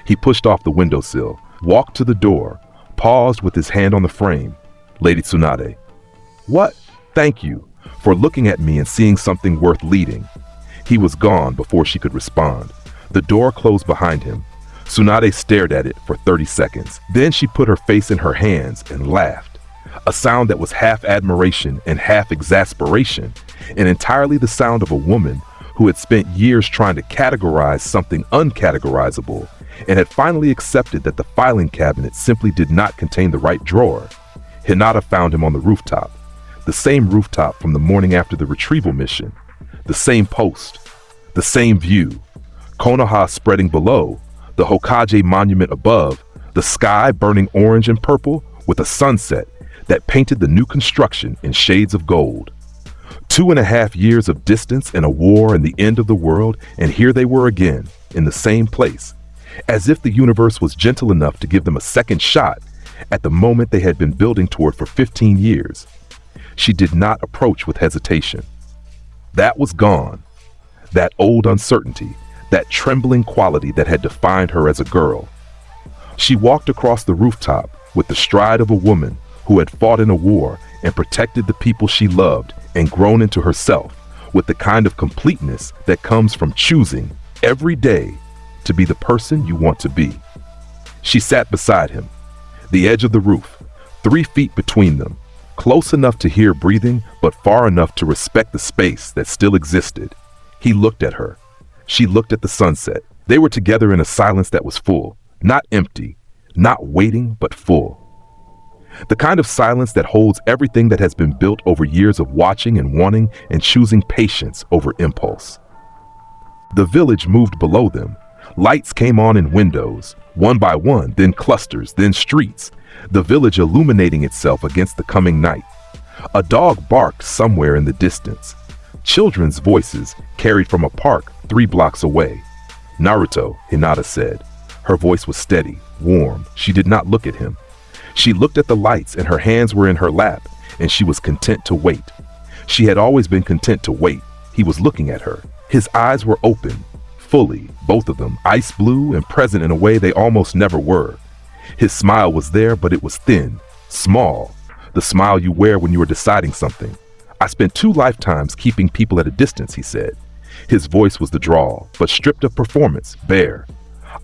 He pushed off the windowsill, walked to the door, paused with his hand on the frame. Lady Tsunade. What? Thank you for looking at me and seeing something worth leading. He was gone before she could respond. The door closed behind him. Tsunade stared at it for 30 seconds. Then she put her face in her hands and laughed. A sound that was half admiration and half exasperation, and entirely the sound of a woman who had spent years trying to categorize something uncategorizable and had finally accepted that the filing cabinet simply did not contain the right drawer. Hinata found him on the rooftop. The same rooftop from the morning after the retrieval mission. The same post. The same view. Konoha spreading below. The Hokage monument above. The sky burning orange and purple with a sunset that painted the new construction in shades of gold. 2.5 years of distance and a war and the end of the world, and here they were again, in the same place. As if the universe was gentle enough to give them a second shot at the moment they had been building toward for 15 years. She did not approach with hesitation. That was gone. That old uncertainty, that trembling quality that had defined her as a girl. She walked across the rooftop with the stride of a woman who had fought in a war and protected the people she loved and grown into herself with the kind of completeness that comes from choosing every day to be the person you want to be. She sat beside him, the edge of the roof, 3 feet between them, close enough to hear breathing, but far enough to respect the space that still existed. He looked at her. She looked at the sunset. They were together in a silence that was full, not empty, not waiting, but full. The kind of silence that holds everything that has been built over years of watching and wanting and choosing patience over impulse. The village moved below them. Lights came on in windows, one by one, then clusters, then streets, the village illuminating itself against the coming night. A dog barked somewhere in the distance. Children's voices carried from a park 3 blocks away. Naruto, Hinata said. Her voice was steady, warm. She did not look at him. She looked at the lights and her hands were in her lap, and she was content to wait. She had always been content to wait. He was looking at her. His eyes were open, fully, both of them, ice blue and present in a way they almost never were. His smile was there, but it was thin, small, the smile you wear when you are deciding something. I spent 2 lifetimes keeping people at a distance, he said. His voice was the drawl, but stripped of performance, bare.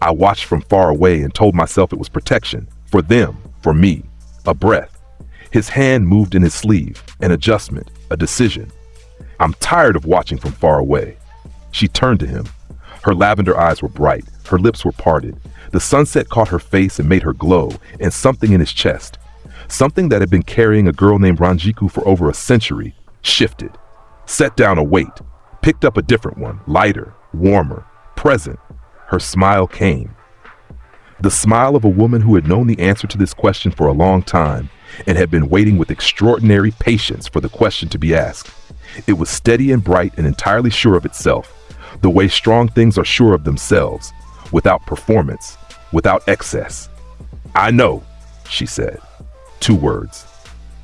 I watched from far away and told myself it was protection, for them, for me, a breath. His hand moved in his sleeve, an adjustment, a decision. I'm tired of watching from far away. She turned to him. Her lavender eyes were bright, her lips were parted. The sunset caught her face and made her glow, and something in his chest, something that had been carrying a girl named Ranjiku for over a century, shifted, set down a weight, picked up a different one, lighter, warmer, present. Her smile came. The smile of a woman who had known the answer to this question for a long time and had been waiting with extraordinary patience for the question to be asked. It was steady and bright and entirely sure of itself, the way strong things are sure of themselves, without performance, without excess. I know, she said. 2 words.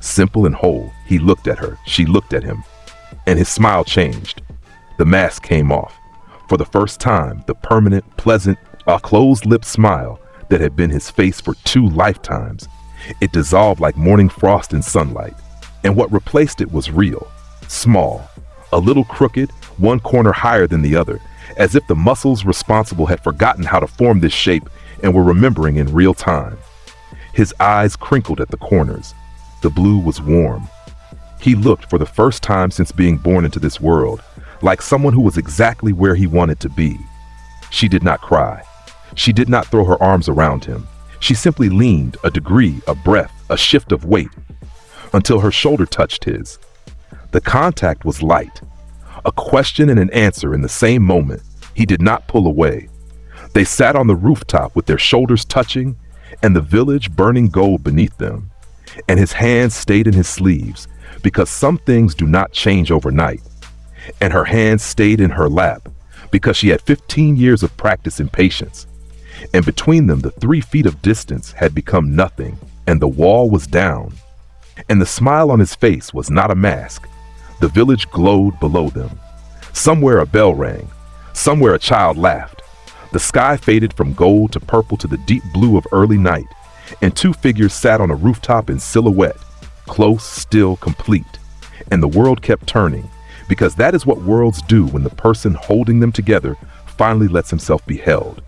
Simple and whole. He looked at her. She looked at him. And his smile changed. The mask came off. For the first time, the permanent, pleasant, closed-lipped smile that had been his face for 2 lifetimes. It dissolved like morning frost in sunlight. And what replaced it was real. Small. A little crooked, one corner higher than the other, as if the muscles responsible had forgotten how to form this shape and were remembering in real time. His eyes crinkled at the corners. The blue was warm. He looked for the first time since being born into this world, like someone who was exactly where he wanted to be. She did not cry. She did not throw her arms around him. She simply leaned a degree, a breath, a shift of weight, until her shoulder touched his. The contact was light. A question and an answer in the same moment. He did not pull away. They sat on the rooftop with their shoulders touching and the village burning gold beneath them. And his hands stayed in his sleeves because some things do not change overnight. And her hands stayed in her lap because she had 15 years of practice and patience. And between them, the 3 feet of distance had become nothing, and the wall was down. And the smile on his face was not a mask. The village glowed below them. Somewhere a bell rang. Somewhere a child laughed. The sky faded from gold to purple to the deep blue of early night, and 2 figures sat on a rooftop in silhouette, close, still, complete. And the world kept turning, because that is what worlds do when the person holding them together finally lets himself be held.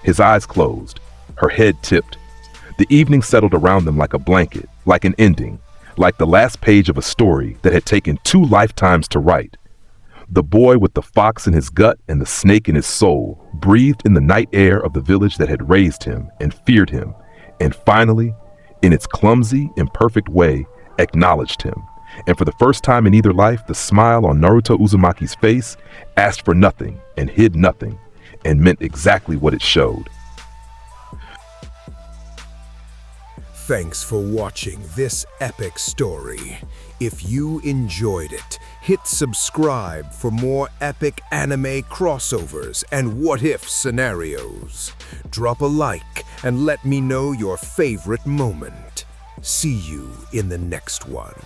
His eyes closed, her head tipped. The evening settled around them like a blanket, like an ending, like the last page of a story that had taken 2 lifetimes to write. The boy with the fox in his gut and the snake in his soul breathed in the night air of the village that had raised him and feared him, and finally, in its clumsy, imperfect way, acknowledged him. And for the first time in either life, the smile on Naruto Uzumaki's face asked for nothing and hid nothing, and meant exactly what it showed. Thanks for watching this epic story. If you enjoyed it, hit subscribe for more epic anime crossovers and what-if scenarios. Drop a like and let me know your favorite moment. See you in the next one.